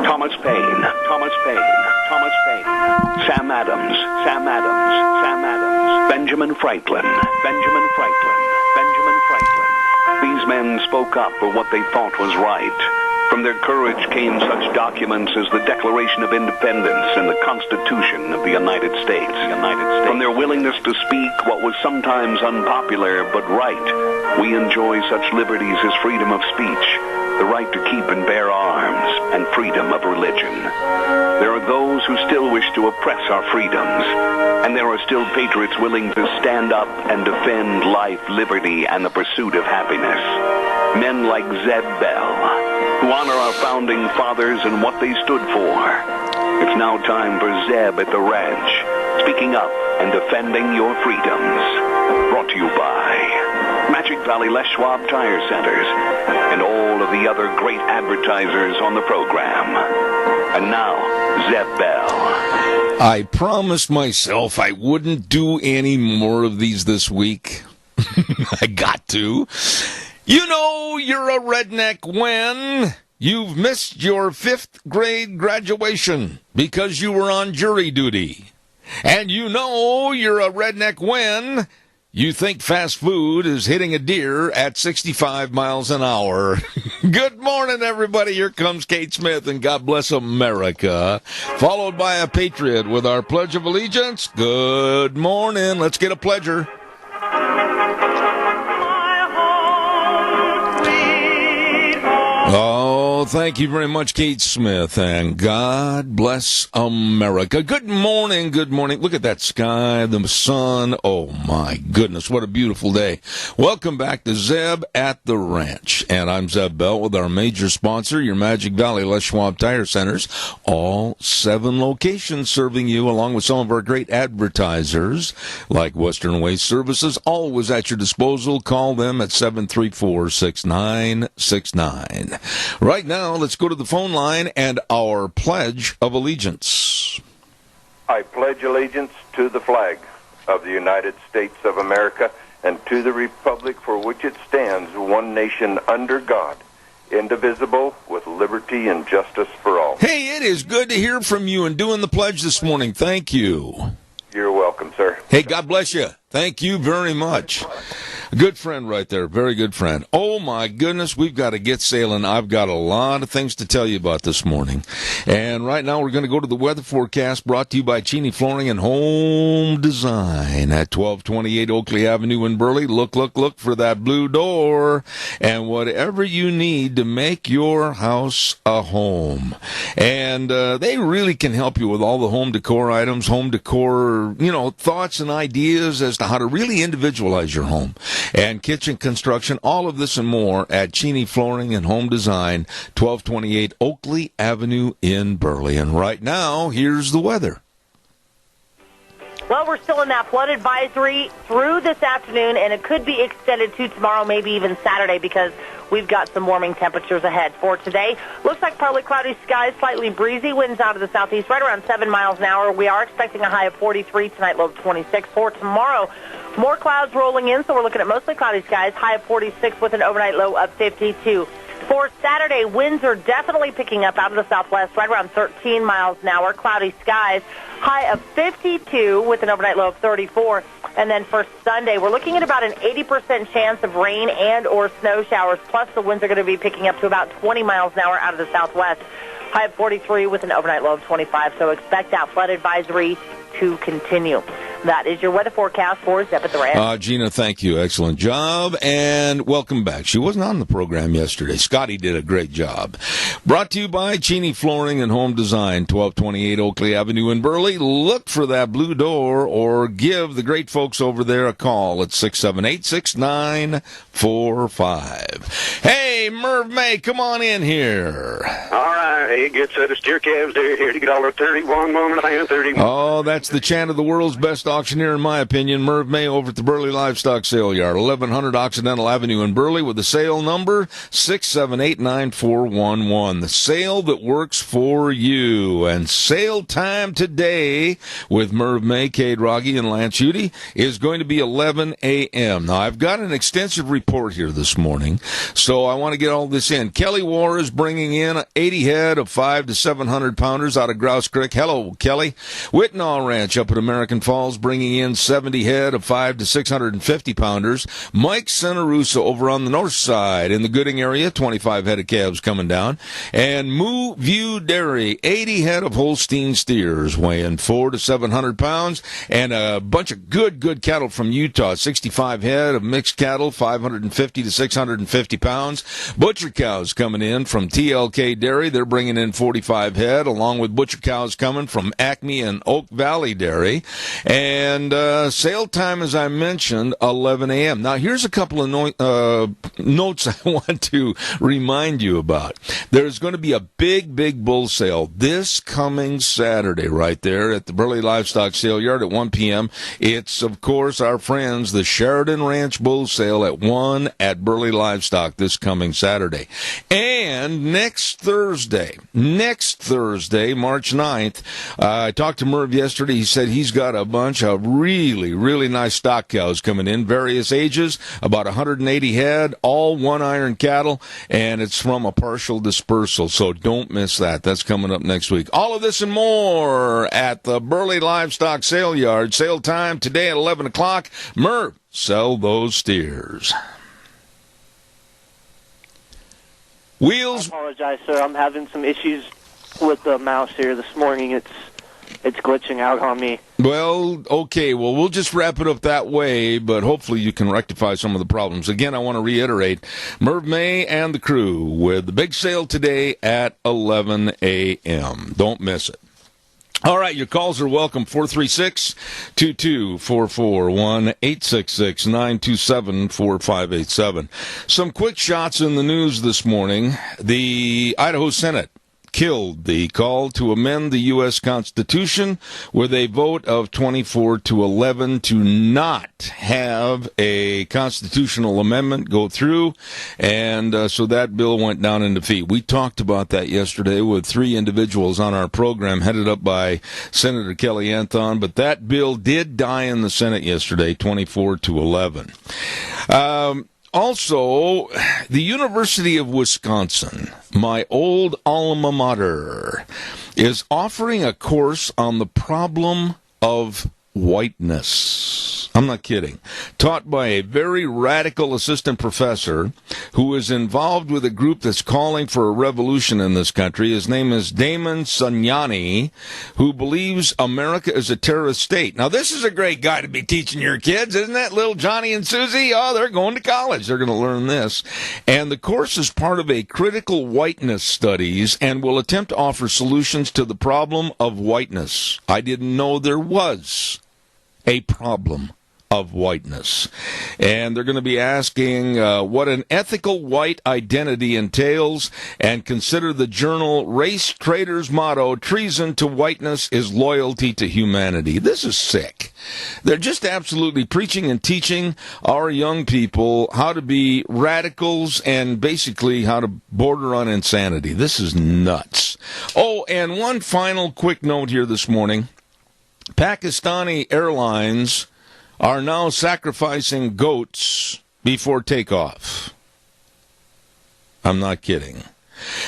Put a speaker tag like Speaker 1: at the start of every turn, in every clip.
Speaker 1: Thomas Paine, Thomas Paine, Thomas Paine, Sam Adams, Sam Adams, Sam Adams, Benjamin Franklin, Benjamin Franklin, Benjamin Franklin. These men spoke up for what they thought was right. From their courage came such documents as the Declaration of Independence and the Constitution of the United States. From their willingness to speak what was sometimes unpopular but right, we enjoy such liberties as freedom of speech, the right to keep and bear arms, and freedom of religion. There are those who still wish to oppress our freedoms, and there are still patriots willing to stand up and defend life, liberty, and the pursuit of happiness. Men like Zeb Bell, who honor our founding fathers and what they stood for. It's now time for Zeb at the Ranch, speaking up and defending your freedoms. Brought to you by Magic Valley Les Schwab Tire Centers and all of the other great advertisers on the program. And now, Zeb Bell.
Speaker 2: I promised myself I wouldn't do any more of these this week. I got to. You know you're a redneck when you've missed your 5th grade graduation because you were on jury duty. And you know you're a redneck when you think fast food is hitting a deer at 65 miles an hour. Good morning, everybody. Here comes Kate Smith, and God bless America. Followed by a patriot with our Pledge of Allegiance. Good morning. Let's get a pledger. Oh, thank you very much, Kate Smith, and God bless America. Good morning, good morning. Look at that sky, the sun. Oh, my goodness, what a beautiful day. Welcome back to Zeb at the Ranch, and I'm Zeb Bell with our major sponsor, your Magic Valley Les Schwab Tire Centers, all 7 locations serving you, along with some of our great advertisers, like Western Waste Services, always at your disposal. Call them at 734-6969. Right now, let's go to the phone line and our Pledge of Allegiance.
Speaker 3: I pledge allegiance to the flag of the United States of America and to the republic for which it stands, one nation under God, indivisible, with liberty and justice for all.
Speaker 2: Hey, it is good to hear from you and doing the pledge this morning. Thank you.
Speaker 3: You're welcome, sir.
Speaker 2: Hey, God bless you. Thank you very much. A good friend right there, very good friend. Oh, my goodness, we've got to get sailing. I've got a lot of things to tell you about this morning. And right now we're going to go to the weather forecast brought to you by Cheney Flooring and Home Design at 1228 Oakley Avenue in Burley. Look for that blue door and whatever you need to make your house a home. And they really can help you with all the home decor items, home decor, thoughts and ideas as to how to really individualize your home. And kitchen construction, all of this and more at Cheney Flooring and Home Design, 1228 Oakley Avenue in Burley. And right now, here's the weather.
Speaker 4: Well, we're still in that flood advisory through this afternoon, and it could be extended to tomorrow, maybe even Saturday, because we've got some warming temperatures ahead. For today, looks like partly cloudy skies, slightly breezy, winds out of the southeast, right around 7 miles an hour. We are expecting a high of 43 tonight, low of 26. For tomorrow, more clouds rolling in, so we're looking at mostly cloudy skies, high of 46 with an overnight low of 52. For Saturday, winds are definitely picking up out of the southwest, right around 13 miles an hour, cloudy skies, high of 52 with an overnight low of 34. And then for Sunday, we're looking at about an 80% chance of rain and or snow showers, plus the winds are going to be picking up to about 20 miles an hour out of the southwest, high of 43 with an overnight low of 25. So expect that flood advisory to continue. That is your weather forecast for Zeb at the Ranch.
Speaker 2: Gina, thank you. Excellent job. And welcome back. She wasn't on the program yesterday. Scotty did a great job. Brought to you by Cheney Flooring and Home Design, 1228 Oakley Avenue in Burley. Look for that blue door or give the great folks over there a call at 678-6945. Hey, Merv May, come on in here.
Speaker 5: All right. Hey, good set of steer calves there. Here, $31, $1.30.
Speaker 2: Oh, that's the chant of the world's best auctioneer, in my opinion, Merv May over at the Burley Livestock Sale Yard, 1100 Occidental Avenue in Burley, with the sale number 6789411. The sale that works for you. And sale time today with Merv May, Cade Rogge, and Lance Udy is going to be 11 a.m. Now, I've got an extensive report here this morning, so I want to get all this in. Kelly War is bringing in 80 head head of 500 to 700 pounders out of Grouse Creek. Hello, Kelly. Whitnall Ranch up at American Falls bringing in 70 head of 500 to 650 pounders. Mike Cenarusa over on the north side in the Gooding area, 25 head of calves coming down. And Moo View Dairy, 80 head of Holstein steers weighing 400 to 700 pounds. And a bunch of good cattle from Utah, 65 head of mixed cattle, 550 to 650 pounds. Butcher cows coming in from TLK Dairy. They're bringing in 45 head, along with butcher cows coming from Acme and Oak Valley Dairy. And sale time, as I mentioned, 11 a.m. Now, here's a couple of notes I want to remind you about. There's going to be a big bull sale this coming Saturday right there at the Burley Livestock Sale Yard at 1 p.m. It's, of course, our friends, the Sheridan Ranch Bull Sale at 1 at Burley Livestock this coming Saturday. And next Thursday, March 9th, I talked to Merv yesterday. He said he's got a bunch of really nice stock cows coming in, various ages, about 180 head, all one-iron cattle, and it's from a partial dispersal, so don't miss that. That's coming up next week. All of this and more at the Burley Livestock Sale Yard. Sale time today at 11 o'clock. Merv, sell those steers. Wheels.
Speaker 6: I apologize, sir. I'm having some issues with the mouse here this morning. It's glitching out on me.
Speaker 2: Well, okay. Well, we'll just wrap it up that way, but hopefully you can rectify some of the problems. Again, I want to reiterate, Merv May and the crew with the big sale today at 11 a.m. Don't miss it. All right, your calls are welcome. 436-2244, 1-866-927-4587. Some quick shots in the news this morning. The Idaho Senate killed the call to amend the U.S. Constitution with a vote of 24-11 to not have a constitutional amendment go through, and so that bill went down in defeat. We talked about that yesterday with three individuals on our program headed up by Senator Kelly Anthon, but that bill did die in the Senate yesterday, 24-11. Also, the University of Wisconsin, my old alma mater, is offering a course on the problem of whiteness. I'm not kidding. Taught by a very radical assistant professor who is involved with a group that's calling for a revolution in this country. His name is Damon Sanyani, who believes America is a terrorist state. Now, this is a great guy to be teaching your kids, isn't it? Little Johnny and Susie, oh, they're going to college. They're going to learn this. And the course is part of a critical whiteness studies and will attempt to offer solutions to the problem of whiteness. I didn't know there was a problem of whiteness. And they're going to be asking what an ethical white identity entails, and consider the journal Race Trader's motto, treason to whiteness is loyalty to humanity. This is sick. They're just absolutely preaching and teaching our young people how to be radicals and basically how to border on insanity. This is nuts. Oh, and one final quick note here this morning. Pakistani Airlines are now sacrificing goats before takeoff. I'm not kidding.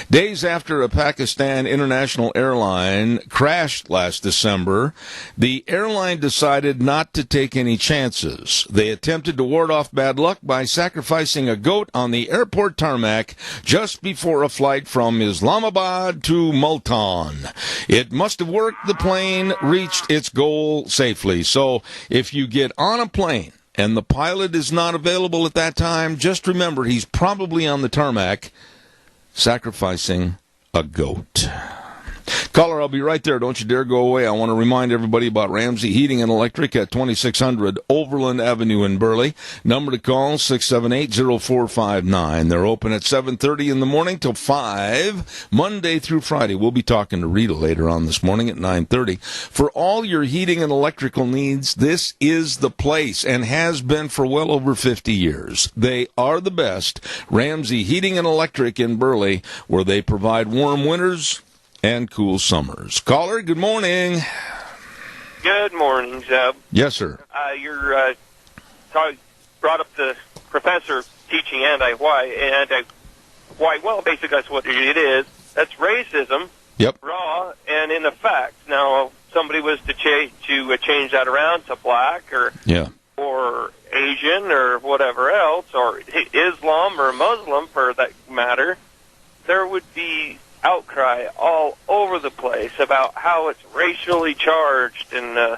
Speaker 2: Days after a Pakistan international airline crashed last December, the airline decided not to take any chances. They attempted to ward off bad luck by sacrificing a goat on the airport tarmac just before a flight from Islamabad to Multan. It must have worked. The plane reached its goal safely. So if you get on a plane and the pilot is not available at that time, just remember he's probably on the tarmac sacrificing a goat. Caller, I'll be right there. Don't you dare go away. I want to remind everybody about Ramsey Heating and Electric at 2600 Overland Avenue in Burley. Number to call, 678-0459. They're open at 7:30 in the morning till 5, Monday through Friday. We'll be talking to Rita later on this morning at 9:30. For all your heating and electrical needs, this is the place and has been for well over 50 years. They are the best. Ramsey Heating and Electric in Burley, where they provide warm winters and cool summers. Caller, good morning.
Speaker 5: Good morning, Zeb.
Speaker 2: Yes, sir.
Speaker 5: You're brought up the professor teaching anti-white, well, basically that's what it is.
Speaker 7: That's racism.
Speaker 2: Yep.
Speaker 7: Raw and in effect. Now, if somebody was to change that around to black or Asian or whatever else, or Islam or Muslim for that matter, there would be outcry all over the place about how it's racially charged, and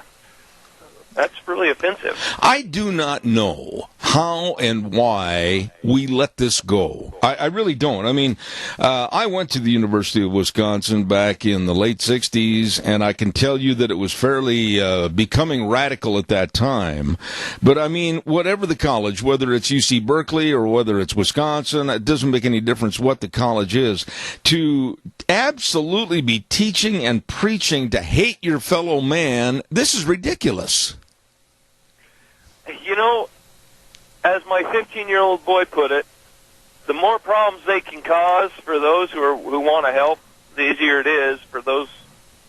Speaker 7: that's really offensive.
Speaker 2: I do not know how and why we let this go. I really don't. I mean, I went to the University of Wisconsin back in the late 60s, and I can tell you that it was fairly becoming radical at that time. But, I mean, whatever the college, whether it's UC Berkeley or whether it's Wisconsin, it doesn't make any difference what the college is. To absolutely be teaching and preaching to hate your fellow man, this is ridiculous.
Speaker 7: You know, as my 15-year-old boy put it, the more problems they can cause for those who want to help, the easier it is for those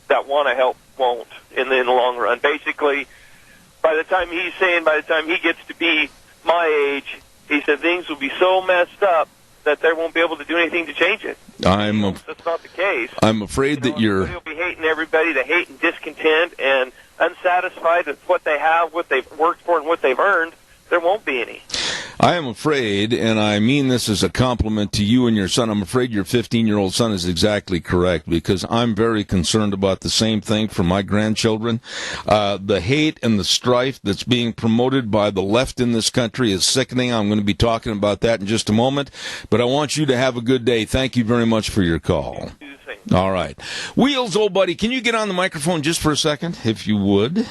Speaker 7: that want to help won't in the long run. Basically, by the time he gets to be my age, he said things will be so messed up that they won't be able to do anything to change it. That's not the case.
Speaker 2: I'm afraid that
Speaker 7: you'll be hating everybody, the hate and discontent and unsatisfied with what they have, what they've worked for, and what they've earned. There won't be any.
Speaker 2: I am afraid, and I mean this as a compliment to you and your son, I'm afraid your 15-year-old son is exactly correct, because I'm very concerned about the same thing for my grandchildren. The hate and the strife that's being promoted by the left in this country is sickening. I'm going to be talking about that in just a moment, but I want you to have a good day. Thank you very much for your call. All right. Wheels, old buddy, can you get on the microphone just for a second, if you would?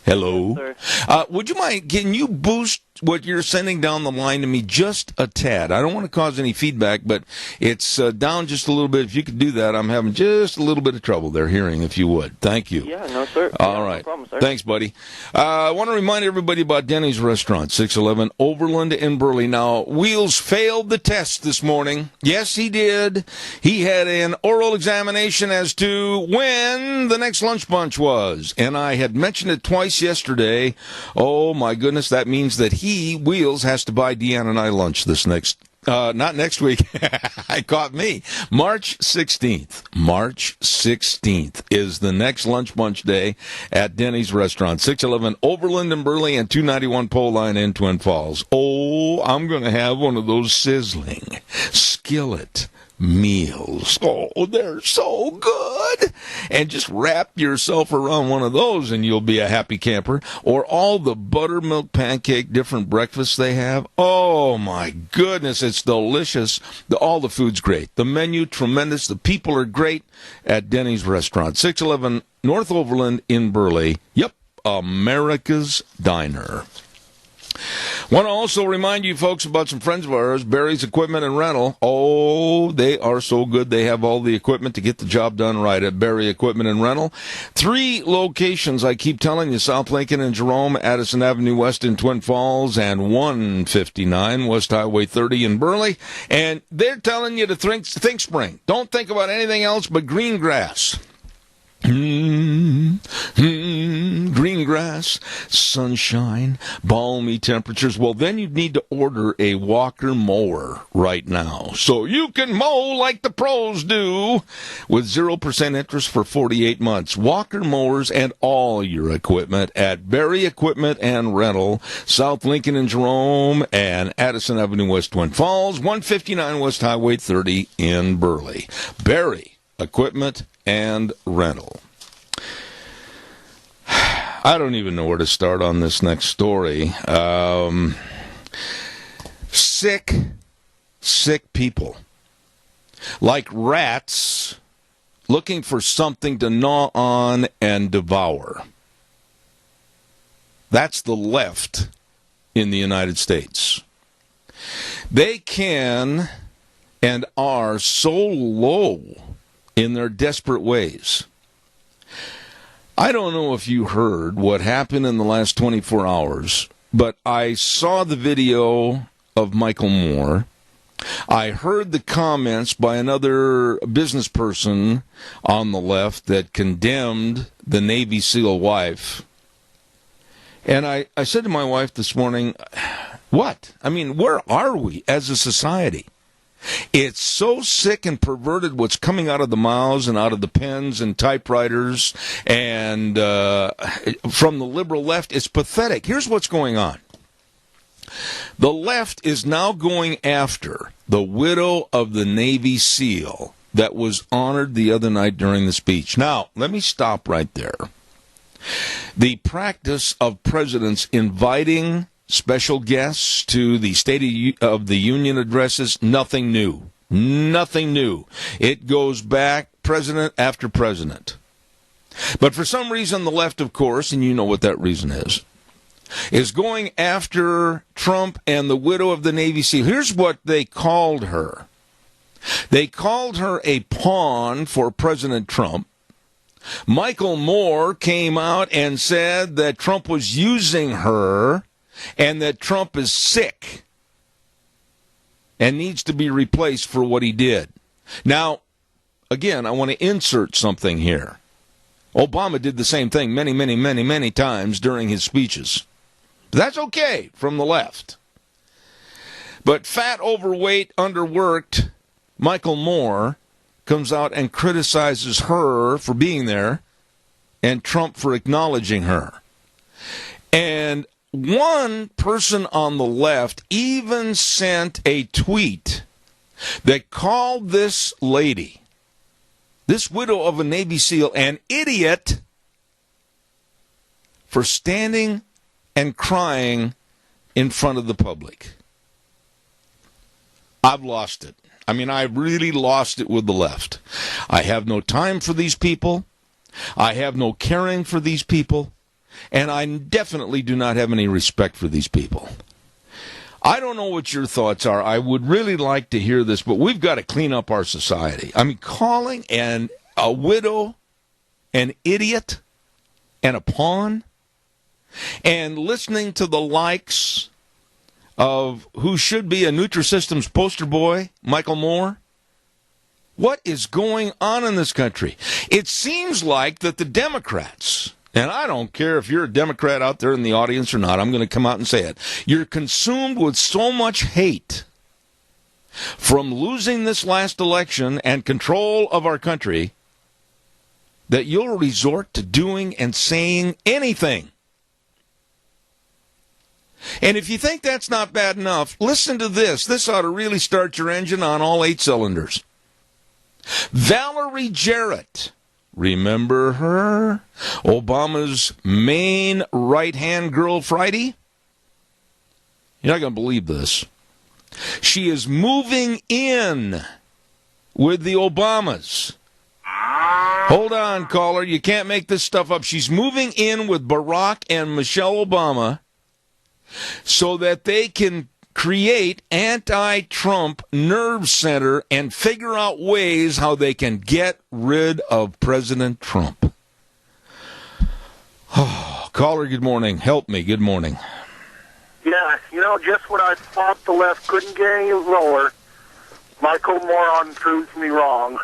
Speaker 2: Hello.
Speaker 6: Yes,
Speaker 2: would you mind, can you boost what you're sending down the line to me just a tad? I don't want to cause any feedback, but it's down just a little bit. If you could do that, I'm having just a little bit of trouble there hearing, if you would. Thank you.
Speaker 6: Yeah, no, sir.
Speaker 2: All right.
Speaker 6: No problem, sir.
Speaker 2: Thanks, buddy. I want to remind everybody about Denny's Restaurant, 611 Overland in Burley. Now, Wheels failed the test this morning. Yes, he did. He had an oral examination as to when the next lunch bunch was, and I had mentioned it twice yesterday. Oh, my goodness, that means that Wheels, has to buy Deanna and I lunch this not next week. I caught me. March 16th. March 16th is the next lunch bunch day at Denny's Restaurant, 611 Overland in Burley and 291 Pole Line in Twin Falls. Oh, I'm going to have one of those sizzling skillet meals. Oh, they're so good. And just wrap yourself around one of those and you'll be a happy camper. Or all the buttermilk pancake different breakfasts they have. Oh my goodness, it's delicious. All the food's great. The menu tremendous. The people are great at Denny's Restaurant, 611 North Overland in Burley. Yep, America's Diner. Want to also remind you folks about some friends of ours, Barry's Equipment and Rental. Oh, they are so good. They have all the equipment to get the job done right at Barry Equipment and Rental. 3 locations, I keep telling you, South Lincoln and Jerome, Addison Avenue West in Twin Falls, and 159 West Highway 30 in Burley. And they're telling you to think spring. Don't think about anything else but green grass. Green grass, sunshine, balmy temperatures. Well, then you'd need to order a Walker mower right now, so you can mow like the pros do with 0% interest for 48 months. Walker mowers and all your equipment at Barry Equipment and Rental, South Lincoln and Jerome, and Addison Avenue West Twin Falls, 159 West Highway 30 in Burley. Barry Equipment and Rental. I don't even know where to start on this next story. Sick people. Like rats looking for something to gnaw on and devour. That's the left in the United States. They can and are so low in their desperate ways. I don't know if you heard what happened in the last 24 hours, but I saw the video of Michael Moore. I heard the comments by another business person on the left that condemned the Navy SEAL wife. And I said to my wife this morning, what? I mean, where are we as a society? It's so sick and perverted what's coming out of the mouths and out of the pens and typewriters and from the liberal left. It's pathetic. Here's what's going on. The left is now going after the widow of the Navy SEAL that was honored the other night during the speech. Now, let me stop right there. The practice of presidents inviting special guests to the State of the Union addresses, nothing new. Nothing new. It goes back president after president. But for some reason, the left, of course, and you know what that reason is going after Trump and the widow of the Navy SEAL. Here's what they called her. They called her a pawn for President Trump. Michael Moore came out and said that Trump was using her and that Trump is sick and needs to be replaced for what he did. Now, again, I want to insert something here. Obama did the same thing many times during his speeches. That's okay from the left. But fat, overweight, underworked Michael Moore comes out and criticizes her for being there and Trump for acknowledging her. And one person on the left even sent a tweet that called this lady, this widow of a Navy SEAL, an idiot for standing and crying in front of the public. I've lost it. I mean, I really lost it with the left. I have no time for these people. I have no caring for these people. And I definitely do not have any respect for these people. I don't know what your thoughts are. I would really like to hear this, but we've got to clean up our society. I mean, calling a widow an idiot and a pawn, and listening to the likes of who should be a Nutrisystem's poster boy, Michael Moore. What is going on in this country? It seems like that the Democrats, and I don't care if you're a Democrat out there in the audience or not, I'm going to come out and say it, you're consumed with so much hate from losing this last election and control of our country that you'll resort to doing and saying anything. And if you think that's not bad enough, listen to this. This ought to really start your engine on all 8 cylinders. Valerie Jarrett, remember her? Obama's main right-hand girl Friday? You're not going to believe this. She is moving in with the Obamas. Hold on, caller. You can't make this stuff up. She's moving in with Barack and Michelle Obama so that they can create anti-Trump nerve center and figure out ways how they can get rid of President Trump. Oh, caller, good morning. Help me. Good morning.
Speaker 8: Yeah, just when I thought the left couldn't get any lower, Michael Moron proves me wrong.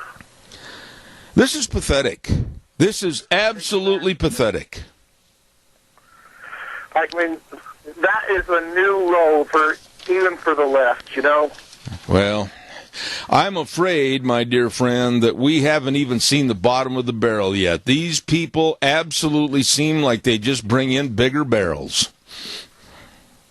Speaker 2: This is pathetic. This is absolutely pathetic.
Speaker 8: I mean, that is a new low even for the left,
Speaker 2: Well, I'm afraid, my dear friend, that we haven't even seen the bottom of the barrel yet. These people absolutely seem like they just bring in bigger barrels.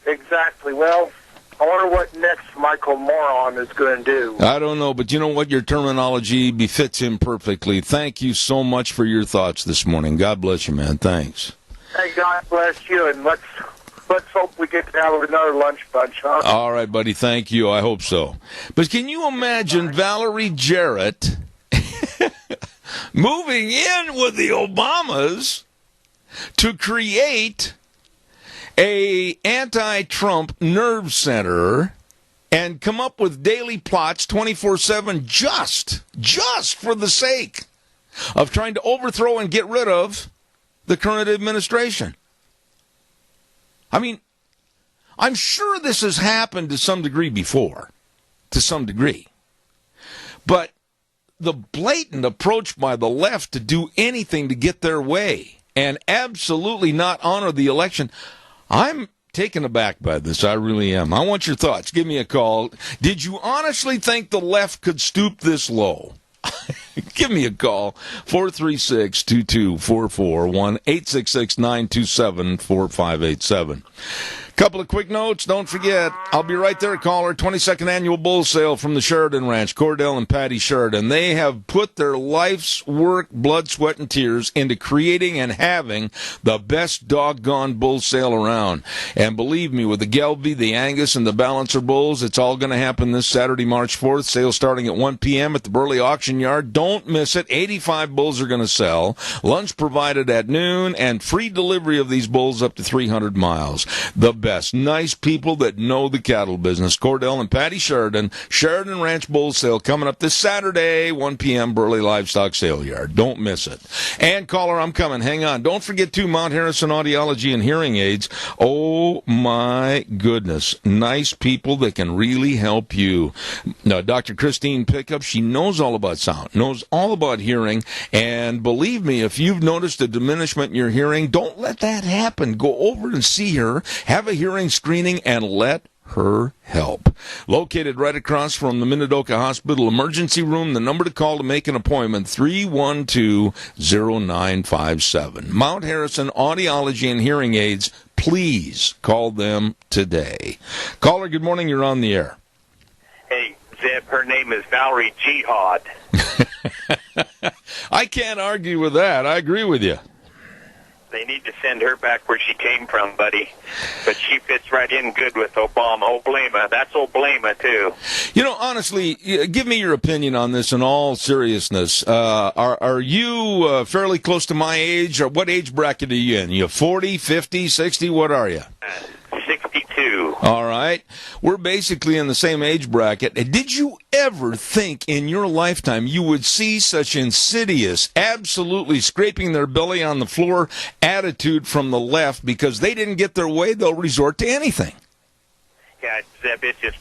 Speaker 8: Exactly. Well, I wonder what next Michael Moron is going to do.
Speaker 2: I don't know, but you know what? Your terminology befits him perfectly. Thank you so much for your thoughts this morning. God bless you, man. Thanks.
Speaker 8: Hey, God bless you, and let's hope we get to have another lunch bunch, huh?
Speaker 2: All right, buddy. Thank you. I hope so. But can you imagine Valerie Jarrett moving in with the Obamas to create a anti-Trump nerve center and come up with daily plots 24/7 just for the sake of trying to overthrow and get rid of the current administration? I mean, I'm sure this has happened to some degree before, to some degree. But the blatant approach by the left to do anything to get their way and absolutely not honor the election, I'm taken aback by this. I really am. I want your thoughts. Give me a call. Did you honestly think the left could stoop this low? Give me a call, 436-2244, 1-866-927-4587. Couple of quick notes. Don't forget, I'll be right there, caller. 22nd Annual Bull Sale from the Sheridan Ranch, Cordell and Patty Sheridan. They have put their life's work, blood, sweat, and tears into creating and having the best doggone bull sale around. And believe me, with the Gelbvieh, the Angus, and the Balancer bulls, it's all going to happen this Saturday, March 4th. Sale starting at 1 p.m. at the Burley Auction Yard. Don't miss it. 85 bulls are going to sell. Lunch provided at noon, and free delivery of these bulls up to 300 miles. The best. Nice people that know the cattle business. Cordell and Patty Sheridan, Sheridan Ranch Bull Sale coming up this Saturday, 1 p.m., Burley Livestock Sale Yard. Don't miss it. And caller, I'm coming. Hang on. Don't forget, too, Mount Harrison Audiology and Hearing Aids. Oh, my goodness. Nice people that can really help you. Now, Dr. Christine Pickup, she knows all about sound, knows all about hearing, and believe me, if you've noticed a diminishment in your hearing, don't let that happen. Go over and see her, have a hearing screening, and let her help. Located right across from the Minidoka Hospital Emergency Room, the number to call to make an appointment, 312-0957. Mount Harrison Audiology and Hearing Aids, please call them today. Caller, good morning, you're on the air.
Speaker 5: Hey, Zeb, her name is Valerie Jihad.
Speaker 2: I can't argue with that. I agree with you.
Speaker 5: They need to send her back where she came from, buddy. But she fits right in good with Obama. Oblama. That's Oblama, too.
Speaker 2: You know, honestly, give me your opinion on this in all seriousness. Are you fairly close to my age, or what age bracket are you in? You 40, 50, 60? What are you?
Speaker 5: 62.
Speaker 2: All right. We're basically in the same age bracket. Did you ever think in your lifetime you would see such insidious, absolutely scraping their belly on the floor attitude from the left? Because they didn't get their way, they'll resort to anything.
Speaker 5: Yeah, Zeb, it's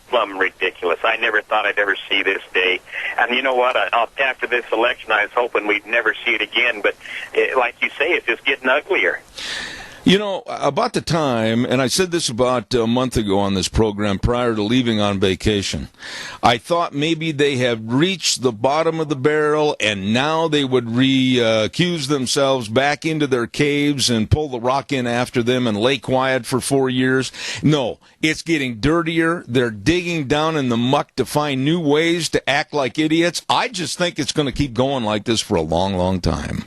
Speaker 5: plumb ridiculous. I never thought I'd ever see this day. And you know what? After this election, I was hoping we'd never see it again. But like you say, it's just getting uglier.
Speaker 2: You know, about the time, and I said this about a month ago on this program prior to leaving on vacation, I thought maybe they had reached the bottom of the barrel and now they would recuse themselves back into their caves and pull the rock in after them and lay quiet for 4 years. No, it's getting dirtier. They're digging down in the muck to find new ways to act like idiots. I just think it's going to keep going like this for a long, long time.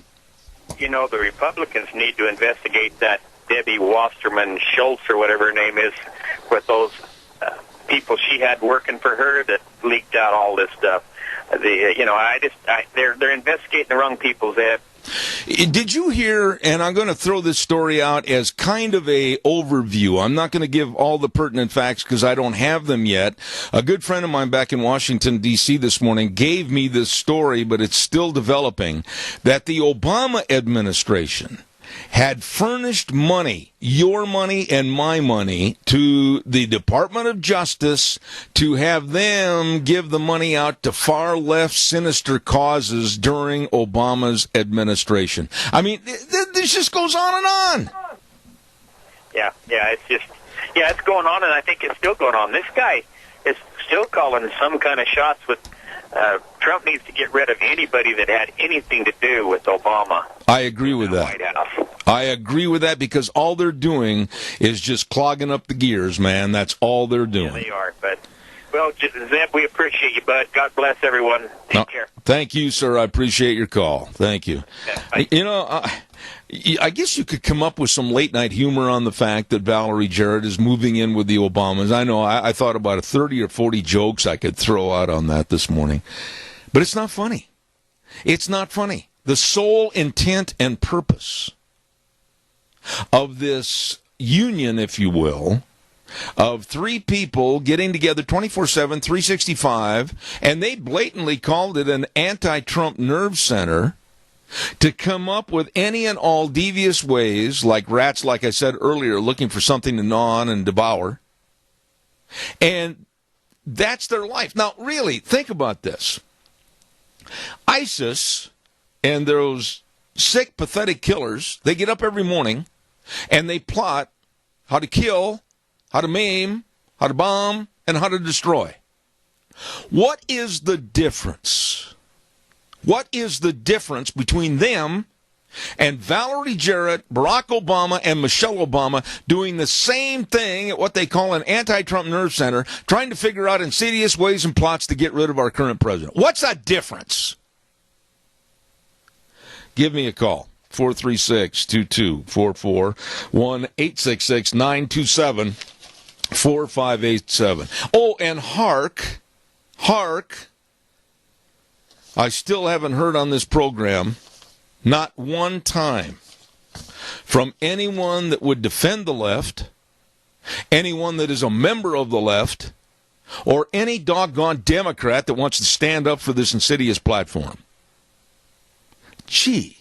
Speaker 5: You know, the Republicans need to investigate that Debbie Wasserman Schultz, or whatever her name is, with those people she had working for her that leaked out all this stuff. They're investigating the wrong people, Zeb.
Speaker 2: Did you hear, and I'm going to throw this story out as kind of a overview. I'm not going to give all the pertinent facts because I don't have them yet. A good friend of mine back in Washington, D.C. this morning gave me this story, but it's still developing, that the Obama administration had furnished money, your money and my money, to the Department of Justice to have them give the money out to far-left sinister causes during Obama's administration. I mean, this just goes on and on.
Speaker 5: Yeah, it's going on, and I think it's still going on. This guy is still calling some kind of shots with Trump needs to get rid of anybody that had anything to do with Obama.
Speaker 2: I agree with that.
Speaker 5: White House.
Speaker 2: I agree with that because all they're doing is just clogging up the gears, man. That's all they're doing.
Speaker 5: Yeah, they are. But, well, Zeb, we appreciate you, bud. God bless everyone. Take care.
Speaker 2: Thank you, sir. I appreciate your call. Thank you.
Speaker 5: Yeah,
Speaker 2: you know, I guess you could come up with some late-night humor on the fact that Valerie Jarrett is moving in with the Obamas. I know I thought about 30 or 40 jokes I could throw out on that this morning. But it's not funny. It's not funny. The sole intent and purpose of this union, if you will, of three people getting together 24/7, 365, and they blatantly called it an anti-Trump nerve center, to come up with any and all devious ways, like rats, like I said earlier, looking for something to gnaw on and devour. And that's their life. Now, really, think about this. ISIS and those sick, pathetic killers, they get up every morning and they plot how to kill, how to maim, how to bomb, and how to destroy. What is the difference? What is the difference between them and Valerie Jarrett, Barack Obama, and Michelle Obama doing the same thing at what they call an anti-Trump nerve center, trying to figure out insidious ways and plots to get rid of our current president? What's that difference? Give me a call. 436-2244, 1-866-927-4587. Oh, and hark, I still haven't heard on this program, not one time, from anyone that would defend the left, anyone that is a member of the left, or any doggone Democrat that wants to stand up for this insidious platform. Gee,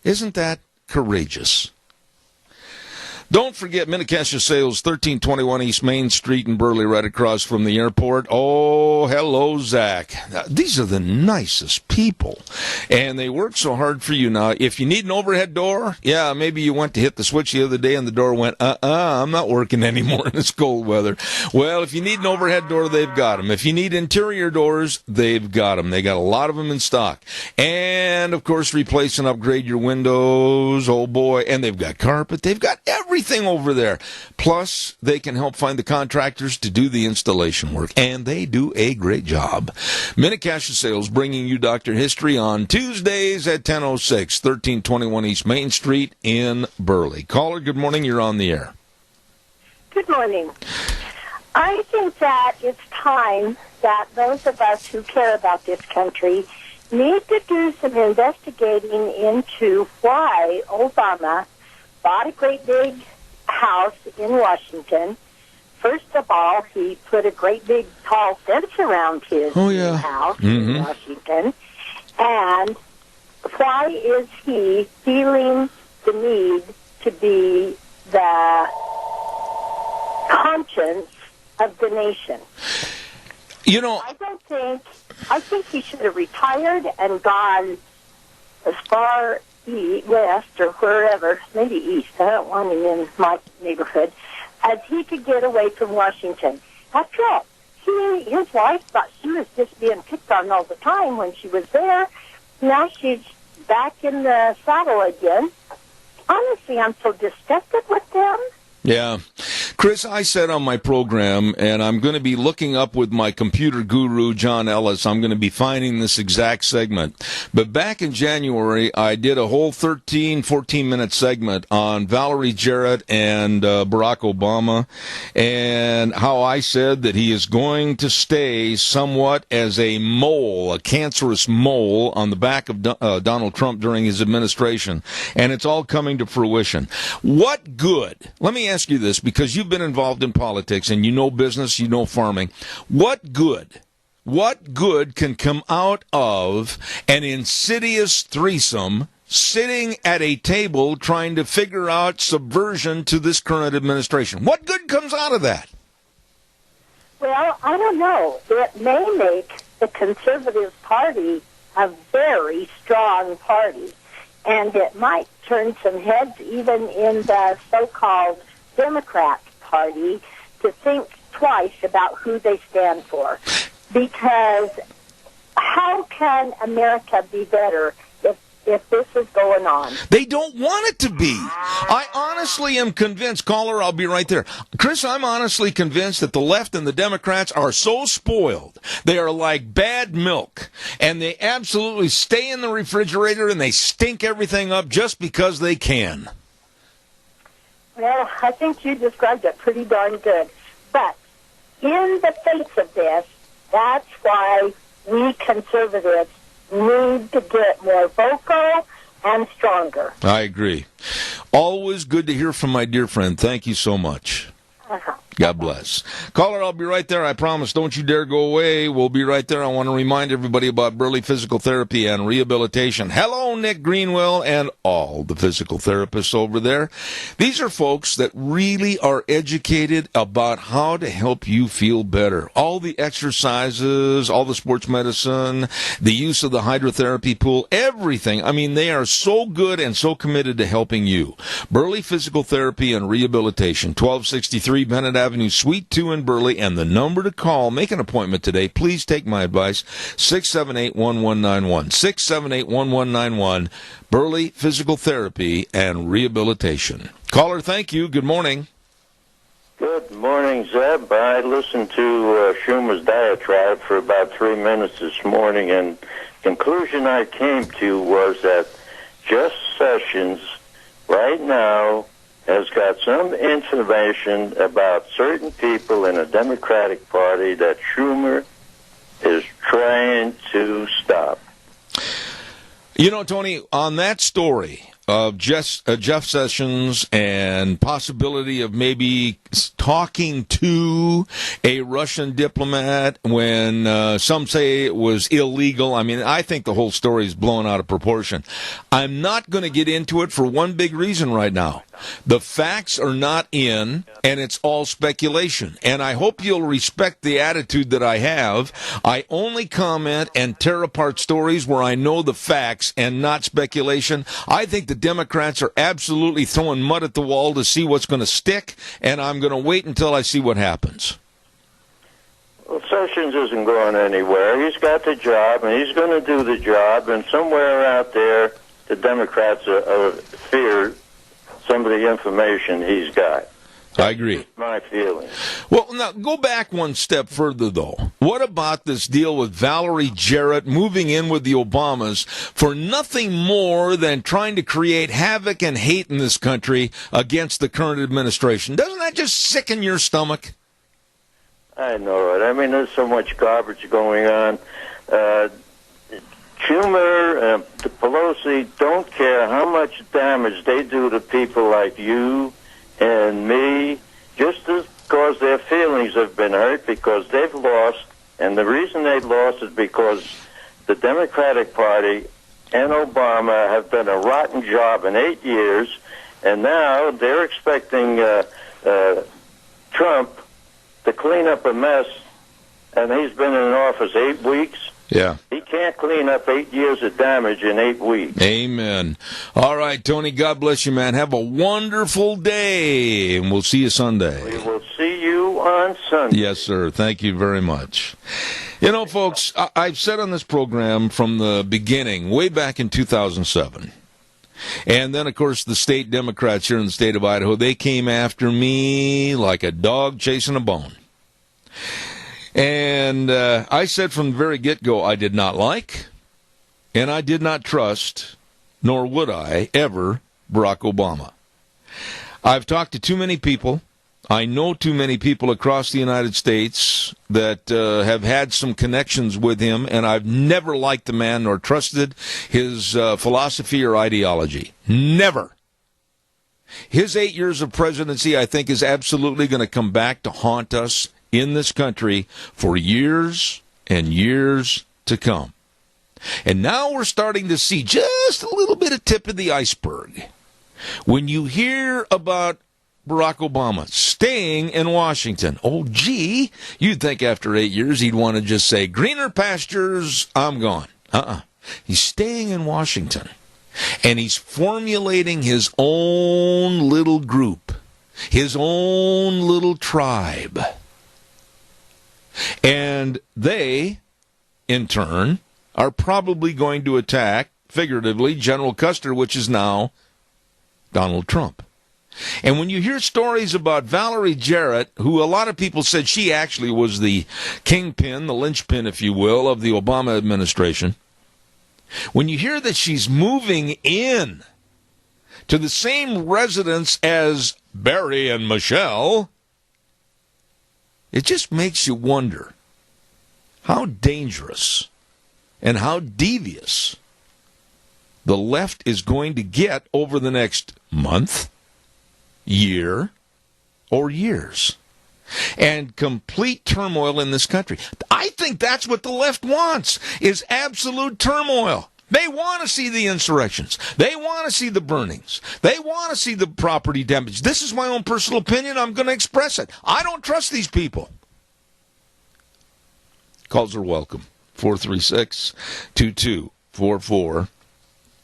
Speaker 2: isn't that courageous? Don't forget Mini-Cassia Sales, 1321 East Main Street in Burley, right across from the airport. Oh, hello, Zach. These are the nicest people, and they work so hard for you. Now, if you need an overhead door, yeah, maybe you went to hit the switch the other day and the door went, I'm not working anymore in this cold weather. Well, if you need an overhead door, they've got them. If you need interior doors, they've got them. They got a lot of them in stock. And, of course, replace and upgrade your windows. Oh, boy. And they've got carpet. They've got everything over there. Plus, they can help find the contractors to do the installation work, and they do a great job. Mini-Cassia Sales bringing you Dr. History on Tuesdays at 10:06, 1321 East Main Street in Burley. Caller, good morning. You're on the air.
Speaker 9: Good morning. I think that it's time that those of us who care about this country need to do some investigating into why Obama bought a great big house in Washington. First of all, he put a great big tall fence around his house in Washington. And why is he feeling the need to be the conscience of the nation?
Speaker 2: You know,
Speaker 9: I think he should have retired and gone as far west or wherever, maybe east, I don't want him in my neighborhood, as he could get away from Washington. After all, his wife thought she was just being picked on all the time when she was there. Now she's back in the saddle again. Honestly, I'm so disgusted with them.
Speaker 2: Yeah. Chris, I said on my program, and I'm going to be looking up with my computer guru, John Ellis, I'm going to be finding this exact segment. But back in January, I did a whole 14-minute segment on Valerie Jarrett and Barack Obama, and how I said that he is going to stay somewhat as a mole, a cancerous mole on the back of Donald Trump during his administration. And it's all coming to fruition. What good? Let me ask you this, because you've been involved in politics and you know business, you know farming. What good can come out of an insidious threesome sitting at a table trying to figure out subversion to this current administration? What good comes out of that?
Speaker 9: Well, I don't know. It may make the Conservative Party a very strong party, and it might turn some heads even in the so-called Democrat Party to think twice about who they stand for. Because how can America be better if this is going on?
Speaker 2: They don't want it to be. I honestly am convinced, caller, I'll be right there. Chris, I'm honestly convinced that the left and the Democrats are so spoiled. They are like bad milk, and they absolutely stay in the refrigerator and they stink everything up just because they can.
Speaker 9: Well, I think you described it pretty darn good. But in the face of this, that's why we conservatives need to get more vocal and stronger.
Speaker 2: I agree. Always good to hear from my dear friend. Thank you so much. God bless. Caller, I'll be right there. I promise. Don't you dare go away. We'll be right there. I want to remind everybody about Burley Physical Therapy and Rehabilitation. Hello, Nick Greenwell and all the physical therapists over there. These are folks that really are educated about how to help you feel better. All the exercises, all the sports medicine, the use of the hydrotherapy pool, everything. I mean, they are so good and so committed to helping you. Burley Physical Therapy and Rehabilitation, 1263 Bennett Avenue, Suite 2 in Burley, and the number to call, make an appointment today. Please take my advice, 678-1191, 678-1191, Burley Physical Therapy and Rehabilitation. Caller, thank you. Good morning.
Speaker 10: Good morning, Zeb. I listened to Schumer's diatribe for about 3 minutes this morning, and conclusion I came to was that Jeff Sessions right now has got some information about certain people in the Democratic Party that Schumer is trying to stop.
Speaker 2: You know, Tony, on that story of Jeff Sessions and possibility of maybe talking to a Russian diplomat when some say it was illegal. I mean, I think the whole story is blown out of proportion. I'm not going to get into it for one big reason right now. The facts are not in, and it's all speculation. And I hope you'll respect the attitude that I have. I only comment and tear apart stories where I know the facts and not speculation. I think the Democrats are absolutely throwing mud at the wall to see what's going to stick, and I'm going to wait until I see what happens.
Speaker 10: Well, Sessions isn't going anywhere. He's got the job, and he's going to do the job, and somewhere out there, the Democrats fear some of the information he's got.
Speaker 2: I agree.
Speaker 10: That's my feeling.
Speaker 2: Well, now, go back one step further, though. What about this deal with Valerie Jarrett moving in with the Obamas for nothing more than trying to create havoc and hate in this country against the current administration? Doesn't that just sicken your stomach?
Speaker 10: I know it. I mean, there's so much garbage going on. Schumer and Pelosi don't care how much damage they do to people like you and me, just because their feelings have been hurt, because they've lost. And the reason they've lost is because the Democratic Party and Obama have done a rotten job in 8 years, and now they're expecting Trump to clean up a mess, and he's been in office 8 weeks.
Speaker 2: Yeah.
Speaker 10: He can't clean up 8 years of damage in 8 weeks.
Speaker 2: Amen. All right, Tony, God bless you, man. Have a wonderful day, and we'll see you Sunday.
Speaker 10: We will see you on Sunday.
Speaker 2: Yes, sir. Thank you very much. You know, folks, I've said on this program from the beginning, way back in 2007, and then, of course, the state Democrats here in the state of Idaho, they came after me like a dog chasing a bone. And I said from the very get-go I did not like, and I did not trust, nor would I ever, Barack Obama. I've talked to too many people. I know too many people across the United States that have had some connections with him, and I've never liked the man nor trusted his philosophy or ideology. Never. His 8 years of presidency, I think, is absolutely going to come back to haunt us in this country for years and years to come. And now we're starting to see just a little bit of tip of the iceberg. When you hear about Barack Obama staying in Washington, oh, gee, you'd think after 8 years he'd want to just say, greener pastures, I'm gone. He's staying in Washington, and he's formulating his own little group, his own little tribe. And they, in turn, are probably going to attack, figuratively, General Custer, which is now Donald Trump. And when you hear stories about Valerie Jarrett, who a lot of people said she actually was the kingpin, the linchpin, if you will, of the Obama administration, when you hear that she's moving in to the same residence as Barry and Michelle, it just makes you wonder how dangerous and how devious the left is going to get over the next month, year, or years. and complete turmoil in this country. I think that's what the left wants, is absolute turmoil. They want to see the insurrections. They want to see the burnings. They want to see the property damage. This is my own personal opinion. I'm going to express it. I don't trust these people. Calls are welcome. 436-2244.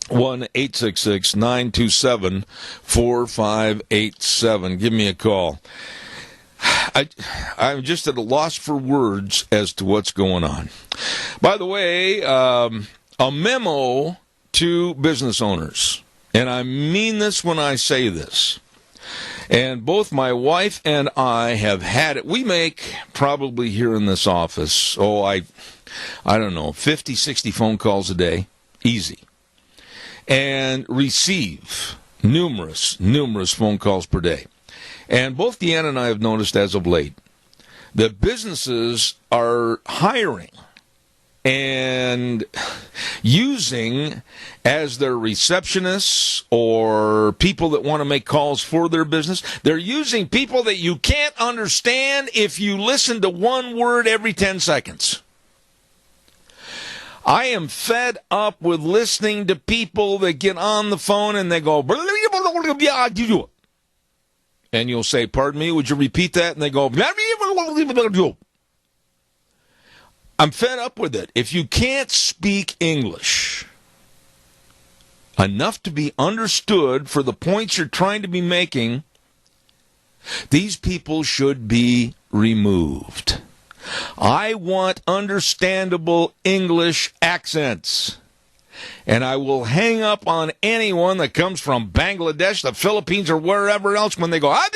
Speaker 2: 1-866-927-4587. Give me a call. I'm just at a loss for words as to what's going on. By the way, a memo to business owners, and I mean this when I say this, and both my wife and I have had it. We make probably here in this office, I don't know, 50, 60 phone calls a day, easy, and receive numerous phone calls per day. And both Deanna and I have noticed as of late that businesses are hiring and using as their receptionists or people that want to make calls for their business. They're using people that you can't understand if you listen to one word every 10 seconds. I am fed up with listening to people that get on the phone and they go, and you'll say, pardon me, would you repeat that? And they go, I'm fed up with it. If you can't speak English enough to be understood for the points you're trying to be making, these people should be removed. I want understandable English accents. And I will hang up on anyone that comes from Bangladesh, the Philippines, or wherever else when they go, I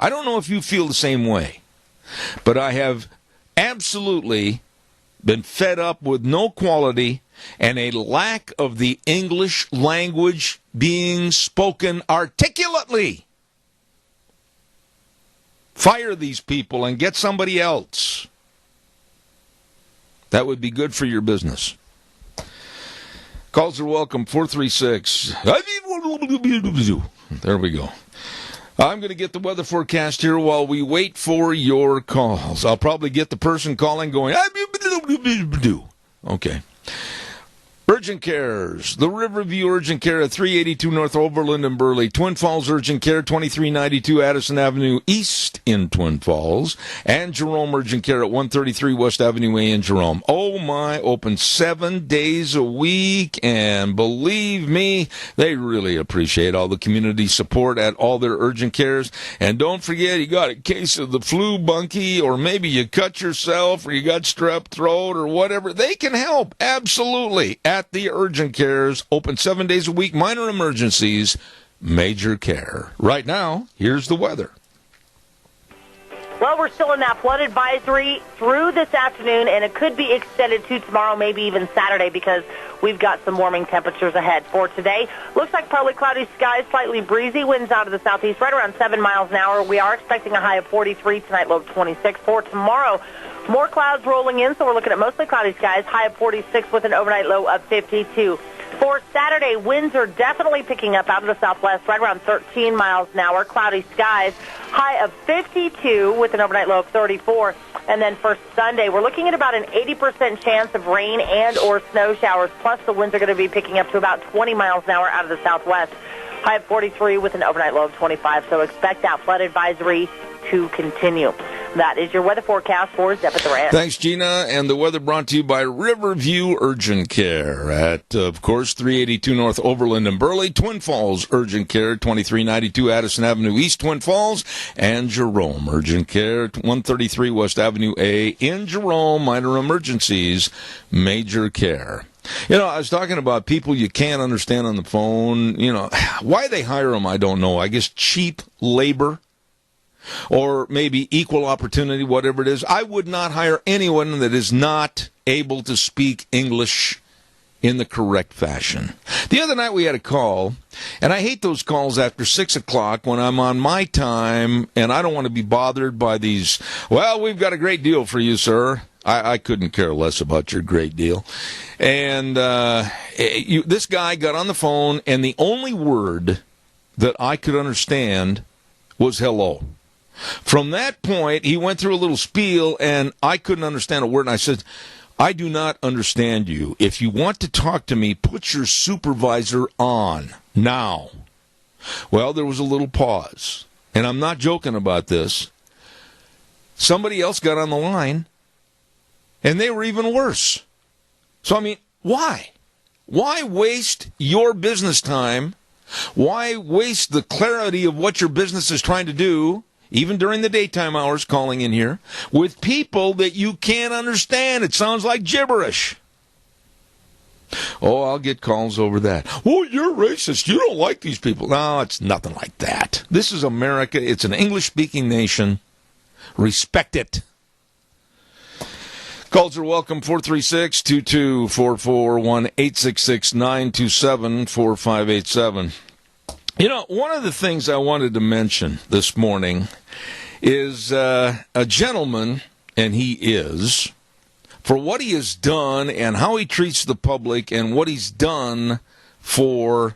Speaker 2: don't know if you feel the same way. But I have absolutely been fed up with no quality and a lack of the English language being spoken articulately. Fire these people and get somebody else. That would be good for your business. Calls are welcome, 436. There we go. I'm going to get the weather forecast here while we wait for your calls. I'll probably get the person calling going, okay. Urgent Cares, the Riverview Urgent Care at 382 North Overland in Burley. Twin Falls Urgent Care, 2392 Addison Avenue East in Twin Falls. And Jerome Urgent Care at 133 West Avenue A in Jerome. Oh my, open 7 days a week. And believe me, they really appreciate all the community support at all their urgent cares. And don't forget, you got a case of the flu, bunkie, or maybe you cut yourself, or you got strep throat, or whatever. They can help, absolutely, at the urgent cares, open 7 days a week, minor emergencies, major care. Right now, here's the weather.
Speaker 4: Well, we're still in that flood advisory through this afternoon, and it could be extended to tomorrow, maybe even Saturday, because we've got some warming temperatures ahead. For today, looks like partly cloudy skies, slightly breezy, winds out of the southeast, right around 7 miles an hour. We are expecting a high of 43 tonight, low of 26. For tomorrow, more clouds rolling in, so we're looking at mostly cloudy skies, high of 46 with an overnight low of 52. For Saturday, winds are definitely picking up out of the southwest, right around 13 miles an hour, cloudy skies, high of 52 with an overnight low of 34. And then for Sunday, we're looking at about an 80% chance of rain and or snow showers, plus the winds are going to be picking up to about 20 miles an hour out of the southwest, high of 43 with an overnight low of 25. So expect that flood advisory to continue. That is your weather forecast for Zep at the Ranch.
Speaker 2: Thanks, Gina. And the weather brought to you by Riverview Urgent Care at, of course, 382 North Overland in Burley, Twin Falls Urgent Care, 2392 Addison Avenue East, Twin Falls, and Jerome Urgent Care, 133 West Avenue A in Jerome, minor emergencies, major care. You know, I was talking about people you can't understand on the phone. You know, why they hire them, I don't know. I guess cheap labor. Or maybe equal opportunity, whatever it is. I would not hire anyone that is not able to speak English in the correct fashion. The other night we had a call, and I hate those calls after 6 o'clock when I'm on my time, and I don't want to be bothered by these, well, we've got a great deal for you, sir. I couldn't care less about your great deal. And this guy got on the phone, and the only word that I could understand was hello. From that point, he went through a little spiel, and I couldn't understand a word, and I said, I do not understand you. If you want to talk to me, put your supervisor on now. Well, there was a little pause, and I'm not joking about this. Somebody else got on the line, and they were even worse. So, I mean, why? Why waste your business time? Why waste the clarity of what your business is trying to do, even during the daytime hours calling in here, with people that you can't understand? It sounds like gibberish. Oh, I'll get calls over that. Oh, you're racist. You don't like these people. No, it's nothing like that. This is America. It's an English-speaking nation. Respect it. Calls are welcome, 436-2244, 1-866-927-4587. You know, one of the things I wanted to mention this morning is a gentleman, and he is, for what he has done and how he treats the public and what he's done for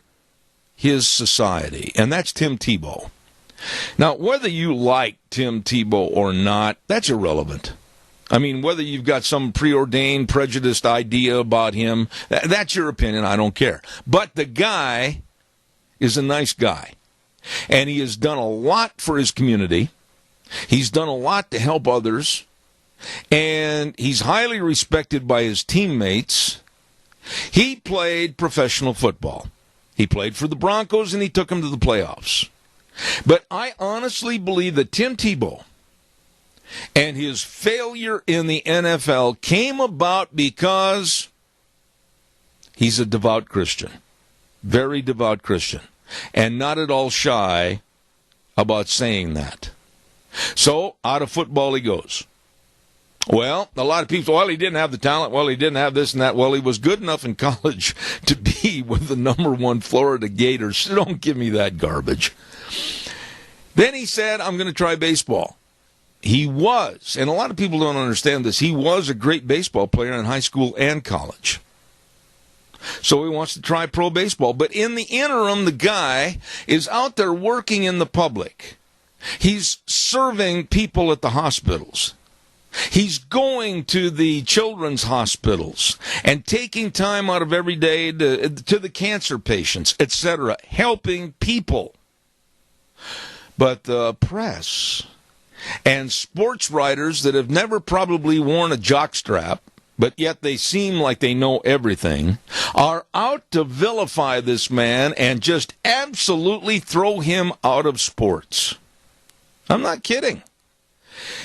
Speaker 2: his society, and that's Tim Tebow. Now, whether you like Tim Tebow or not, that's irrelevant. I mean, whether you've got some preordained, prejudiced idea about him, that's your opinion. I don't care. But the guy is a nice guy, and he has done a lot for his community. He's done a lot to help others, and he's highly respected by his teammates. He played professional football. He played for the Broncos, and he took them to the playoffs. But I honestly believe that Tim Tebow and his failure in the NFL came about because he's a devout Christian, very devout Christian, and not at all shy about saying that. So, out of football he goes. Well, a lot of people, well, he didn't have the talent, well, he didn't have this and that, well, he was good enough in college to be with the #1 Florida Gators, so don't give me that garbage. Then he said, I'm going to try baseball. He was, and a lot of people don't understand this, he was a great baseball player in high school and college. So he wants to try pro baseball. But in the interim, the guy is out there working in the public. He's serving people at the hospitals. He's going to the children's hospitals and taking time out of every day to the cancer patients, etc., helping people. But the press and sports writers that have never probably worn a jockstrap, but yet they seem like they know everything, are out to vilify this man and just absolutely throw him out of sports. I'm not kidding.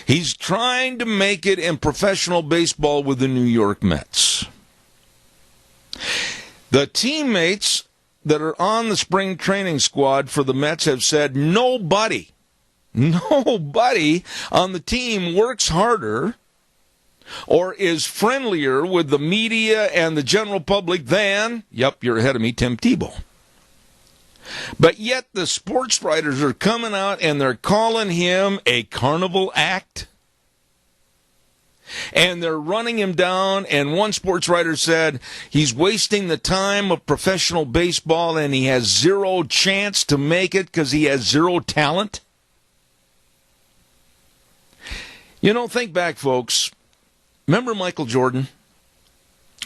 Speaker 2: He's trying to make it in professional baseball with the New York Mets. The teammates that are on the spring training squad for the Mets have said nobody on the team works harder or is friendlier with the media and the general public than, yep, you're ahead of me, Tim Tebow. But yet the sports writers are coming out and they're calling him a carnival act. And they're running him down, and one sports writer said he's wasting the time of professional baseball and he has zero chance to make it because he has zero talent. You know, think back, folks. Remember Michael Jordan?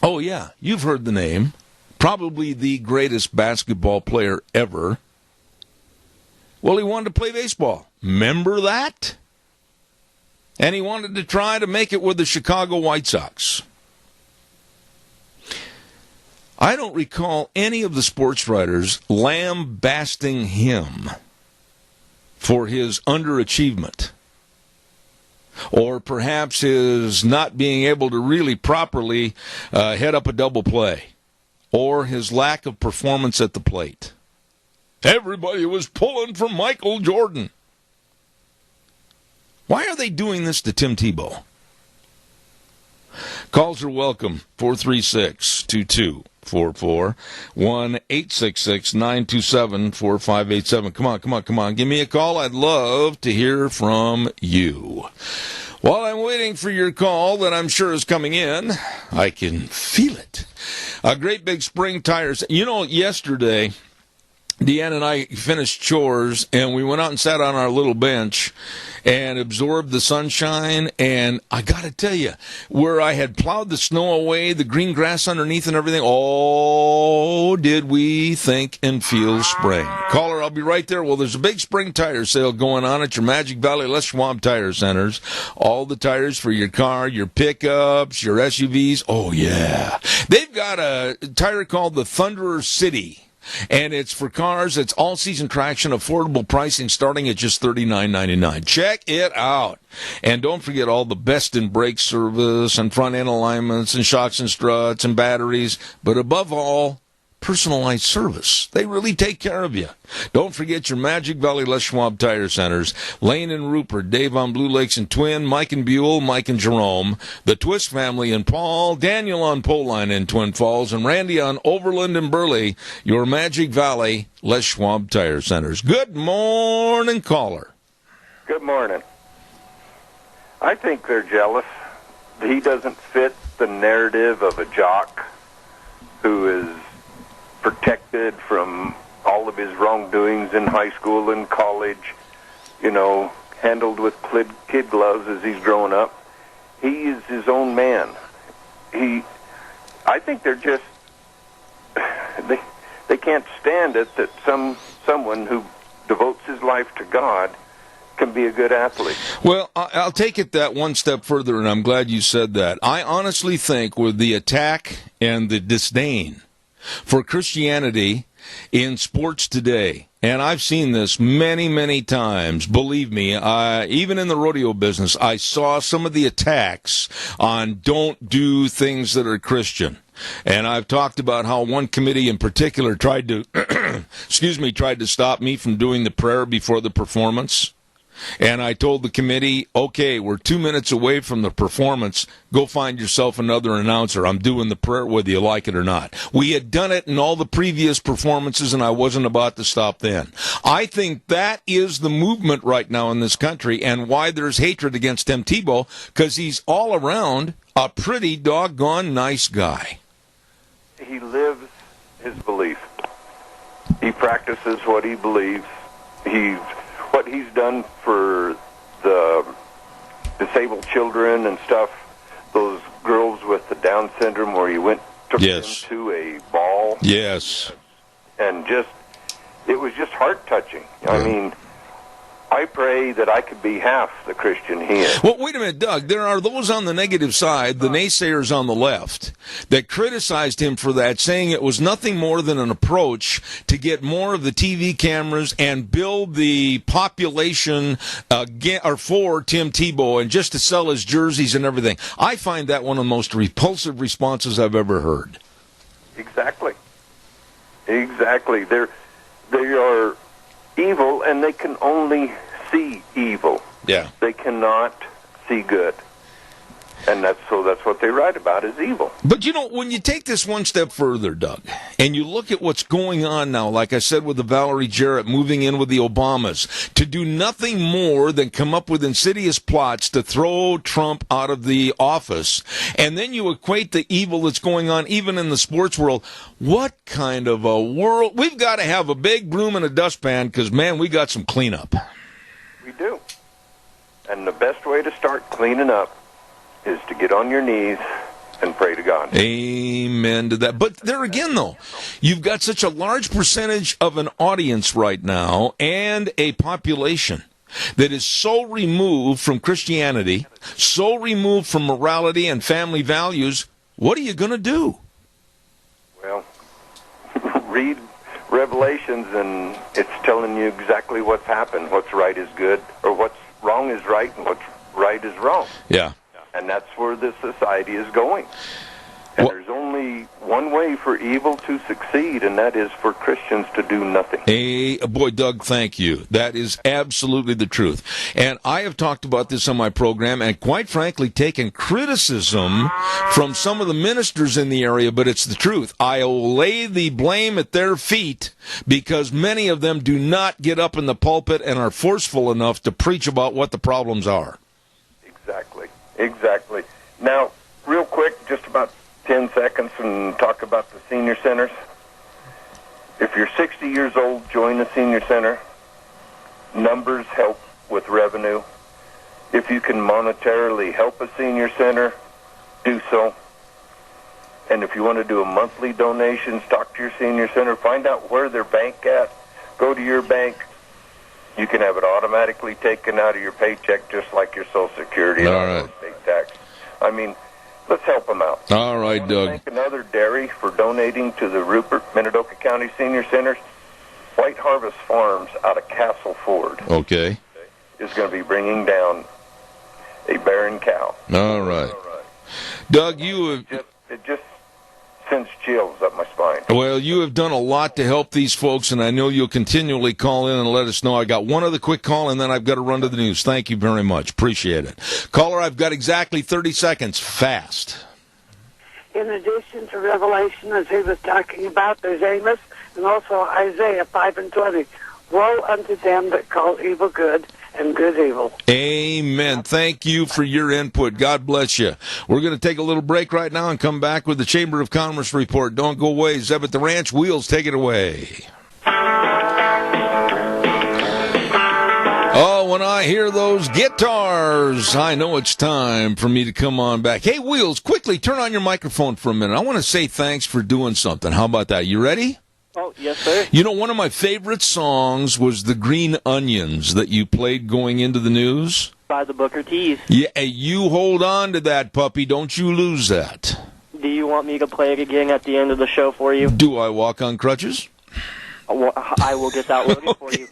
Speaker 2: Oh, yeah, you've heard the name. Probably the greatest basketball player ever. Well, he wanted to play baseball. Remember that? And he wanted to try to make it with the Chicago White Sox. I don't recall any of the sports writers lambasting him for his underachievement, or perhaps his not being able to really properly head up a double play, or his lack of performance at the plate. Everybody was pulling for Michael Jordan. Why are they doing this to Tim Tebow? Calls are welcome, 436-2244, 1-866-927-4587. Come on. Give me a call. I'd love to hear from you. While I'm waiting for your call that I'm sure is coming in, I can feel it. A great big spring tires. You know, yesterday Deanne and I finished chores, and we went out and sat on our little bench and absorbed the sunshine. And I got to tell you, where I had plowed the snow away, the green grass underneath and everything, oh, did we think and feel spring. Caller, I'll be right there. Well, there's a big spring tire sale going on at your Magic Valley Les Schwab Tire Centers. All the tires for your car, your pickups, your SUVs. Oh, yeah. They've got a tire called the Thunderer City. And it's for cars. It's all-season traction, affordable pricing starting at just $39.99. Check it out. And don't forget all the best in brake service and front-end alignments and shocks and struts and batteries. But above all, personalized service. They really take care of you. Don't forget your Magic Valley Les Schwab Tire Centers. Lane and Rupert, Dave on Blue Lakes and Twin, Mike and Buell, Mike and Jerome, the Twist family in Paul, Daniel on Poline in Twin Falls, and Randy on Overland and Burley, your Magic Valley Les Schwab Tire Centers. Good morning, caller.
Speaker 3: Good morning. I think they're jealous. He doesn't fit the narrative of a jock who is protected from all of his wrongdoings in high school and college, handled with kid gloves as he's growing up. He is his own man. I think they're just, they can't stand it that someone who devotes his life to God can be a good athlete.
Speaker 2: Well, I'll take it that one step further, and I'm glad you said that. I honestly think with the attack and the disdain for Christianity in sports today, and I've seen this many, many times. Believe me, even in the rodeo business, I saw some of the attacks on don't do things that are Christian. And I've talked about how one committee in particular tried to, tried to stop me from doing the prayer before the performance. And I told the committee, okay, we're 2 minutes away from the performance. Go find yourself another announcer. I'm doing the prayer whether you like it or not. We had done it in all the previous performances, and I wasn't about to stop then. I think that is the movement right now in this country and why there's hatred against Tim Tebow, because he's all around a pretty doggone nice guy.
Speaker 3: He lives his belief. He practices what he believes. What he's done for the disabled children and stuff, those girls with the Down syndrome where he took them to a ball.
Speaker 2: Yes.
Speaker 3: And it was just heart-touching. I mean, I pray that I could be half the Christian he is.
Speaker 2: Well, wait a minute, Doug. There are those on the negative side, the naysayers on the left, that criticized him for that, saying it was nothing more than an approach to get more of the TV cameras and build the population for Tim Tebow and just to sell his jerseys and everything. I find that one of the most repulsive responses I've ever heard.
Speaker 3: Exactly. They are evil, and they can only see evil.
Speaker 2: Yeah.
Speaker 3: They cannot see good. And that's what they write about is evil.
Speaker 2: But, when you take this one step further, Doug, and you look at what's going on now, like I said with the Valerie Jarrett moving in with the Obamas, to do nothing more than come up with insidious plots to throw Trump out of the office, and then you equate the evil that's going on even in the sports world, what kind of a world? We've got to have a big broom and a dustpan because, man, we got some cleanup.
Speaker 3: We do. And the best way to start cleaning up is to get on your knees and pray to God.
Speaker 2: Amen to that. But there again, though, you've got such a large percentage of an audience right now and a population that is so removed from Christianity, so removed from morality and family values. What are you going to do?
Speaker 3: Well, read Revelations, and it's telling you exactly what's happened. What's right is good, or what's wrong is right, and what's right is wrong.
Speaker 2: Yeah.
Speaker 3: And that's where this society is going. And there's only one way for evil to succeed, and that is for Christians to do nothing.
Speaker 2: Boy, Doug, thank you. That is absolutely the truth. And I have talked about this on my program and quite frankly taken criticism from some of the ministers in the area, but it's the truth. I'll lay the blame at their feet because many of them do not get up in the pulpit and are forceful enough to preach about what the problems are.
Speaker 3: Exactly. Now, real quick, just about 10 seconds, and talk about the senior centers. If you're 60 years old, join the senior center. Numbers help with revenue. If you can monetarily help a senior center, do so. And if you want to do a monthly donation, talk to your senior center. Find out where their bank at. Go to your bank. You can have it automatically taken out of your paycheck just like your Social Security and
Speaker 2: right.
Speaker 3: state tax. I mean, let's help them out.
Speaker 2: All right, Doug.
Speaker 3: Thank another dairy for donating to the Rupert, Minidoka County Senior Centers. White Harvest Farms out of Castle Ford
Speaker 2: Okay.
Speaker 3: is going to be bringing down a barren cow.
Speaker 2: All right. Doug, you have...
Speaker 3: It just sends chills up my spine.
Speaker 2: Well, you have done a lot to help these folks, and I know you'll continually call in and let us know. I got one other quick call, and then I've got to run to the news. Thank you very much. Appreciate it. Caller, I've got exactly 30 seconds. Fast.
Speaker 11: In addition to Revelation, as he was talking about, there's Amos and also Isaiah 5:20. Woe unto them that call evil good and good evil.
Speaker 2: Amen. Thank you for your input. God bless you. We're going to take a little break right now and come back with the Chamber of Commerce report. Don't go away. Zeb at the Ranch. Wheels, take it away. Oh, when I hear those guitars, I know it's time for me to come on back. Hey, Wheels, quickly turn on your microphone for a minute. I want to say thanks for doing something. How about that? You ready?
Speaker 6: Oh, yes, sir.
Speaker 2: You know, one of my favorite songs was The Green Onions that you played going into the news.
Speaker 6: By the Booker T's.
Speaker 2: Yeah, you hold on to that, puppy. Don't you lose that.
Speaker 6: Do you want me to play it again at the end of the show for you?
Speaker 2: Do I walk on crutches?
Speaker 6: I will get that loaded for you.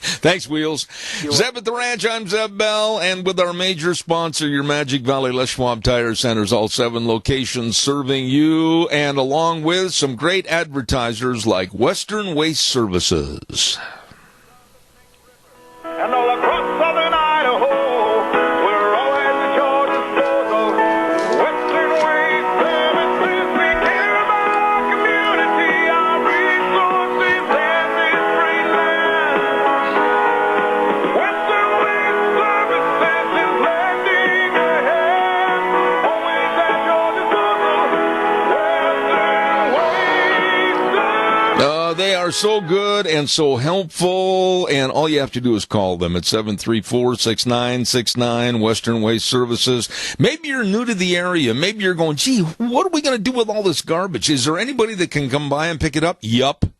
Speaker 2: Thanks, Wheels. Zeb at the Ranch, I'm Zeb Bell, and with our major sponsor, your Magic Valley Les Schwab Tire Centers, all 7 locations serving you, and along with some great advertisers like Western Waste Services.
Speaker 12: And all across southern Idaho, we're always at your disposal. Western Waste Services, we care about our community, our resources, and this great land. Western Waste Services is lending a hand, always at your disposal. Western Waste Services.
Speaker 2: They are so good and so helpful, and all you have to do is call them at 734-6969, Western Waste Services. Maybe you're new to the area. Maybe you're going, gee, what are we going to do with all this garbage? Is there anybody that can come by and pick it up?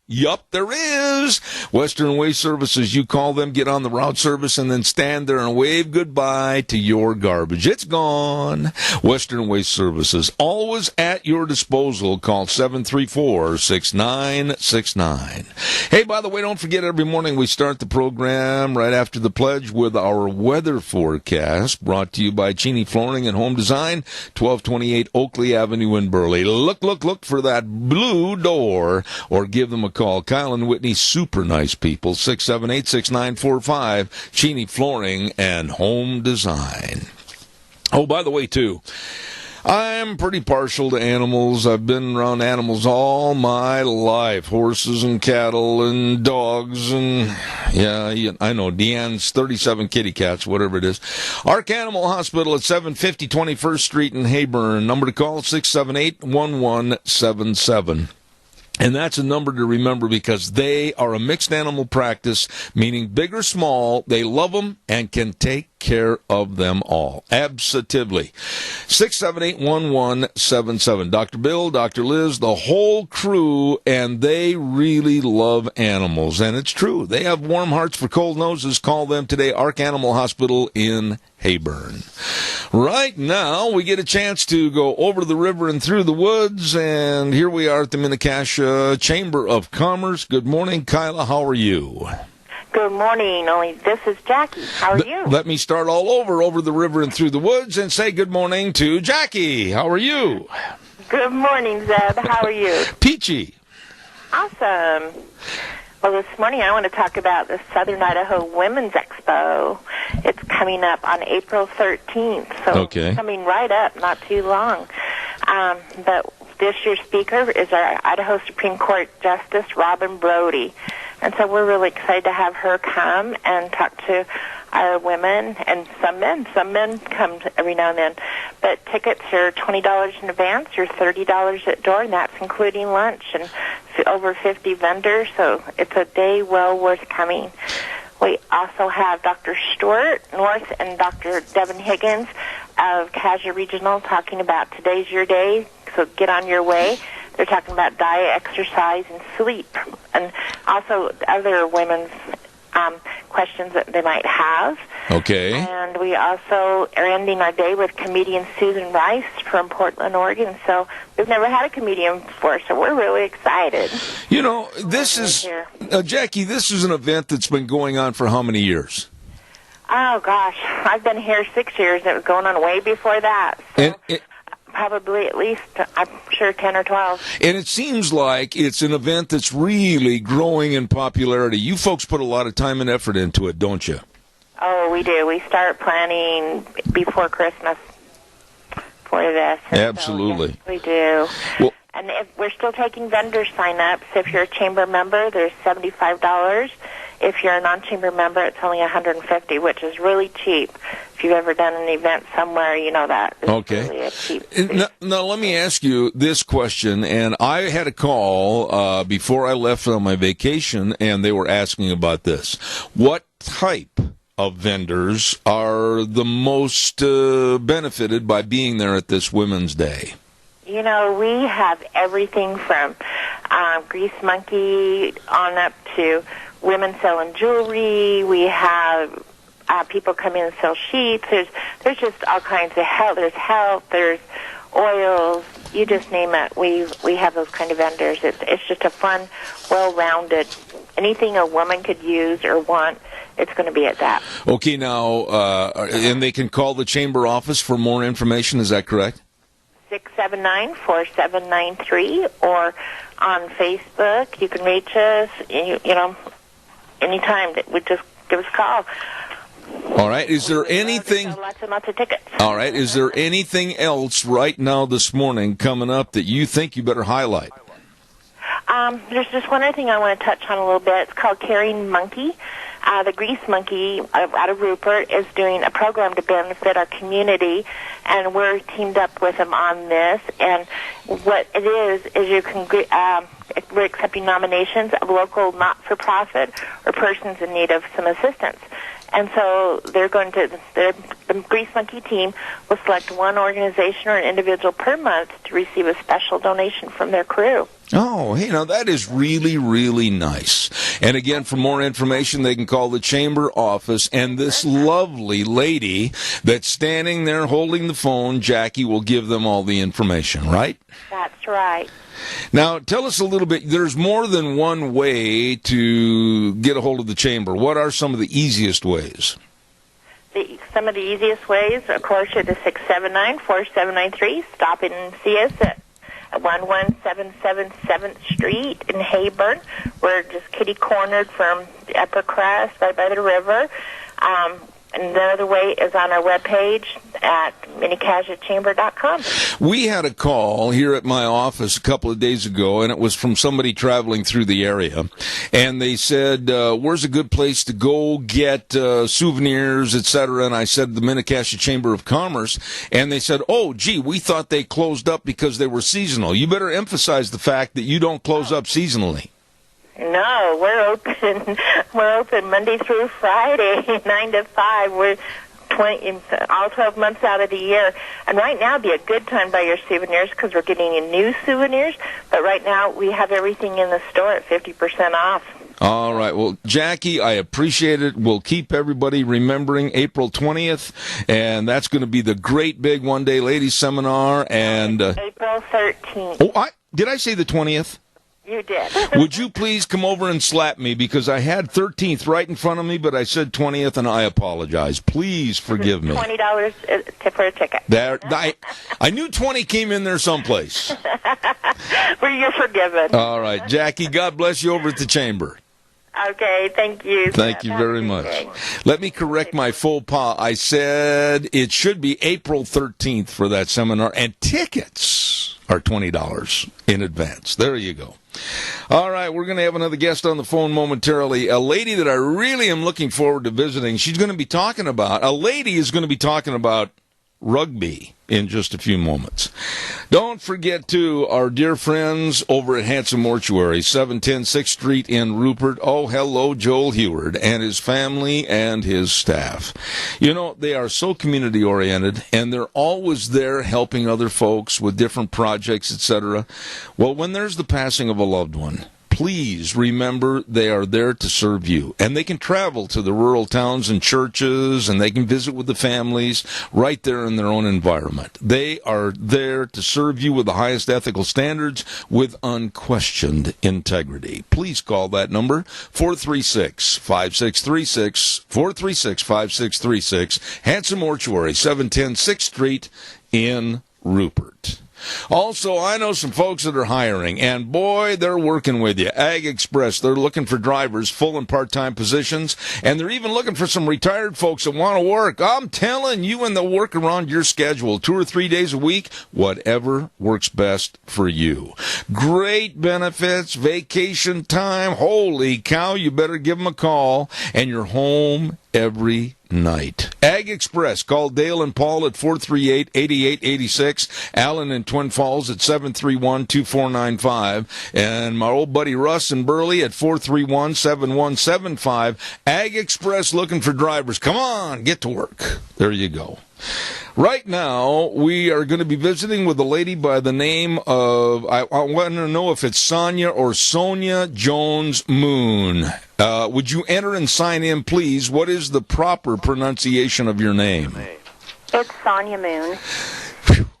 Speaker 2: Yup, there is. Western Waste Services, you call them, get on the route service, and then stand there and wave goodbye to your garbage. It's gone. Western Waste Services, always at your disposal. Call 734-6969. Hey, by the way, don't forget, every morning we start the program right after the pledge with our weather forecast, brought to you by Cheney Flooring and Home Design, 1228 Oakley Avenue in Burley. Look for that blue door, or give them a call. Kyle and Whitney, super nice people. 678-6945, Cheney Flooring and Home Design. Oh, by the way, too, I'm pretty partial to animals. I've been around animals all my life. Horses and cattle and dogs and, yeah, I know, Deanne's 37 kitty cats, whatever it is. Ark Animal Hospital at 750 21st Street in Heyburn. Number to call, 678-1177. And that's a number to remember because they are a mixed animal practice, meaning big or small, they love them and can take care of them all. Absolutely. 678-1177. Dr. Bill, Dr. Liz, the whole crew, and they really love animals. And it's true. They have warm hearts for cold noses. Call them today, Ark Animal Hospital in Heyburn. Right now, we get a chance to go over the river and through the woods, and here we are at the Mini-Cassia Chamber of Commerce. Good morning, Kyla. How are you?
Speaker 4: Good morning. Only this is Jackie. How are you?
Speaker 2: Let me start all over the river and through the woods, and say good morning to Jackie. How are you?
Speaker 4: Good morning, Zeb. How are you?
Speaker 2: Peachy.
Speaker 4: Awesome. Well, this morning I want to talk about the Southern Idaho Women's Expo. It's coming up on April 13th, so
Speaker 2: okay.
Speaker 4: Coming right up, not too long. But this year's speaker is our Idaho Supreme Court Justice Robin Brody. And so we're really excited to have her come and talk to our women and some men. Some men come every now and then. But tickets are $20 in advance or $30 at door, and that's including lunch and
Speaker 13: over 50 vendors, so it's a day well worth coming. We also have Dr. Stuart North and Dr. Devin Higgins of Cassia Regional talking about today's your day, so get on your way. They're talking about diet, exercise, and sleep, and also other women's questions that they might have.
Speaker 2: Okay.
Speaker 13: And we also are ending our day with comedian Susan Rice from Portland, Oregon. So we've never had a comedian before, so we're really excited.
Speaker 2: You know, this is, Jackie, this is an event that's been going on for how many years?
Speaker 13: Oh, gosh. I've been here 6 years. It was going on way before that. So probably at least, I'm sure, 10 or 12.
Speaker 2: And it seems like it's an event that's really growing in popularity. You folks put a lot of time and effort into it, don't you?
Speaker 13: Oh, we do. We start planning before Christmas for this.
Speaker 2: Absolutely.
Speaker 13: So, yes, we do.
Speaker 2: Well,
Speaker 13: and if we're still taking vendor sign-ups. If you're a chamber member, there's $75. If you're a non-chamber member, it's only $150, which is really cheap. If you've ever done an event somewhere, you know that. It's really a cheap.
Speaker 2: Now, let me ask you this question. And I had a call before I left on my vacation, and they were asking about this. What type of vendors are the most benefited by being there at this Women's Day?
Speaker 13: You know, we have everything from Grease Monkey on up to women selling jewelry. We have people come in and sell sheets. There's just all kinds of health. There's health. There's oils. You just name it. We have those kind of vendors. It's just a fun, well-rounded, anything a woman could use or want, it's going to be at that.
Speaker 2: Okay, now, and they can call the chamber office for more information. Is that correct?
Speaker 13: 679-4793, or on Facebook. You can reach us, you know, anytime. Just give us a call.
Speaker 2: All right. Is there anything?
Speaker 13: Lots and lots of tickets.
Speaker 2: All right. Is there anything else right now this morning coming up that you think you better highlight?
Speaker 13: There's just one other thing I want to touch on a little bit. It's called Caring Monkey. The Grease Monkey out of Rupert is doing a program to benefit our community, and we're teamed up with them on this. And what it is you can we're accepting nominations of local not-for-profit or persons in need of some assistance. And so the Grease Monkey team will select one organization or an individual per month to receive a special donation from their crew.
Speaker 2: Oh, hey, now that is really, really nice. And again, for more information, they can call the chamber office, and this lovely lady that's standing there holding the phone, Jackie, will give them all the information, right?
Speaker 13: That's right.
Speaker 2: Now, tell us a little bit. There's more than one way to get a hold of the chamber. What are some of the easiest ways?
Speaker 13: Some of the easiest ways, of course, are the 679-4793. Stop in and see us at 11777 7th Street in Hayburn. We're just kitty-cornered from the Upper Crest, right by the river. And the other way is on our webpage at minicasiachamber.com.
Speaker 2: We had a call here at my office a couple of days ago, and it was from somebody traveling through the area. And they said, where's a good place to go get souvenirs, etc.? And I said, the Mini-Cassia Chamber of Commerce. And they said, oh, gee, we thought they closed up because they were seasonal. You better emphasize the fact that you don't close up seasonally.
Speaker 13: No, we're open. We're open Monday through Friday, 9 to 5. We're all 12 months out of the year. And right now would be a good time to buy your souvenirs because we're getting you new souvenirs. But right now we have everything in the store at 50% off.
Speaker 2: All right. Well, Jackie, I appreciate it. We'll keep everybody remembering April 20th, and that's going to be the great big one-day ladies seminar. And
Speaker 13: April 13th.
Speaker 2: Oh, did I say the 20th?
Speaker 13: You did.
Speaker 2: Would you please come over and slap me, because I had 13th right in front of me, but I said 20th, and I apologize. Please forgive me.
Speaker 13: $20 for a ticket.
Speaker 2: I knew 20 came in there someplace.
Speaker 13: Well, you're forgiven.
Speaker 2: All right. Jackie, God bless you over at the chamber.
Speaker 13: Okay, thank you.
Speaker 2: Thank you very much. Let me correct my faux pas. I said it should be April 13th for that seminar, and tickets are $20 in advance. There you go. All right, we're going to have another guest on the phone momentarily, a lady that I really am looking forward to visiting. A lady is going to be talking about Rugby in just a few moments. Don't forget, too, our dear friends over at Hanson Mortuary, 710 6th Street in Rupert. Oh, hello, Joel Heward and his family and his staff. You know, they are so community-oriented, and they're always there helping other folks with different projects, etc. Well, when there's the passing of a loved one, please remember they are there to serve you. And they can travel to the rural towns and churches, and they can visit with the families right there in their own environment. They are there to serve you with the highest ethical standards with unquestioned integrity. Please call that number, 436-5636, 436-5636, Hanson Mortuary, 710 6th Street in Rupert. Also, I know some folks that are hiring, and boy, they're working with you. Ag Express, they're looking for drivers, full and part-time positions, and they're even looking for some retired folks that want to work. I'm telling you, and they'll work around your schedule, 2 or 3 days a week, whatever works best for you. Great benefits, vacation time, holy cow, you better give them a call, and you're home every night. Ag Express. Call Dale and Paul at 438-8886. Alan in Twin Falls at 731-2495. And my old buddy Russ in Burley at 431-7175. Ag Express looking for drivers. Come on, get to work. There you go. Right now, we are going to be visiting with a lady by the name of, I want to know if it's Sonia or Sonia Jones Moon. Would you enter and sign in, please? What is the proper pronunciation of your name?
Speaker 13: It's Sonia Moon.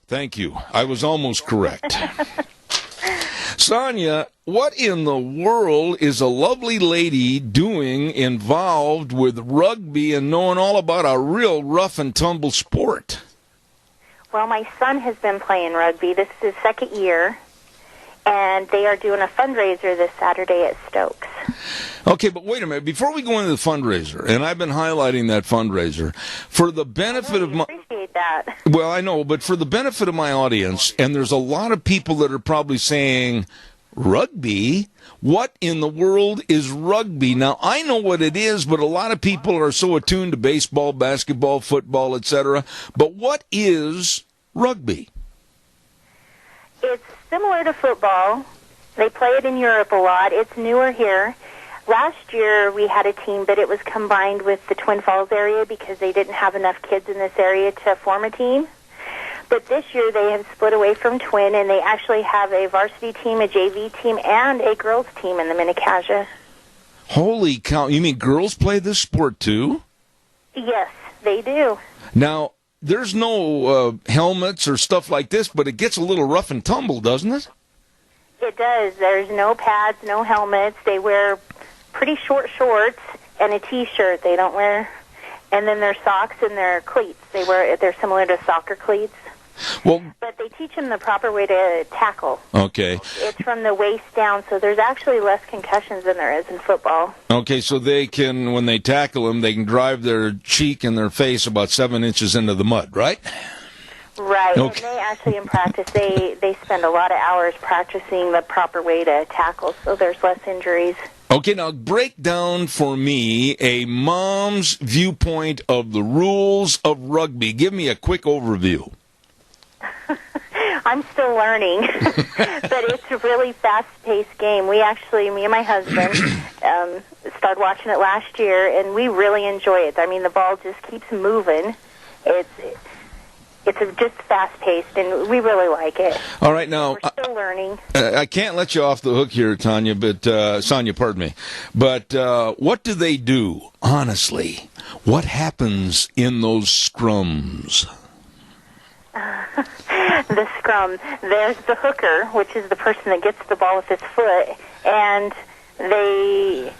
Speaker 2: Thank you. I was almost correct. Sonia, what in the world is a lovely lady doing involved with rugby and knowing all about a real rough and tumble sport?
Speaker 13: Well, my son has been playing rugby. This is his second year, and they are doing a fundraiser this Saturday at Stokes.
Speaker 2: Okay, but wait a minute. Before we go into the fundraiser, and I've been highlighting that fundraiser, for the benefit of my...
Speaker 13: appreciate that.
Speaker 2: Well, I know, but for the benefit of my audience, and there's a lot of people that are probably saying, rugby? What in the world is rugby? Now, I know what it is, but a lot of people are so attuned to baseball, basketball, football, etc. But what is rugby?
Speaker 13: It's similar to football. They play it in Europe a lot. It's newer here. Last year we had a team, but it was combined with the Twin Falls area because they didn't have enough kids in this area to form a team. But this year they have split away from Twin, and they actually have a varsity team, a JV team, and a girls team in the Mini-Cassia.
Speaker 2: Holy cow. You mean girls play this sport too?
Speaker 13: Yes, they do.
Speaker 2: Now, there's no helmets or stuff like this, but it gets a little rough and tumble, doesn't it?
Speaker 13: It does. There's no pads, no helmets. They wear pretty short shorts and a T-shirt. They don't wear... And then their socks and their cleats. They're similar to soccer cleats.
Speaker 2: Well,
Speaker 13: but they teach them the proper way to tackle.
Speaker 2: Okay.
Speaker 13: It's from the waist down, so there's actually less concussions than there is in football.
Speaker 2: Okay, so they can, when they tackle them, they can drive their cheek and their face about 7 inches into the mud, right?
Speaker 13: Right.
Speaker 2: Okay.
Speaker 13: And they actually, in practice, they spend a lot of hours practicing the proper way to tackle, so there's less injuries.
Speaker 2: Okay, now break down for me a mom's viewpoint of the rules of rugby. Give me a quick overview.
Speaker 13: I'm still learning, but it's a really fast-paced game. We actually, me and my husband, started watching it last year, and we really enjoy it. I mean, the ball just keeps moving. It's just fast-paced, and we really like it.
Speaker 2: All right, now
Speaker 13: We're still learning.
Speaker 2: I can't let you off the hook here, Sonia, pardon me. But what do they do, honestly? What happens in those scrums?
Speaker 13: The scrum. There's the hooker, which is the person that gets the ball with his foot, and they,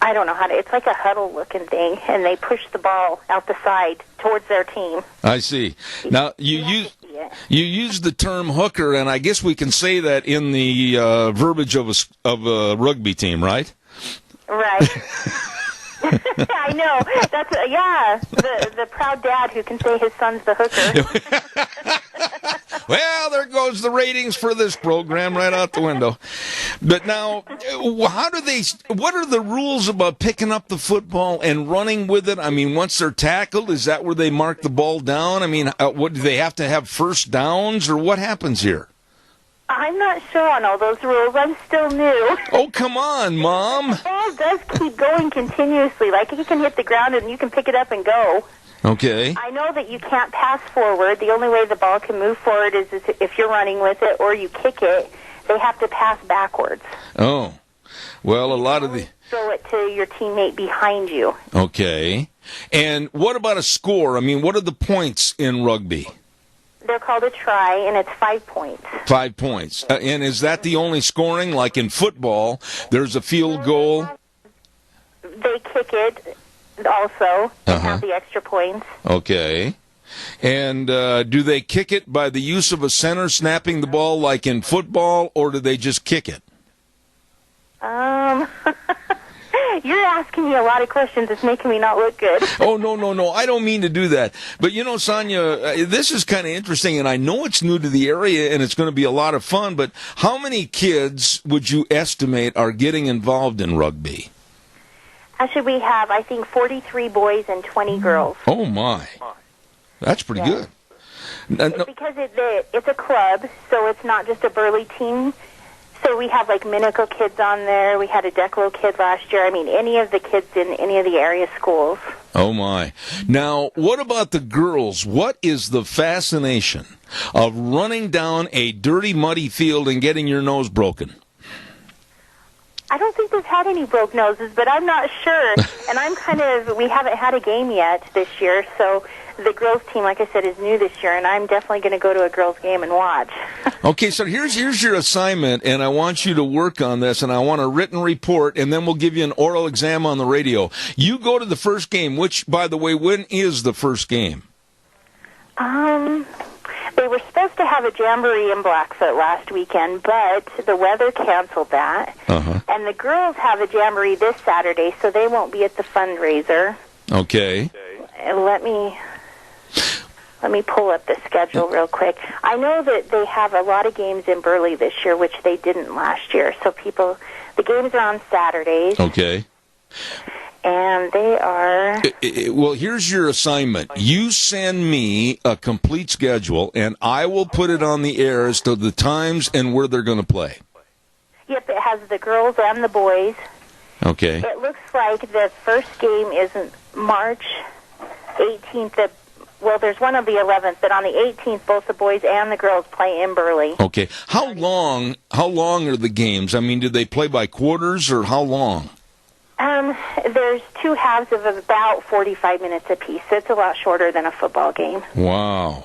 Speaker 13: I don't know how to, it's like a huddle-looking thing, and they push the ball out the side towards their team.
Speaker 2: I see. Now, you use the term hooker, and I guess we can say that in the verbiage of a rugby team, right?
Speaker 13: Right. I know. That's the proud dad who can say his son's the hooker.
Speaker 2: Well, there goes the ratings for this program right out the window. But now, what are the rules about picking up the football and running with it? I mean, once they're tackled, is that where they mark the ball down? I mean, what do they have to have first downs, or what happens here?
Speaker 14: I'm not sure on all those rules. I'm still new.
Speaker 2: Oh, come on, Mom.
Speaker 14: The ball does keep going continuously. Like, it can hit the ground and you can pick it up and go.
Speaker 2: Okay.
Speaker 14: I know that you can't pass forward. The only way the ball can move forward is if you're running with it or you kick it. They have to pass backwards.
Speaker 2: Oh. Well, a lot of the...
Speaker 14: Throw it to your teammate behind you.
Speaker 2: Okay. And what about a score? I mean, what are the points in rugby?
Speaker 14: They're called a try, and it's 5 points.
Speaker 2: 5 points. And is that the only scoring? Like in football, there's a field goal?
Speaker 14: They kick it also and have the extra points.
Speaker 2: Okay. And do they kick it by the use of a center snapping the ball like in football, or do they just kick it?
Speaker 14: You're asking me a lot of questions. It's making me not look good.
Speaker 2: Oh, no. I don't mean to do that. But, you know, Sonia, this is kind of interesting, and I know it's new to the area, and it's going to be a lot of fun, but how many kids would you estimate are getting involved in rugby?
Speaker 14: Actually, we have, I think, 43 boys and 20 girls.
Speaker 2: Oh, my. That's pretty good.
Speaker 14: Because it's a club, so it's not just a Burley team. So we have, like, Minico kids on there. We had a Declo kid last year. I mean, any of the kids in any of the area schools.
Speaker 2: Oh, my. Now, what about the girls? What is the fascination of running down a dirty, muddy field and getting your nose broken?
Speaker 14: I don't think they've had any broke noses, but I'm not sure. And we haven't had a game yet this year, so the girls team, like I said, is new this year, and I'm definitely going to go to a girls game and watch.
Speaker 2: Okay, so here's your assignment, and I want you to work on this, and I want a written report, and then we'll give you an oral exam on the radio. You go to the first game, which, by the way, when is the first game?
Speaker 14: They were supposed to have a jamboree in Blackfoot last weekend, but the weather canceled that. And the girls have a jamboree this Saturday, so they won't be at the fundraiser.
Speaker 2: Okay.
Speaker 14: And let me pull up the schedule real quick. I know that they have a lot of games in Burley this year, which they didn't last year. So the games are on Saturdays.
Speaker 2: Okay.
Speaker 14: And they are...
Speaker 2: Well, here's your assignment. You send me a complete schedule, and I will put it on the air as to the times and where they're going to play.
Speaker 14: Yep, it has the girls and the boys.
Speaker 2: Okay.
Speaker 14: It looks like the first game is March 18th. Well, there's one on the 11th, but on the 18th, both the boys and the girls play in Burley.
Speaker 2: Okay. How long are the games? I mean, do they play by quarters, or how long?
Speaker 14: There's two halves of about 45 minutes apiece, so it's a lot shorter than a football game.
Speaker 2: Wow.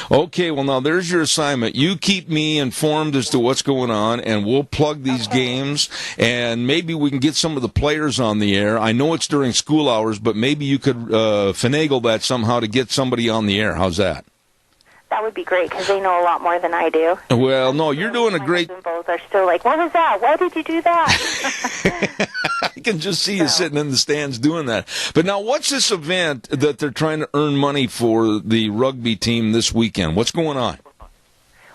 Speaker 2: Okay, well, now there's your assignment. You keep me informed as to what's going on, and we'll plug these games, and maybe we can get some of the players on the air. I know it's during school hours, but maybe you could finagle that somehow to get somebody on the air. How's that?
Speaker 14: That would be great, because they know a lot more than I do.
Speaker 2: Well, no, you're doing a great...
Speaker 14: Both are still like, what was that? Why did you do that?
Speaker 2: I can just see you sitting in the stands doing that. But now, what's this event that they're trying to earn money for the rugby team this weekend? What's going on?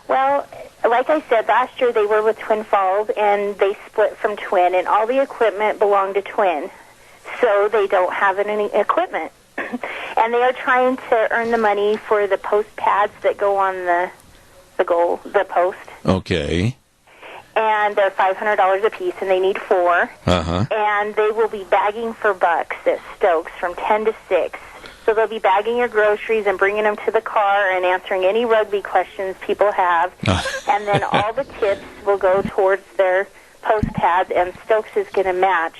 Speaker 14: Well, like I said, last year they were with Twin Falls, and they split from Twin, and all the equipment belonged to Twin, so they don't have any equipment. And they are trying to earn the money for the post pads that go on the post.
Speaker 2: Okay.
Speaker 14: And they're $500 a piece, and they need 4. And they will be bagging for bucks at Stokes from 10 to 6. So they'll be bagging your groceries and bringing them to the car and answering any rugby questions people have. And then all the tips will go towards their post pads, and Stokes is going to match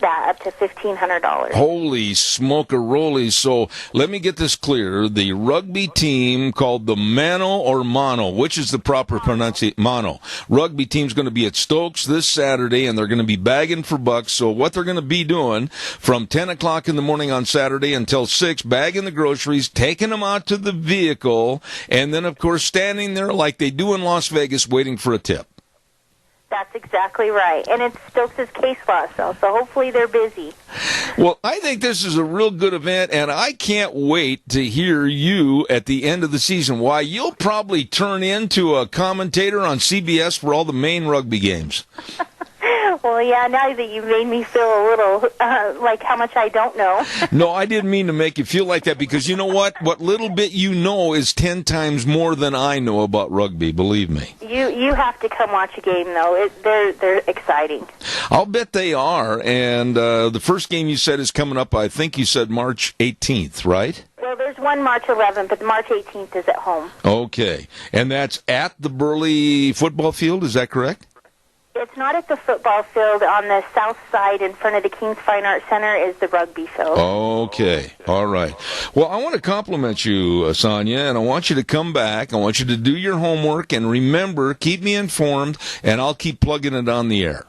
Speaker 14: that up to $1,500.
Speaker 2: Holy smoke-a-roly. So let me get this clear. The rugby team called the Mono, which is the proper pronunciation? Mono. Rugby team's going to be at Stokes this Saturday, and they're going to be bagging for bucks. So what they're going to be doing from 10 o'clock in the morning on Saturday until 6, bagging the groceries, taking them out to the vehicle, and then, of course, standing there like they do in Las Vegas waiting for a tip.
Speaker 14: That's exactly right. And it's Stokes' case law, so hopefully they're busy.
Speaker 2: Well, I think this is a real good event, and I can't wait to hear you at the end of the season. Why, you'll probably turn into a commentator on CBS for all the Maine rugby games.
Speaker 14: Well, yeah, now that you've made me feel a little like how much I don't know.
Speaker 2: No, I didn't mean to make you feel like that, because you know what? What little bit you know is 10 times more than I know about rugby, believe me.
Speaker 14: You have to come watch a game, though. They're exciting.
Speaker 2: I'll bet they are, and the first game you said is coming up, I think you said March 18th, right?
Speaker 14: Well, there's one March 11th, but March 18th is at home.
Speaker 2: Okay, and that's at the Burley football field, is that correct?
Speaker 14: It's not at the football field. On the south side in front of the King's Fine Arts Center is the rugby field.
Speaker 2: Okay. All right. Well, I want to compliment you, Sonia, and I want you to come back. I want you to do your homework, and remember, keep me informed, and I'll keep plugging it on the air.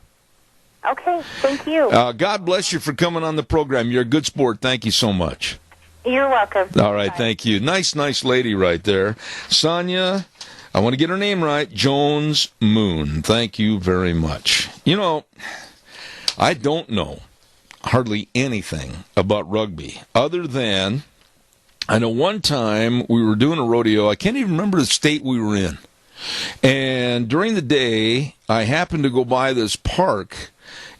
Speaker 14: Okay. Thank you.
Speaker 2: God bless you for coming on the program. You're a good sport. Thank you so much.
Speaker 14: You're welcome.
Speaker 2: All right. Bye. Thank you. Nice lady right there. Sonia, I want to get her name right, Jones Moon. Thank you very much. You know, I don't know hardly anything about rugby other than I know one time we were doing a rodeo. I can't even remember the state we were in. And during the day, I happened to go by this park,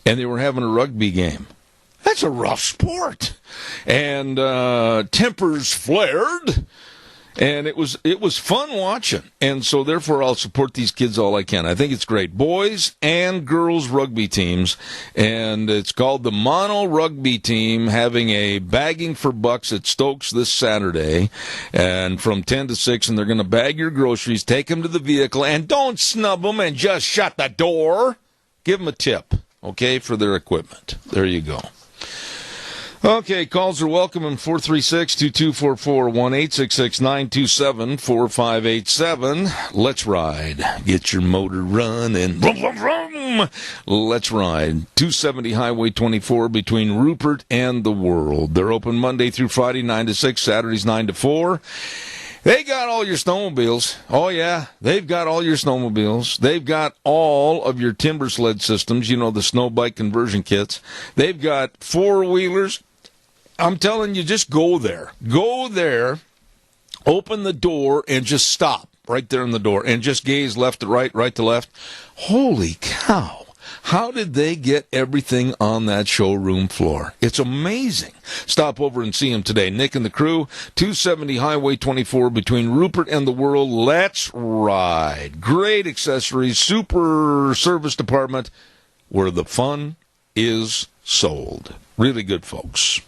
Speaker 2: and they were having a rugby game. That's a rough sport. And tempers flared. And it was fun watching, and so therefore I'll support these kids all I can. I think it's great. Boys and girls rugby teams, and it's called the Mono Rugby Team, having a bagging for bucks at Stokes this Saturday, and from 10 to 6, and they're going to bag your groceries, take them to the vehicle, and don't snub them and just shut the door. Give them a tip, okay, for their equipment. There you go. Okay, calls are welcome in 436-2244, 1-866-927-4587. Let's ride. Get your motor running. Vroom, vroom, vroom. Let's ride. 270 Highway 24 between Rupert and the World. They're open Monday through Friday, 9 to 6, Saturdays 9 to 4. They got all your snowmobiles. Oh, yeah, they've got all your snowmobiles. They've got all of your timber sled systems, you know, the snow bike conversion kits. They've got four-wheelers. I'm telling you, just go there. Go there, open the door, and just stop right there in the door, and just gaze left to right, right to left. Holy cow. How did they get everything on that showroom floor? It's amazing. Stop over and see them today. Nick and the crew, 270 Highway 24 between Rupert and the World. Let's ride. Great accessories, super service department where the fun is sold. Really good folks.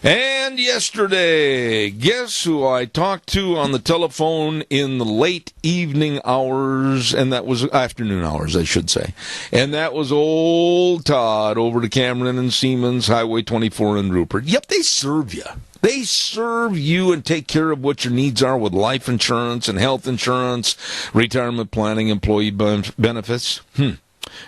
Speaker 2: And yesterday, guess who I talked to on the telephone in the late evening hours, and that was afternoon hours, I should say. And that was old Todd over to Cameron and Siemens, Highway 24 in Rupert. Yep, they serve you. They serve you and take care of what your needs are with life insurance and health insurance, retirement planning, employee benefits.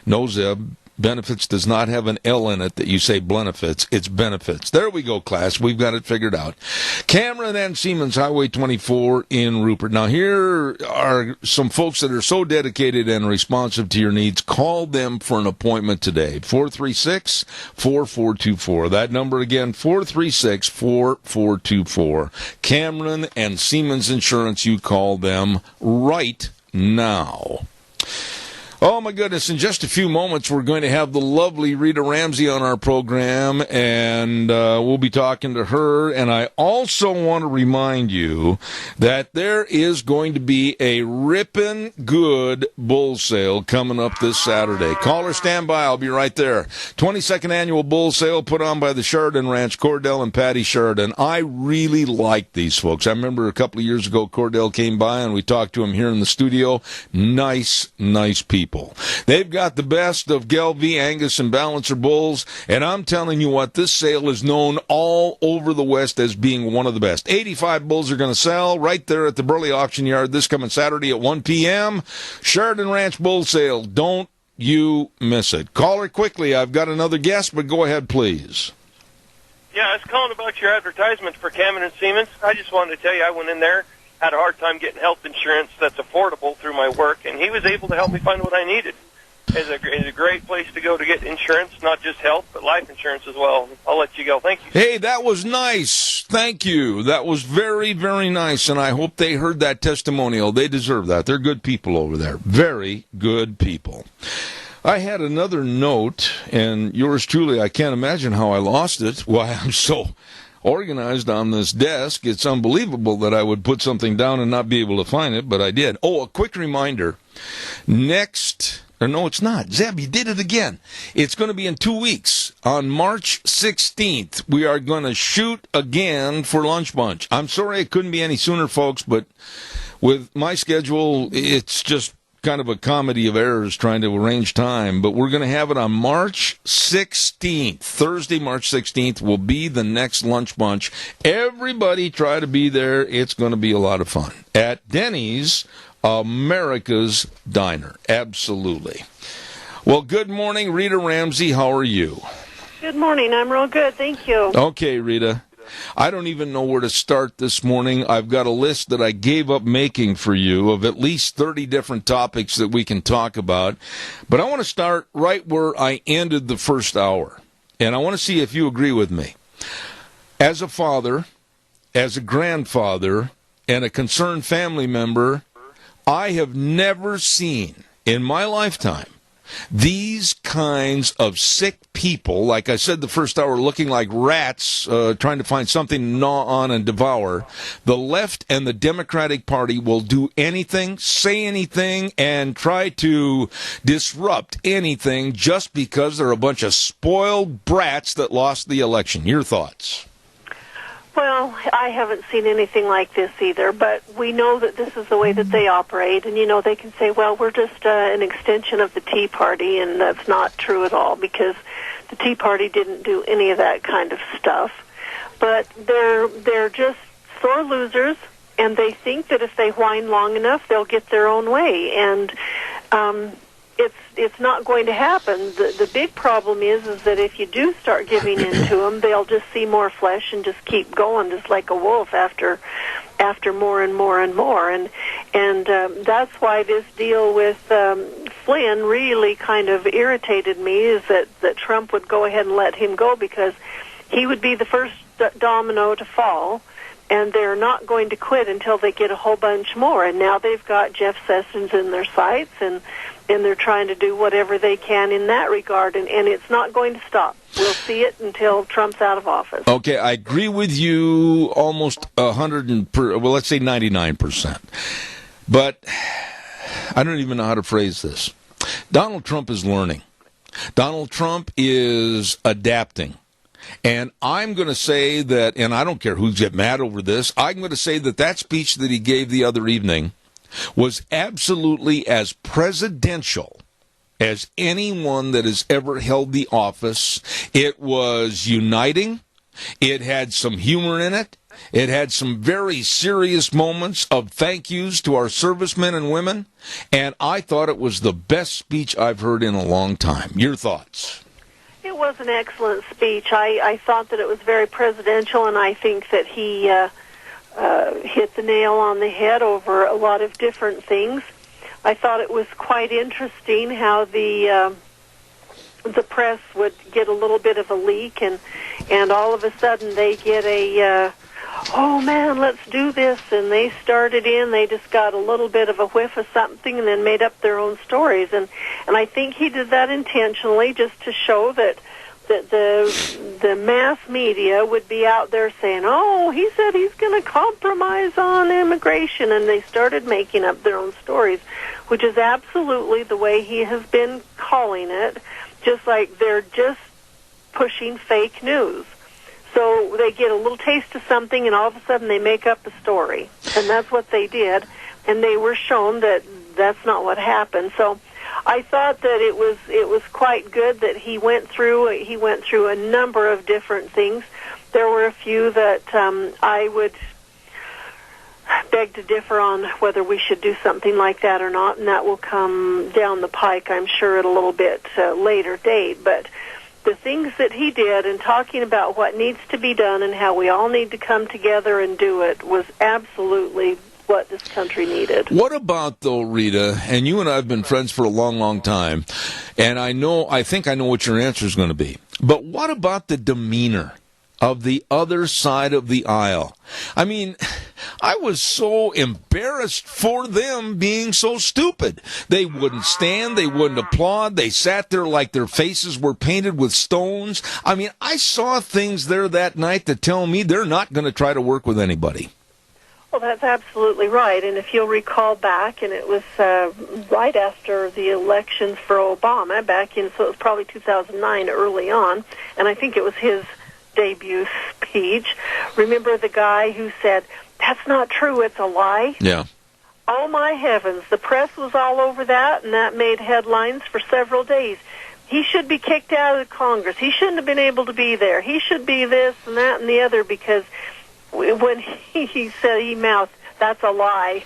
Speaker 2: No, Zeb. Benefits does not have an L in it that you say benefits. It's benefits. There we go, class. We've got it figured out. Cameron and Siemens, Highway 24 in Rupert. Now, here are some folks that are so dedicated and responsive to your needs. Call them for an appointment today. 436-4424. That number again, 436-4424. Cameron and Siemens Insurance, you call them right now. Oh, my goodness, in just a few moments, we're going to have the lovely Rita Ramsey on our program, and we'll be talking to her. And I also want to remind you that there is going to be a rippin' good bull sale coming up this Saturday. Caller, stand by. I'll be right there. 22nd annual bull sale put on by the Sheridan Ranch, Cordell and Patty Sheridan. I really like these folks. I remember a couple of years ago, Cordell came by, and we talked to him here in the studio. Nice people. They've got the best of Gelbvieh, Angus, and Balancer bulls, and I'm telling you what, this sale is known all over the West as being one of the best. 85 bulls are going to sell right there at the Burley Auction Yard this coming Saturday at 1 p.m. Sheridan Ranch Bull Sale. Don't you miss it. Caller, quickly. I've got another guest, but go ahead, please.
Speaker 7: Yeah, I was calling about your advertisement for Cameron and Siemens. I just wanted to tell you I went in there, had a hard time getting health insurance that's affordable through my work, and he was able to help me find what I needed. is a great place to go to get insurance, not just health, but life insurance as well. I'll let you go. Thank you.
Speaker 2: Hey, that was nice. Thank you. That was very, very nice, and I hope they heard that testimonial. They deserve that. They're good people over there. Very good people. I had another note, and yours truly, I can't imagine how I lost it. Why, I'm so organized on this desk. It's unbelievable that I would put something down and not be able to find it, but I did. Oh, a quick reminder. No, it's not. Zeb, you did it again. It's going to be in 2 weeks. On March 16th, we are going to shoot again for Lunch Bunch. I'm sorry it couldn't be any sooner, folks, but with my schedule, it's just kind of a comedy of errors trying to arrange time. But we're going to have it on March 16th. Thursday, March 16th will be the next Lunch Bunch. Everybody try to be there. It's going to be a lot of fun. At Denny's, America's Diner. Absolutely. Well, good morning, Rita Ramsey. How are you?
Speaker 15: Good morning. I'm real good. Thank you.
Speaker 2: Okay, Rita. I don't even know where to start this morning. I've got a list that I gave up making for you of at least 30 different topics that we can talk about. But I want to start right where I ended the first hour. And I want to see if you agree with me. As a father, as a grandfather, and a concerned family member, I have never seen in my lifetime these kinds of sick people, like I said the first hour, looking like rats trying to find something to gnaw on and devour. The left and the Democratic Party will do anything, say anything, and try to disrupt anything just because they're a bunch of spoiled brats that lost the election. Your thoughts?
Speaker 15: Well, I haven't seen anything like this either, but we know that this is the way that they operate. And, they can say, well, we're just an extension of the Tea Party, and that's not true at all because the Tea Party didn't do any of that kind of stuff. But they're just sore losers, and they think that if they whine long enough, they'll get their own way. And it's not going to happen. The big problem is that if you do start giving in to them, they'll just see more flesh and just keep going, just like a wolf after more and more and more. And that's why this deal with Flynn really kind of irritated me, is that Trump would go ahead and let him go because he would be the first domino to fall. And they're not going to quit until they get a whole bunch more. And now they've got Jeff Sessions in their sights, and they're trying to do whatever they can in that regard. And it's not going to stop. We'll see it until Trump's out of office.
Speaker 2: Okay, I agree with you almost 99%. But I don't even know how to phrase this. Donald Trump is learning. Donald Trump is adapting. And I'm going to say that, and I don't care who's get mad over this, I'm going to say that speech that he gave the other evening was absolutely as presidential as anyone that has ever held the office. It was uniting. It had some humor in it. It had some very serious moments of thank yous to our servicemen and women. And I thought it was the best speech I've heard in a long time. Your thoughts?
Speaker 15: It was an excellent speech. I thought that it was very presidential, and I think that he hit the nail on the head over a lot of different things. I thought it was quite interesting how the press would get a little bit of a leak, and all of a sudden they get oh man, let's do this, and they started in. They just got a little bit of a whiff of something, and then made up their own stories. And I think he did that intentionally, just to show that the mass media would be out there saying, "Oh, he said he's going to compromise on immigration," and they started making up their own stories, which is absolutely the way he has been calling it. Just like they're just pushing fake news. So they get a little taste of something, and all of a sudden they make up a story. And that's what they did, and they were shown that that's not what happened. So I thought that it was quite good that he went through a number of different things. There were a few that I would beg to differ on whether we should do something like that or not, and that will come down the pike, I'm sure, at a little bit later date. But the things that he did and talking about what needs to be done and how we all need to come together and do it was absolutely what this country needed.
Speaker 2: What about, though, Rita, and you and I have been friends for a long, long time, and I think I know what your answer is going to be, but what about the demeanor of the other side of the aisle? I mean, I was so embarrassed for them being so stupid. They wouldn't stand, they wouldn't applaud, they sat there like their faces were painted with stones. I mean, I saw things there that night that tell me they're not going to try to work with anybody.
Speaker 15: Well, that's absolutely right. And if you'll recall back, and it was right after the elections for Obama, back in, so it was probably 2009, early on, and I think it was his debut speech. Remember the guy who said, "That's not true, it's a lie"?
Speaker 2: Yeah.
Speaker 15: Oh, my heavens. The press was all over that, and that made headlines for several days. He should be kicked out of Congress. He shouldn't have been able to be there. He should be this and that and the other, because when he said, he mouthed, "That's a lie."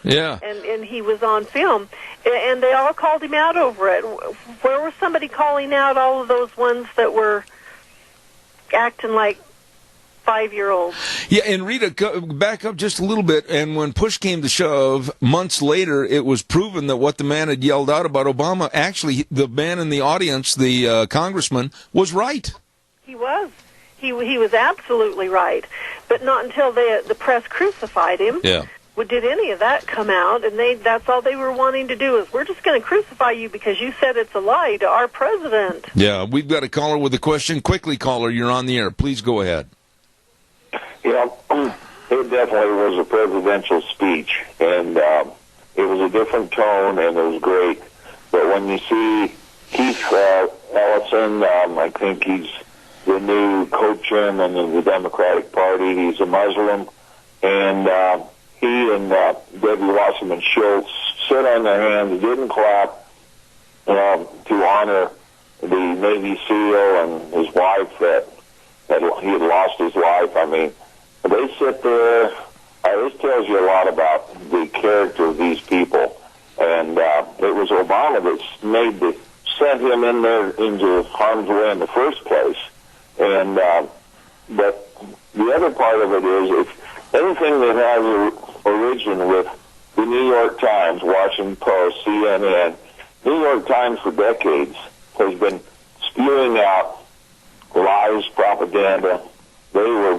Speaker 2: Yeah.
Speaker 15: and he was on film, and they all called him out over it. Where was somebody calling out all of those ones that were acting like 5-year-olds?
Speaker 2: Yeah, and Rita, back up just a little bit, and when push came to shove, months later, it was proven that what the man had yelled out about Obama, actually, the man in the audience, the congressman, was right.
Speaker 15: He was. He was absolutely right. But not until the press crucified him did any of that come out, and that's all they were wanting to do is, we're just going to crucify you because you said it's a lie to our president.
Speaker 2: Yeah, we've got a caller with a question. Quickly, caller, you're on the air. Please go ahead.
Speaker 10: Yeah, it definitely was a presidential speech, and it was a different tone, and it was great. But when you see Keith Ellison, I think he's the new co-chairman of the Democratic Party. He's a Muslim, and he and Debbie Wasserman Schultz sit on their hands, didn't clap to honor the Navy SEAL and his wife that he had lost his life. I mean, they sit there. This tells you a lot about the character of these people. And it was Obama that sent him in there into harm's way in the first place. And but the other part of it is, if anything that has origin with the New York Times, Washington Post, CNN, New York Times for decades has been spewing out lies, propaganda. They were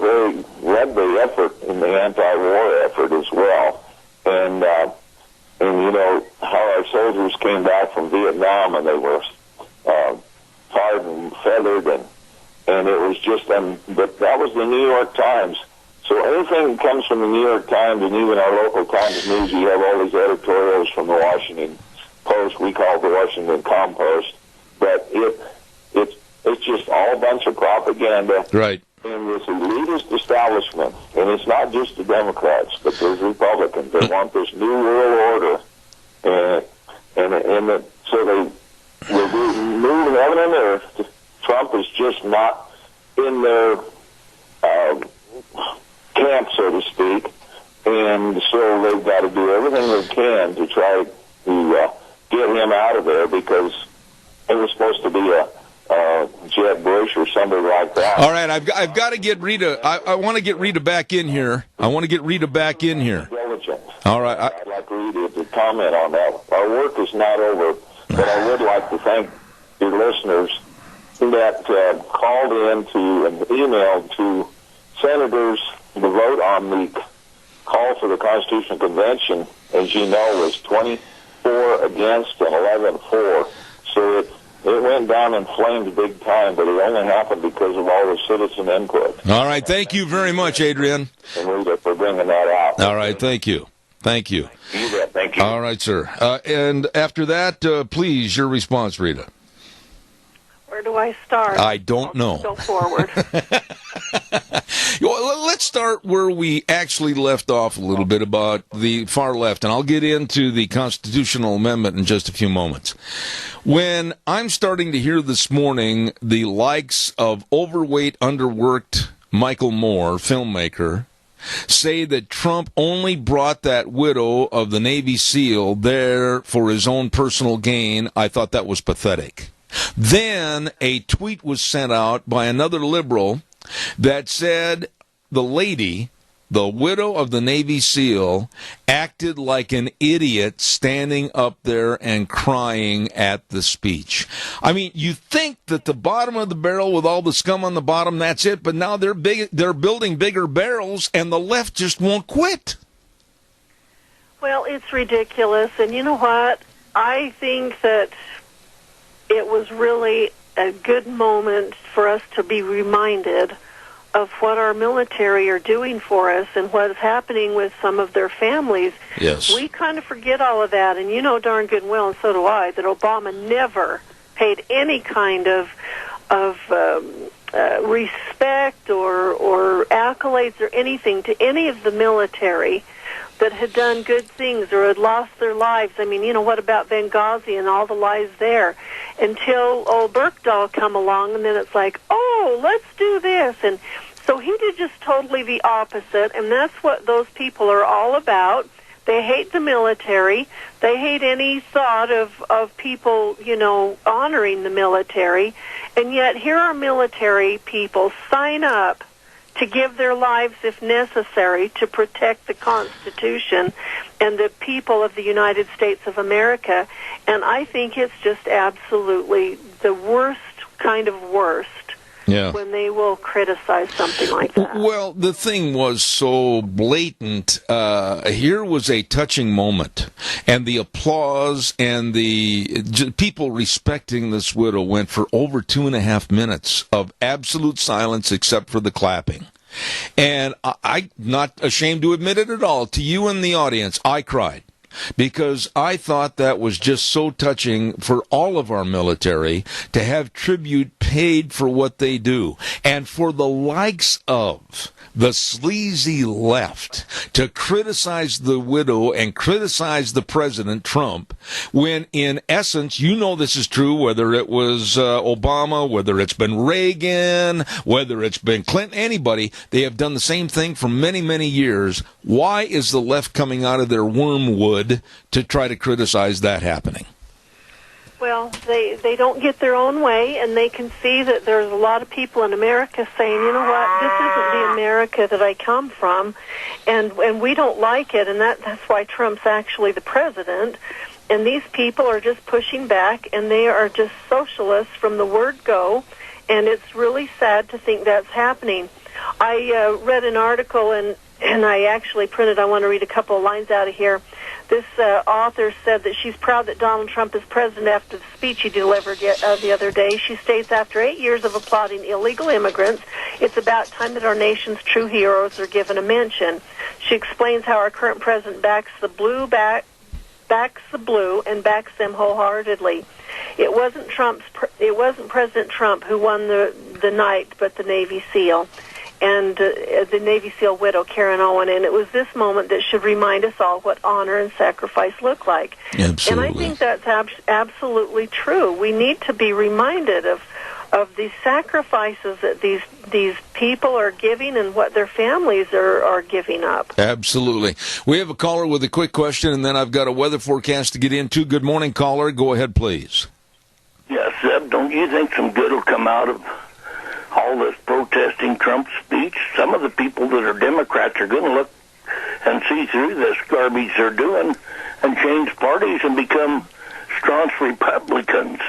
Speaker 10: led the effort in the anti-war effort as well. And you know how our soldiers came back from Vietnam and they were tarred and feathered, and it was just but that was the New York Times. So anything that comes from the New York Times, and even our local Times News, you have all these editorials from the Washington Post. We call it the Washington Compost, but it's just all a bunch of propaganda.
Speaker 2: Right.
Speaker 10: And this elitist establishment, and it's not just the Democrats, but there's Republicans. They want this new world order, so they will move heaven and earth. Trump is just not in their camp, so to speak, and so they've got to do everything they can to try to get him out of there, because it was supposed to be a Jeb Bush or somebody like that.
Speaker 2: All right, I've got to get Rita. I want to get Rita back in here.
Speaker 10: Diligent.
Speaker 2: All right.
Speaker 10: I'd like Rita to comment on that. Our work is not over, but I would like to thank your listeners that called in and emailed to senators. The vote on the call for the Constitutional Convention, as you know, was 24 against and 11 for. So it went down in flames big time, but it only happened because of all the citizen input.
Speaker 2: All right, thank you very much, Adrian.
Speaker 10: And Rita, for bringing that out.
Speaker 2: All right, thank you. Thank you.
Speaker 10: You bet, thank you.
Speaker 2: All right, sir. And after that, please, your response, Rita.
Speaker 15: Where do I start?
Speaker 2: I don't know.
Speaker 15: Go forward.
Speaker 2: Let's start where we actually left off a little bit about the far left, and I'll get into the constitutional amendment in just a few moments. When I'm starting to hear this morning the likes of overweight, underworked Michael Moore, filmmaker, say that Trump only brought that widow of the Navy SEAL there for his own personal gain, I thought that was pathetic. Then a tweet was sent out by another liberal that said the lady the widow of the Navy SEAL acted like an idiot standing up there and crying at the speech. I mean, you think that the bottom of the barrel with all the scum on the bottom, that's it, but now they're building bigger barrels, and the left just won't quit.
Speaker 15: Well, it's ridiculous, and you know what? I think that it was really a good moment for us to be reminded of what our military are doing for us and what is happening with some of their families.
Speaker 2: Yes.
Speaker 15: We kind of forget all of that, and you know darn good and well, and so do I, that Obama never paid any kind of respect or accolades or anything to any of the military that had done good things or had lost their lives. I mean, you know, what about Benghazi and all the lives there? Until old Bergdahl come along, and then it's like, oh, let's do this. And so he did just totally the opposite, and that's what those people are all about. They hate the military. They hate any thought of people, you know, honoring the military. And yet here are military people sign up to give their lives, if necessary, to protect the Constitution and the people of the United States of America. And I think it's just absolutely the worst kind of worst when they will criticize something like that.
Speaker 2: Well, the thing was so blatant. Here was a touching moment, and the applause and the people respecting this widow went for over 2.5 minutes of absolute silence except for the clapping. And I'm not ashamed to admit it at all. To you in the audience, I cried. Because I thought that was just so touching for all of our military to have tribute paid for what they do. And for the likes of the sleazy left to criticize the widow and criticize the President Trump, when in essence, you know this is true, whether it was Obama, whether it's been Reagan, whether it's been Clinton, anybody, they have done the same thing for many, many years. Why is the left coming out of their wormwood to try to criticize that happening?
Speaker 15: Well, they don't get their own way, and they can see that there's a lot of people in America saying, you know what, this isn't the America that I come from, and we don't like it, and that's why Trump's actually the president. And these people are just pushing back, and they are just socialists from the word go, and it's really sad to think that's happening. I read an article, and I actually printed, I want to read a couple of lines out of here. This author said that she's proud that Donald Trump is president after the speech he delivered the other day. She states, after 8 years of applauding illegal immigrants, it's about time that our nation's true heroes are given a mention. She explains how our current president backs the blue and backs them wholeheartedly. It wasn't President Trump who won the night, but the Navy SEAL. And the Navy SEAL widow, Karen Owen, and it was this moment that should remind us all what honor and sacrifice look like.
Speaker 2: Absolutely.
Speaker 15: And I think that's absolutely true. We need to be reminded of the sacrifices that these people are giving and what their families are giving up.
Speaker 2: Absolutely. We have a caller with a quick question, and then I've got a weather forecast to get into. Good morning, caller. Go ahead, please.
Speaker 10: Yes, Zeb, don't you think some good will come out of all this protesting Trump's speech? Some of the people that are Democrats are going to look and see through this garbage they're doing and change parties and become staunch Republicans.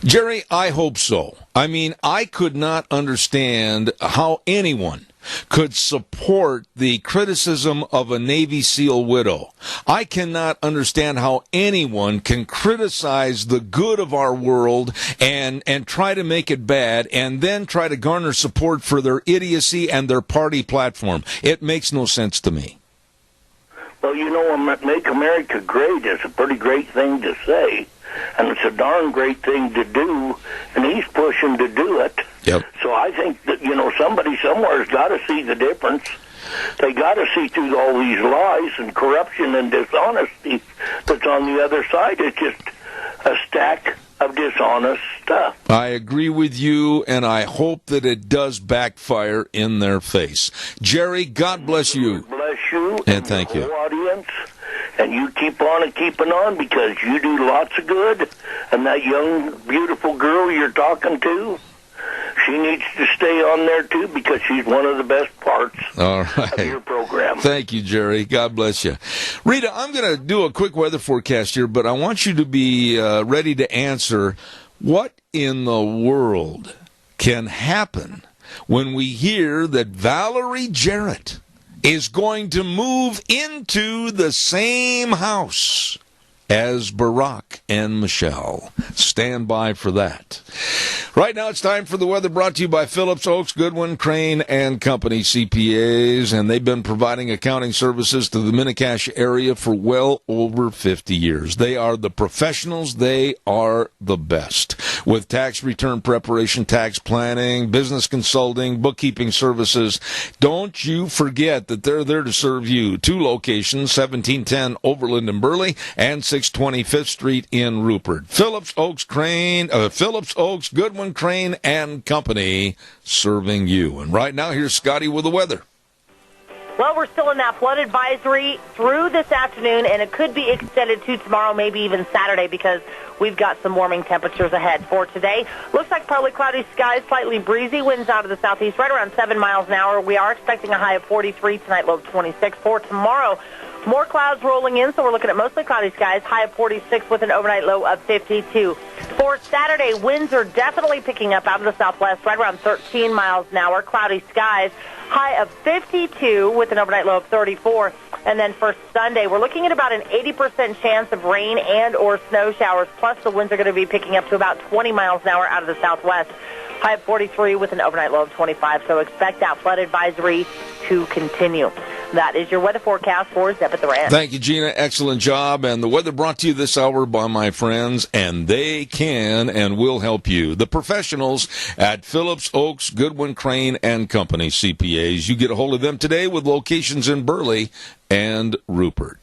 Speaker 2: Jerry, I hope so. I mean, I could not understand how anyone could support the criticism of a Navy SEAL widow. I cannot understand how anyone can criticize the good of our world and try to make it bad and then try to garner support for their idiocy and their party platform. It makes no sense to me.
Speaker 10: Well, you know, Make America Great is a pretty great thing to say, and it's a darn great thing to do, and he's pushing to do it.
Speaker 2: Yep.
Speaker 10: So I think that, you know, somebody somewhere has got to see the difference. They got to see through all these lies and corruption and dishonesty that's on the other side. It's just a stack of dishonest stuff.
Speaker 2: I agree with you, and I hope that it does backfire in their face. Jerry, God bless you.
Speaker 10: Bless you.
Speaker 2: And thank you.
Speaker 10: The whole audience. And you keep on and keeping on, because you do lots of good. And that young, beautiful girl you're talking to, she needs to stay on there, too, because she's one of the best parts
Speaker 8: parts
Speaker 2: All right.
Speaker 8: of your program.
Speaker 2: Thank you, Jerry. God bless you. Rita, I'm going to do a quick weather forecast here, but I want you to be ready to answer what in the world can happen when we hear that Valerie Jarrett is going to move into the same house as Barack and Michelle. Stand by for that. Right now it's time for the weather, brought to you by Phillips Oaks, Goodwin, Crane and Company CPAs, and they've been providing accounting services to the Mini-Cash area for well over 50 years. They are the professionals. They are the best. With tax return preparation, tax planning, business consulting, bookkeeping services, don't you forget that they're there to serve you. 2 locations, 1710 Overland in Burley and 620 5th Street in Rupert. Phillips Oaks, Goodwin, Crane and Company serving you. And right now, here's Scotty with the weather.
Speaker 4: Well, we're still in that flood advisory through this afternoon, and it could be extended to tomorrow, maybe even Saturday, because we've got some warming temperatures ahead. For today, looks like partly cloudy skies, slightly breezy, winds out of the southeast, right around 7 miles an hour. We are expecting a high of 43 tonight, low of 26. For tomorrow, more clouds rolling in, so we're looking at mostly cloudy skies, high of 46 with an overnight low of 52. For Saturday, winds are definitely picking up out of the southwest, right around 13 miles an hour, cloudy skies, high of 52 with an overnight low of 34. And then for Sunday, we're looking at about an 80% chance of rain and or snow showers, plus the winds are going to be picking up to about 20 miles an hour out of the southwest, high of 43 with an overnight low of 25. So expect that flood advisory to continue. That is your weather forecast for Zeb at the Ranch.
Speaker 2: Thank you, Gina. Excellent job. And the weather brought to you this hour by my friends, and they can and will help you. The professionals at Phillips Oaks, Goodwin, Crane and Company CPAs. You get a hold of them today with locations in Burley and Rupert.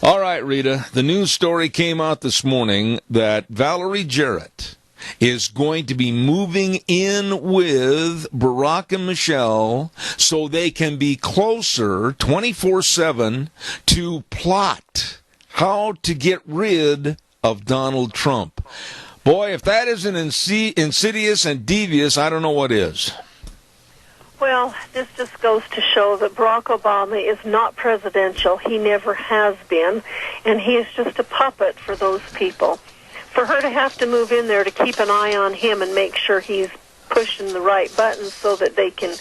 Speaker 2: All right, Rita, the news story came out this morning that Valerie Jarrett is going to be moving in with Barack and Michelle so they can be closer 24/7 to plot how to get rid of Donald Trump. Boy, if that isn't insidious and devious, I don't know what is.
Speaker 15: Well, this just goes to show that Barack Obama is not presidential. He never has been, and he is just a puppet for those people. For her to have to move in there to keep an eye on him and make sure he's pushing the right buttons so that they can,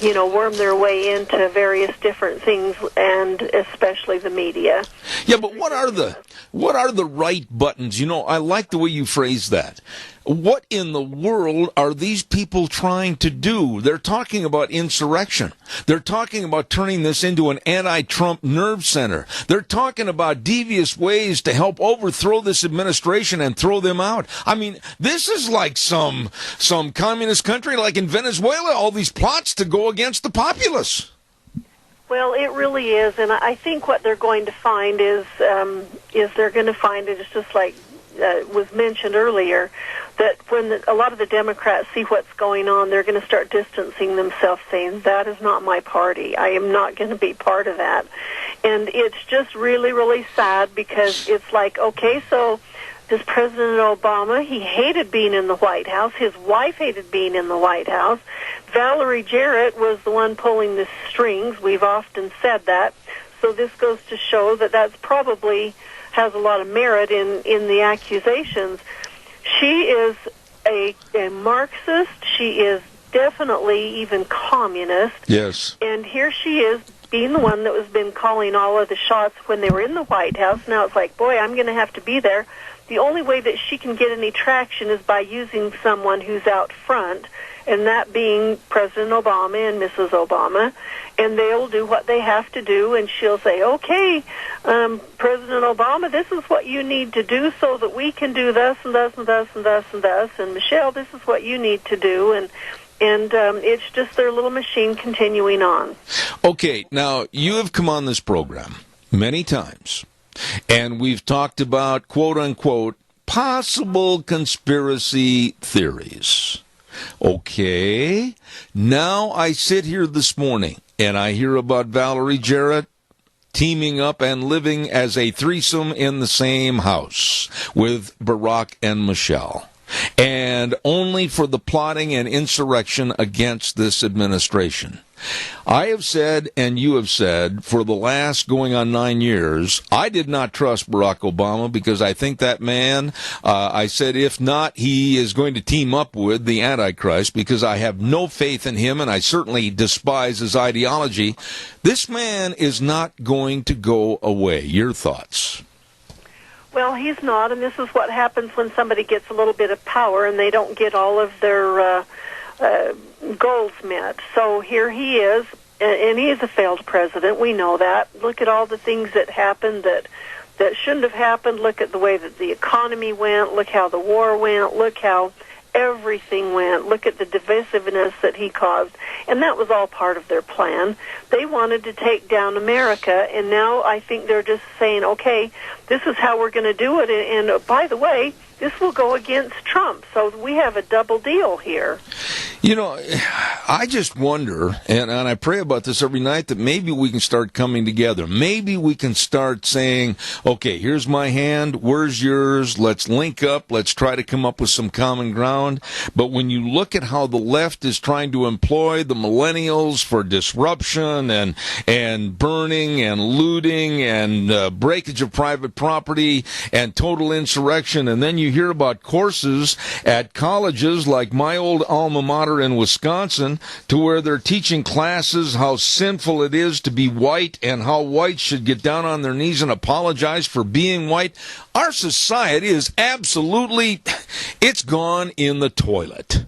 Speaker 15: worm their way into various different things, and especially the media.
Speaker 2: Yeah, but what are the right buttons? I like the way you phrase that. What in the world are these people trying to do? They're talking about insurrection. They're talking about turning this into an anti-Trump nerve center. They're talking about devious ways to help overthrow this administration and throw them out. I mean, this is like some communist country like in Venezuela, all these plots to go against the populace.
Speaker 15: Well, it really is, and I think what they're going to find is they're going to find it's just like was mentioned earlier, that when a lot of the Democrats see what's going on, they're going to start distancing themselves, saying, that is not my party. I am not going to be part of that. And it's just really, really sad, because it's like, okay, so this President Obama, he hated being in the White House. His wife hated being in the White House. Valerie Jarrett was the one pulling the strings. We've often said that. So this goes to show that that's probably has a lot of merit in the accusations. She is a Marxist. She is definitely even communist.
Speaker 2: Yes.
Speaker 15: And here she is being the one that was been calling all of the shots when they were in the White House. Now it's like, boy, I'm going to have to be there. The only way that she can get any traction is by using someone who's out front, and that being President Obama and Mrs. Obama. And they'll do what they have to do, and she'll say, okay, President Obama, this is what you need to do so that we can do thus and thus and thus and thus and thus. And Michelle, this is what you need to do. And it's just their little machine continuing on.
Speaker 2: Okay, now you have come on this program many times, and we've talked about, quote unquote, possible conspiracy theories. Okay, now I sit here this morning and I hear about Valerie Jarrett teaming up and living as a threesome in the same house with Barack and Michelle. and only for the plotting and insurrection against this administration. I have said, and you have said, for the last going on 9 years, I did not trust Barack Obama because I think that man, I said, if not, he is going to team up with the Antichrist because I have no faith in him and I certainly despise his ideology. This man is not going to go away. Your thoughts?
Speaker 15: Well, he's not, and this is what happens when somebody gets a little bit of power and they don't get all of their goals met. So here he is, and he is a failed president. We know that. Look at all the things that happened that shouldn't have happened. Look at the way that the economy went. Look how the war went. Look how everything went. Look at the divisiveness that he caused. And that was all part of their plan. They wanted to take down America, and now I think they're just saying, okay, this is how we're going to do it. And by the way, this will go against Trump. So we have a double deal here.
Speaker 2: You know, I just wonder, and I pray about this every night, that maybe we can start coming together. Maybe we can start saying, okay, here's my hand, where's yours, let's link up, let's try to come up with some common ground. But when you look at how the left is trying to employ the millennials for disruption and burning and looting and breakage of private property and total insurrection, and then you hear about courses at colleges like my old alma mater in Wisconsin, to where they're teaching classes how sinful it is to be white and how whites should get down on their knees and apologize for being white. Our society is absolutely, it's gone in the toilet.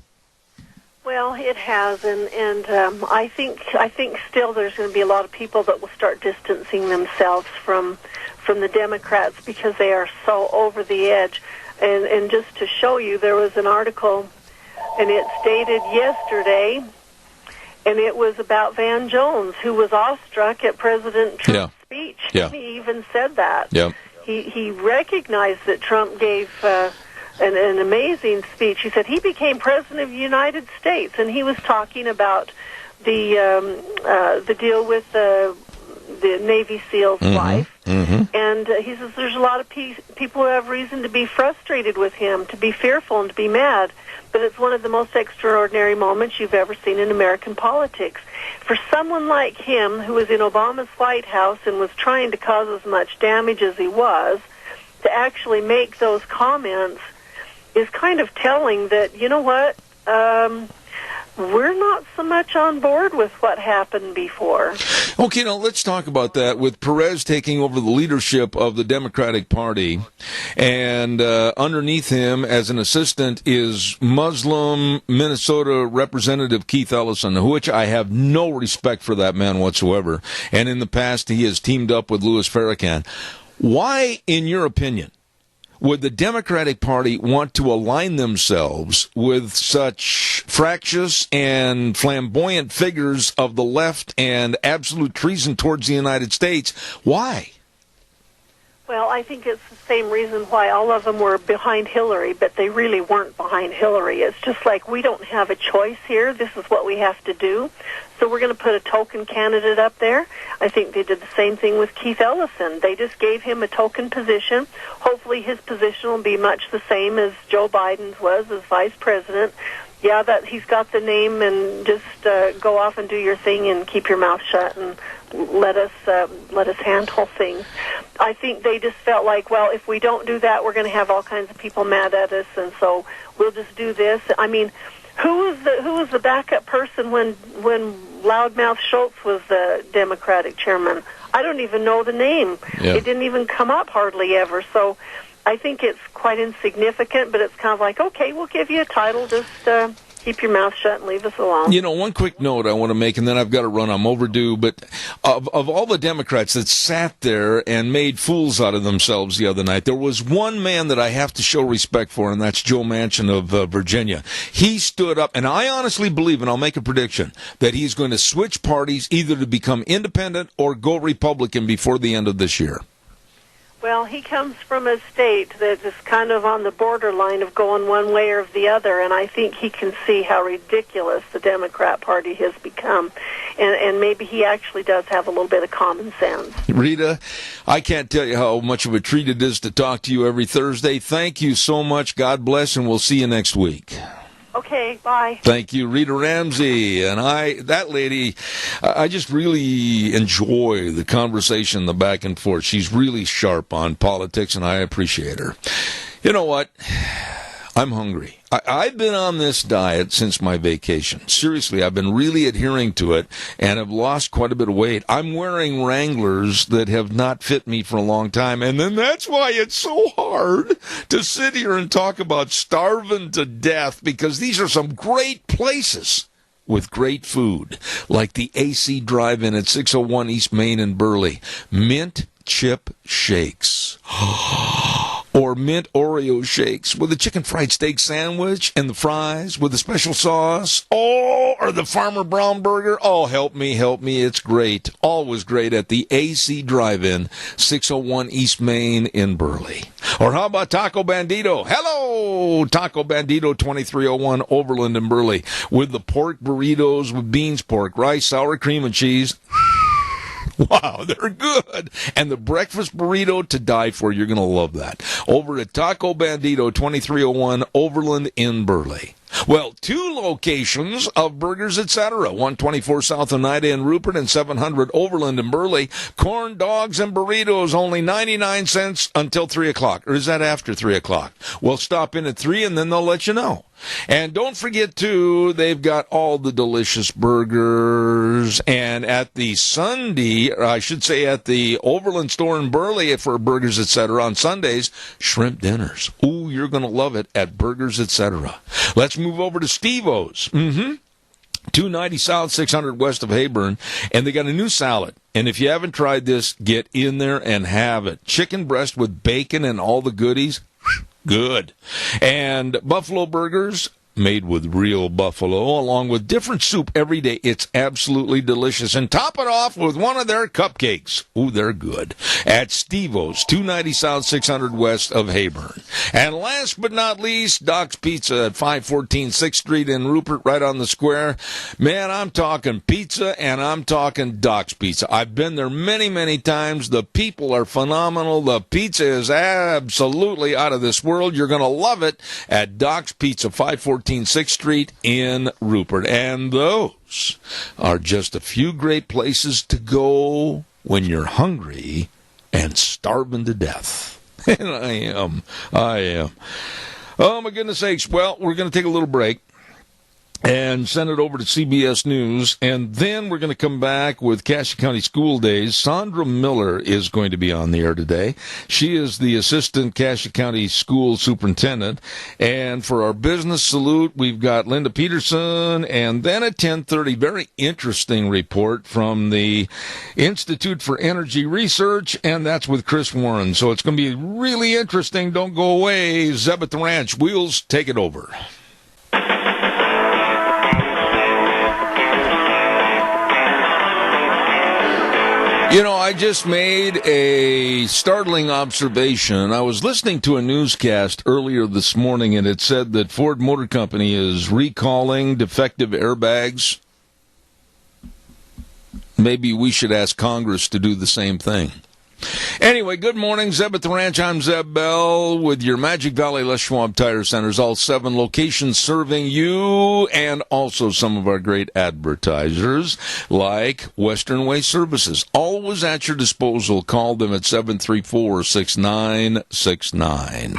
Speaker 15: Well, it has, and I think still there's going to be a lot of people that will start distancing themselves from the Democrats because they are so over the edge. And just to show you, there was an article, and it's dated yesterday, and it was about Van Jones, who was awestruck at President Trump's speech.
Speaker 2: Yeah.
Speaker 15: He even said that.
Speaker 2: Yeah.
Speaker 15: He recognized that Trump gave an amazing speech. He said he became President of the United States, and he was talking about the deal with the Navy SEAL's wife.
Speaker 2: Mm-hmm.
Speaker 15: And he says there's a lot of people who have reason to be frustrated with him, to be fearful and to be mad, but it's one of the most extraordinary moments you've ever seen in American politics. For someone like him, who was in Obama's White House and was trying to cause as much damage as he was, to actually make those comments is kind of telling that, you know what, we're not so much on board with what happened before.
Speaker 2: Okay, now let's talk about that. With Perez taking over the leadership of the Democratic Party, and underneath him as an assistant is Muslim Minnesota Representative Keith Ellison, which I have no respect for that man whatsoever. And in the past, he has teamed up with Louis Farrakhan. Why, in your opinion, would the Democratic Party want to align themselves with such fractious and flamboyant figures of the left and absolute treason towards the United States? Why?
Speaker 15: Well, I think it's the same reason why all of them were behind Hillary, but they really weren't behind Hillary. It's just like, we don't have a choice here. This is what we have to do. So we're going to put a token candidate up there. I think they did the same thing with Keith Ellison. They just gave him a token position. Hopefully his position will be much the same as Joe Biden's was as vice president. Yeah, that he's got the name, and just go off and do your thing and keep your mouth shut and let us handle things. I think they just felt like, well, if we don't do that, we're going to have all kinds of people mad at us, and so we'll just do this. I mean, who was the backup person when Loudmouth Schultz was the Democratic chairman? I don't even know the name.
Speaker 2: Yeah.
Speaker 15: It didn't even come up hardly ever. So I think it's quite insignificant, but it's kind of like, okay, we'll give you a title, just keep your mouth shut and leave us alone.
Speaker 2: You know, one quick note I want to make, and then I've got to run. I'm overdue. But of all the Democrats that sat there and made fools out of themselves the other night, there was one man that I have to show respect for, and that's Joe Manchin of Virginia. He stood up, and I honestly believe, and I'll make a prediction, that he's going to switch parties either to become independent or go Republican before the end of this year.
Speaker 15: Well, he comes from a state that is kind of on the borderline of going one way or the other, and I think he can see how ridiculous the Democrat Party has become. And maybe he actually does have a little bit of common sense.
Speaker 2: Rita, I can't tell you how much of a treat it is to talk to you every Thursday. Thank you so much. God bless, and we'll see you next week.
Speaker 15: Okay, bye.
Speaker 2: Thank you, Rita Ramsey. And that lady, I just really enjoy the conversation, the back and forth. She's really sharp on politics, and I appreciate her. You know what? I'm hungry. I've been on this diet since my vacation. Seriously, I've been really adhering to it and have lost quite a bit of weight. I'm wearing Wranglers that have not fit me for a long time, and then that's why it's so hard to sit here and talk about starving to death, because these are some great places with great food, like the AC Drive-In at 601 East Main in Burley. Mint chip shakes. Or mint Oreo shakes with a chicken fried steak sandwich and the fries with a special sauce. Oh, or the Farmer Brown burger. Oh, help me. It's great. Always great at the AC Drive-In, 601 East Main in Burley. Or how about Taco Bandito? Hello, Taco Bandito, 2301 Overland in Burley, with the pork burritos with beans, pork, rice, sour cream, and cheese. Wow, they're good. And the breakfast burrito to die for. You're going to love that. Over at Taco Bandito, 2301 Overland in Burley. Well, 2 locations of Burgers Etc. 124 South Oneida in Rupert and 700 Overland in Burley. Corn dogs and burritos, only 99 cents until 3 o'clock. Or is that after 3 o'clock? We'll stop in at 3 and then they'll let you know. And don't forget, too, they've got all the delicious burgers. And at the Sunday, or I should say at the Overland store in Burley for Burgers Etc. on Sundays, shrimp dinners. Ooh, you're going to love it at Burgers Etc. Let's move over to Steve-O's. 290 South, 600 west of Hayburn. And they got a new salad. And if you haven't tried this, get in there and have it. Chicken breast with bacon and all the goodies. Good. And buffalo burgers made with real buffalo, along with different soup every day. It's absolutely delicious. And top it off with one of their cupcakes. Ooh, they're good. At Steve-O's, 290 South, 600 west of Hayburn. And last but not least, Doc's Pizza at 514 6th Street in Rupert, right on the square. Man, I'm talking pizza, and I'm talking Doc's Pizza. I've been there many, many times. The people are phenomenal. The pizza is absolutely out of this world. You're going to love it at Doc's Pizza, 514 6th Street in Rupert. And those are just a few great places to go when you're hungry and starving to death. And I am. Oh, my goodness sakes. Well, we're going to take a little break and send it over to CBS News, and then we're going to come back with Cassia County School Days. Sandra Miller is going to be on the air today. She is the Assistant Cassia County School Superintendent, and for our business salute, we've got Linda Peterson, and then at 10:30, very interesting report from the Institute for Energy Research, and that's with Chris Warren. So it's going to be really interesting. Don't go away. Zeb at the Ranch. Wheels, take it over. You know, I just made a startling observation. I was listening to a newscast earlier this morning, and it said that Ford Motor Company is recalling defective airbags. Maybe we should ask Congress to do the same thing. Anyway, good morning, Zeb at the Ranch. I'm Zeb Bell with your Magic Valley Les Schwab Tire Centers, all 7 locations serving you, and also some of our great advertisers like Western Way Services. Always at your disposal. Call them at 734-6969.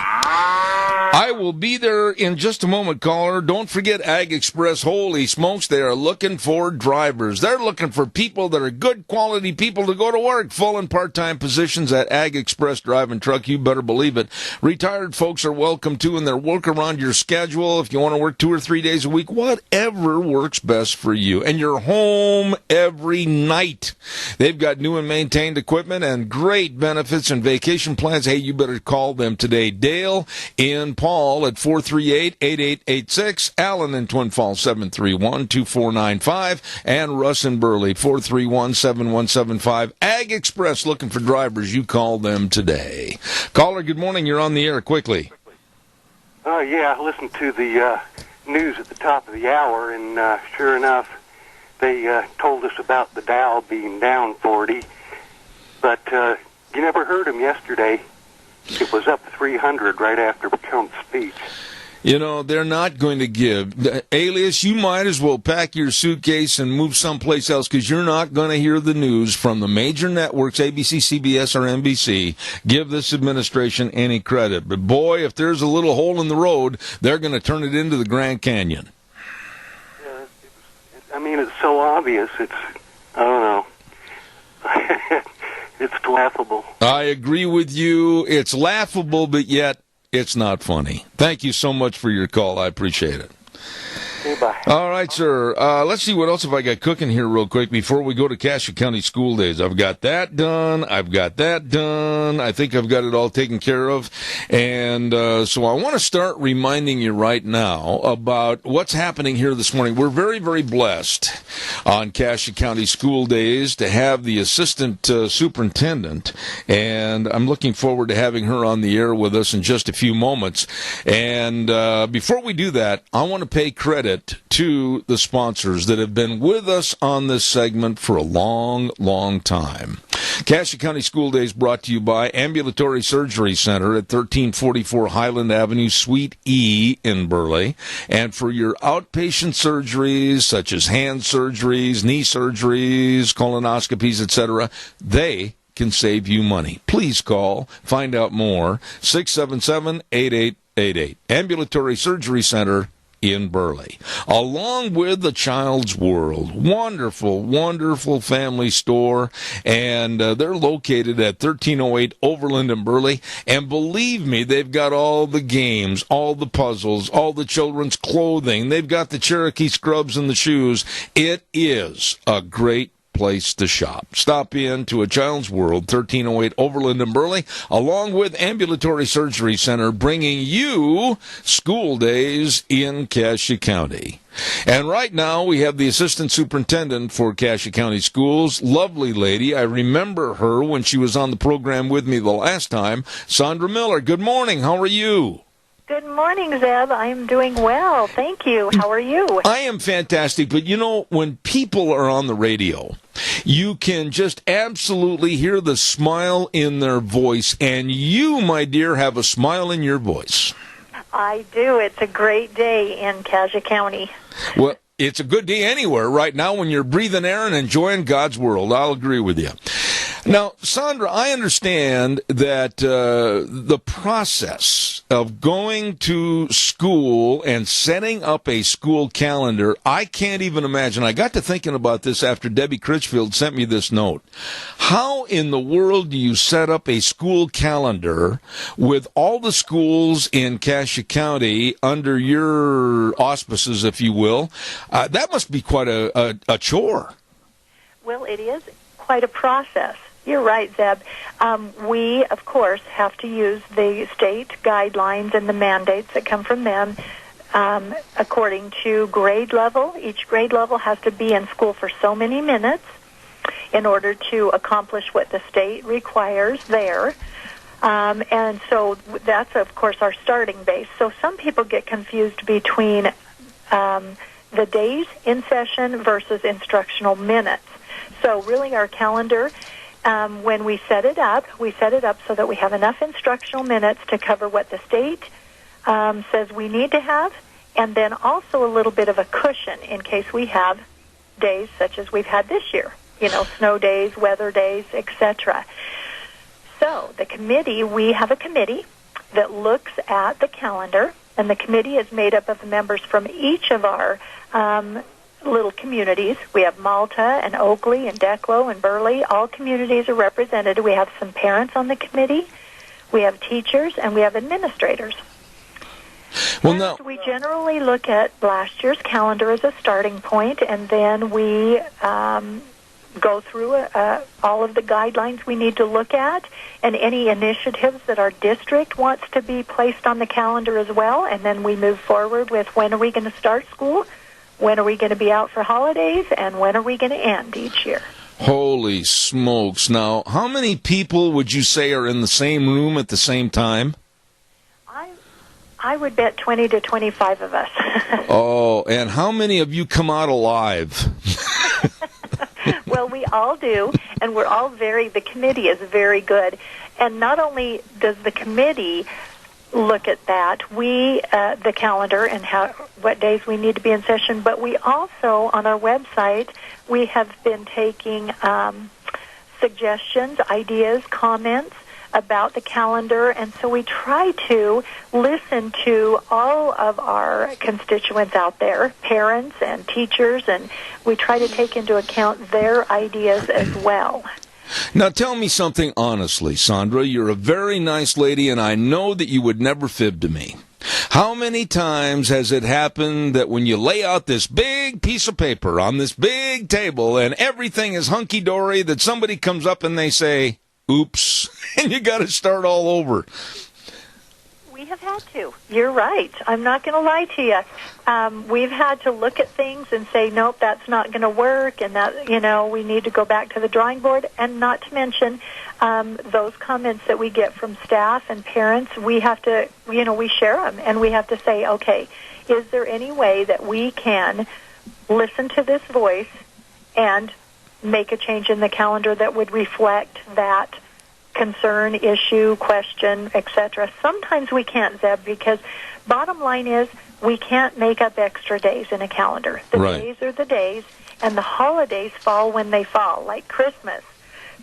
Speaker 2: I will be there in just a moment, caller. Don't forget Ag Express. Holy smokes, they are looking for drivers. They're looking for people that are good quality people to go to work. Full and part-time positions at Ag Express Drive and Truck. You better believe it. Retired folks are welcome too, and they'll work around your schedule. If you want to work 2 or 3 days a week, whatever works best for you. And you're home every night. They've got new and maintained equipment and great benefits and vacation plans. Hey, you better call them today. Dale in Palm Paul at 438-8886, Alan in Twin Falls 731-2495, and Russ in Burley 431-7175. Ag Express looking for drivers. You call them today. Caller, good morning. You're on the air. Quickly.
Speaker 16: Yeah, I listened to the news at the top of the hour, and sure enough, they told us about the Dow being down 40, but you never heard them yesterday. It was up 300 right after Trump's speech.
Speaker 2: You know, they're not going to give. Alias, you might as well pack your suitcase and move someplace else, because you're not going to hear the news from the major networks, ABC, CBS, or NBC, give this administration any credit. But boy, if there's a little hole in the road, they're going to turn it into the Grand Canyon.
Speaker 16: I mean, it's so obvious. I don't know. It's laughable.
Speaker 2: I agree with you. It's laughable, but yet it's not funny. Thank you so much for your call. I appreciate it.
Speaker 16: Bye.
Speaker 2: All right, sir. Let's see what else have I got cooking here real quick before we go to Cassia County School Days. I've got that done. I think I've got it all taken care of. And so I want to start reminding you right now about what's happening here this morning. We're very, very blessed on Cassia County School Days to have the assistant superintendent, and I'm looking forward to having her on the air with us in just a few moments. And before we do that, I want to pay credit to the sponsors that have been with us on this segment for a long, long time. Cassia County School Days brought to you by Ambulatory Surgery Center at 1344 Highland Avenue, Suite E in Burley. And for your outpatient surgeries, such as hand surgeries, knee surgeries, colonoscopies, etc., they can save you money. Please call. Find out more. 677-8888. Ambulatory Surgery Center in Burley, along with the Child's World. Wonderful, wonderful family store, and they're located at 1308 Overland in Burley, and believe me, they've got all the games, all the puzzles, all the children's clothing. They've got the Cherokee scrubs and the shoes. It is a great place to shop. Stop in to a Child's World, 1308 Overland in Burley, along with Ambulatory Surgery Center, bringing you School Days in Cassia County. And right now, we have the assistant superintendent for Cassia County Schools, lovely lady. I remember her when she was on the program with me the last time, Sandra Miller. Good morning. How are you?
Speaker 17: Good morning, Zeb. I am doing well. Thank you. How are you?
Speaker 2: I am fantastic. But, you know, when people are on the radio, you can just absolutely hear the smile in their voice. And you, my dear, have a smile in your voice.
Speaker 17: I do. It's a great day in Cassia County.
Speaker 2: Well, it's a good day anywhere right now when you're breathing air and enjoying God's world. I'll agree with you. Now, Sandra, I understand that the process of going to school and setting up a school calendar, I can't even imagine. I got to thinking about this after Debbie Critchfield sent me this note. How in the world do you set up a school calendar with all the schools in Cassia County under your auspices, if you will? That must be quite a chore.
Speaker 17: Well, it is quite a process. You're right, Zeb. We, of course, have to use the state guidelines and the mandates that come from them according to grade level. Each grade level has to be in school for so many minutes in order to accomplish what the state requires there. And so that's, of course, our starting base. So some people get confused between the days in session versus instructional minutes. So really our calendar, when we set it up so that we have enough instructional minutes to cover what the state says we need to have, and then also a little bit of a cushion in case we have days such as we've had this year, you know, snow days, weather days, etc. So the committee, we have a committee that looks at the calendar, and the committee is made up of members from each of our little communities. We have Malta and Oakley and Declo and Burley. All communities are represented. We have some parents on the committee. We have teachers, and we have administrators. Well, now we generally look at last year's calendar as a starting point, and then we go through all of the guidelines we need to look at and any initiatives that our district wants to be placed on the calendar as well. And then we move forward with when are we going to start school, when are we going to be out for holidays, and when are we going to end each year.
Speaker 2: Holy smokes. Now, how many people would you say are in the same room at the same time?
Speaker 17: I would bet 20 to 25 of us.
Speaker 2: Oh, and how many of you come out alive?
Speaker 17: Well, we all do, and we're all the committee is very good. And not only does the committee look at that, the calendar and what days we need to be in session, but we also, on our website, we have been taking suggestions, ideas, comments about the calendar, and so we try to listen to all of our constituents out there, parents and teachers, and we try to take into account their ideas as well.
Speaker 2: Now tell me something honestly, Sandra. You're a very nice lady, and I know that you would never fib to me. How many times has it happened that when you lay out this big piece of paper on this big table and everything is hunky-dory, that somebody comes up and they say, oops, and you got to start all over?
Speaker 17: We have had to. You're right. I'm not going to lie to you. We've had to look at things and say, nope, that's not going to work, and that, we need to go back to the drawing board. And not to mention those comments that we get from staff and parents, we have to, we share them, and we have to say, okay, is there any way that we can listen to this voice and make a change in the calendar that would reflect that concern, issue, question, etc. Sometimes we can't, Zeb, because bottom line is we can't make up extra days in a calendar. The days are the days, and the holidays fall when they fall, like Christmas.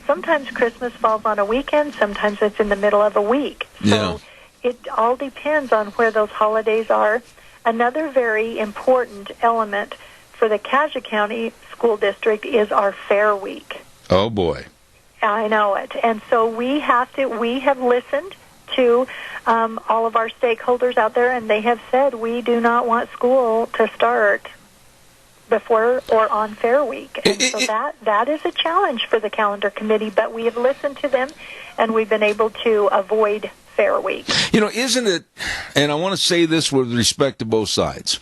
Speaker 17: Sometimes Christmas falls on a weekend, sometimes it's in the middle of a week. So it all depends on where those holidays are. Another very important element for the Cassia County School District is our Fair Week.
Speaker 2: Oh, boy.
Speaker 17: I know it. And so we have listened to all of our stakeholders out there, and they have said we do not want school to start before or on Fair Week. And so that is a challenge for the calendar committee, but we have listened to them, and we've been able to avoid Fair Week.
Speaker 2: Isn't it, and I want to say this with respect to both sides,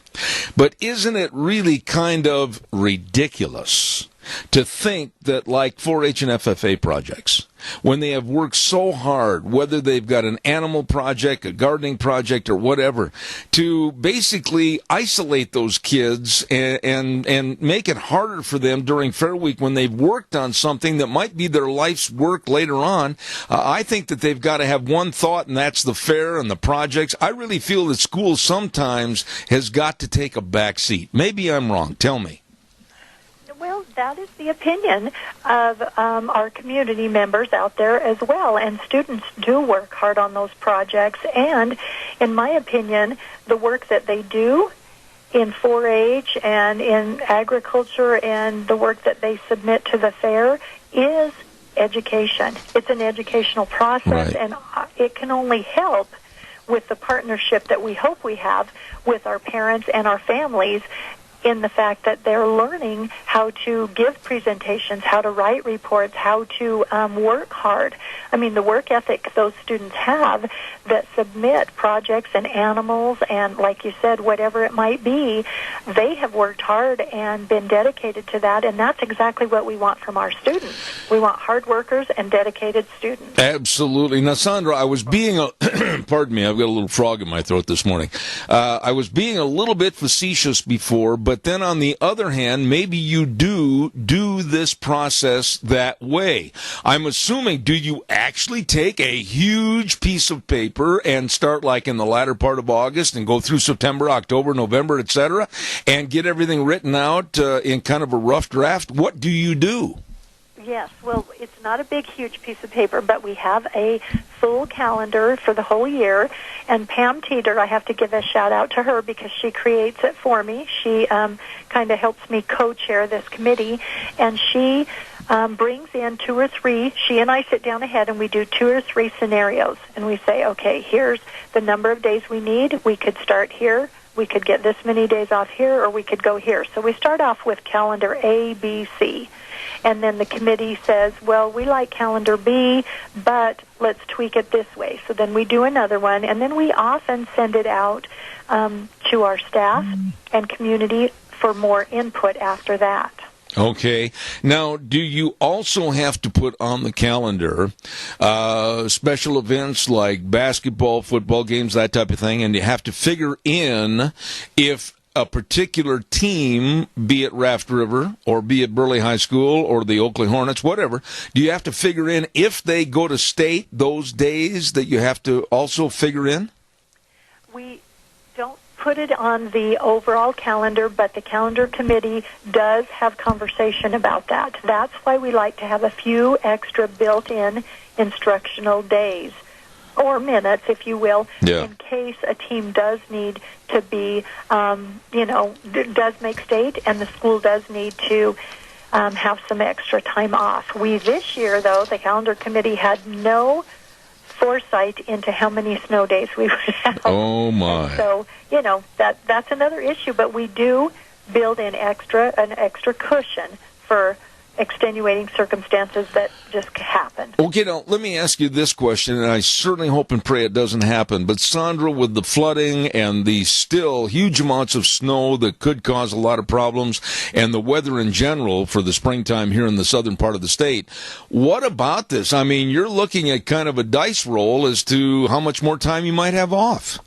Speaker 2: but isn't it really kind of ridiculous to think that like 4-H and FFA projects, when they have worked so hard, whether they've got an animal project, a gardening project, or whatever, to basically isolate those kids and make it harder for them during Fair Week when they've worked on something that might be their life's work later on. I think that they've got to have one thought, and that's the fair and the projects. I really feel that school sometimes has got to take a back seat. Maybe I'm wrong. Tell me.
Speaker 17: Well, that is the opinion of our community members out there as well, and students do work hard on those projects, and in my opinion, the work that they do in 4-H and in agriculture and the work that they submit to the fair is education. It's an educational process, and it can only help with the partnership that we hope we have with our parents and our families, in the fact that they're learning how to give presentations, how to write reports, how to work hard. I mean, the work ethic those students have that submit projects and animals and, like you said, whatever it might be, they have worked hard and been dedicated to that, and that's exactly what we want from our students. We want hard workers and dedicated students.
Speaker 2: Absolutely. Now, Sandra, I was being pardon me, I've got a little frog in my throat this morning. I was being a little bit facetious before, but then on the other hand, maybe you do this process that way. I'm assuming, do you actually take a huge piece of paper and start like in the latter part of August and go through September, October, November, etc., and get everything written out in kind of a rough draft? What do you do?
Speaker 17: Yes, well, it's not a big, huge piece of paper, but we have a full calendar for the whole year. And Pam Teeter, I have to give a shout-out to her because she creates it for me. She kind of helps me co-chair this committee, and she brings in 2 or 3. She and I sit down ahead, and we do 2 or 3 scenarios. And we say, okay, here's the number of days we need. We could start here. we could get this many days off here, or we could go here. So we start off with calendar A, B, C. And then the committee says, well, we like calendar B, but let's tweak it this way. So then we do another one, and then we often send it out to our staff and community for more input after that.
Speaker 2: Okay. Now, do you also have to put on the calendar special events like basketball, football games, that type of thing, and you have to figure in if a particular team, be it Raft River or be it Burley High School or the Oakley Hornets, whatever, do you have to figure in if they go to state those days that you have to also figure in?
Speaker 17: We don't put it on the overall calendar, but the calendar committee does have conversation about that. That's why we like to have a few extra built-in instructional days, or minutes, if you will, in case a team does need to be, does make state, and the school does need to have some extra time off. We, this year, though, the calendar committee had no foresight into how many snow days we would have.
Speaker 2: Oh, my.
Speaker 17: And so, that's another issue, but we do build in an extra cushion for extenuating circumstances that just happen.
Speaker 2: Okay, now, let me ask you this question, and I certainly hope and pray it doesn't happen, but Sandra, with the flooding and the still huge amounts of snow that could cause a lot of problems, and the weather in general for the springtime here in the southern part of the state, what about this? I mean, you're looking at kind of a dice roll as to how much more time you might have off.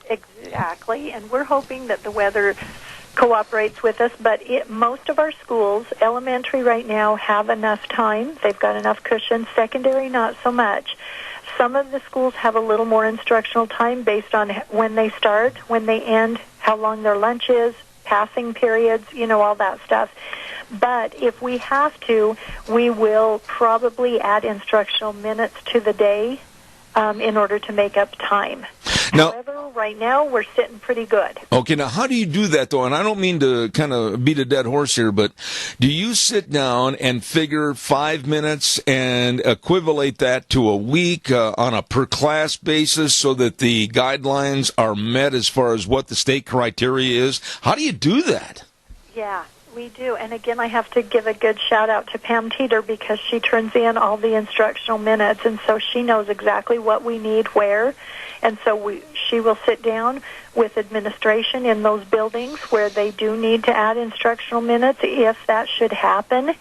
Speaker 17: Exactly, and we're hoping that the weather cooperates with us, but most of our schools, elementary right now, have enough time. They've got enough cushion. Secondary, not so much. Some of the schools have a little more instructional time based on when they start, when they end, how long their lunch is, passing periods, all that stuff. But if we have to, we will probably add instructional minutes to the day in order to make up time.
Speaker 2: Now,
Speaker 17: however, right now, we're sitting pretty good.
Speaker 2: Okay, now how do you do that, though? And I don't mean to kind of beat a dead horse here, but do you sit down and figure 5 minutes and equivalate that to a week on a per-class basis so that the guidelines are met as far as what the state criteria is? How do you do that?
Speaker 17: Yeah. We do, and again, I have to give a good shout-out to Pam Teeter because she turns in all the instructional minutes, and so she knows exactly what we need where, and so she will sit down with administration in those buildings where they do need to add instructional minutes if that should happen,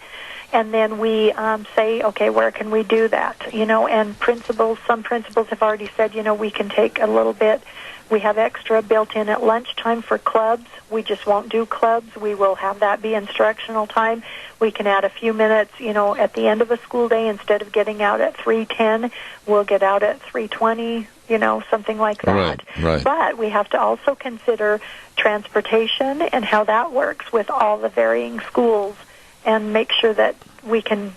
Speaker 17: and then we say, okay, where can we do that? And some principals have already said, we can take a little bit. We have extra built in at lunchtime for clubs. We just won't do clubs. We will have that be instructional time. We can add a few minutes, at the end of a school day. Instead of getting out at 3:10, we'll get out at 3:20, something like that.
Speaker 2: Right.
Speaker 17: But we have to also consider transportation and how that works with all the varying schools and make sure that we can,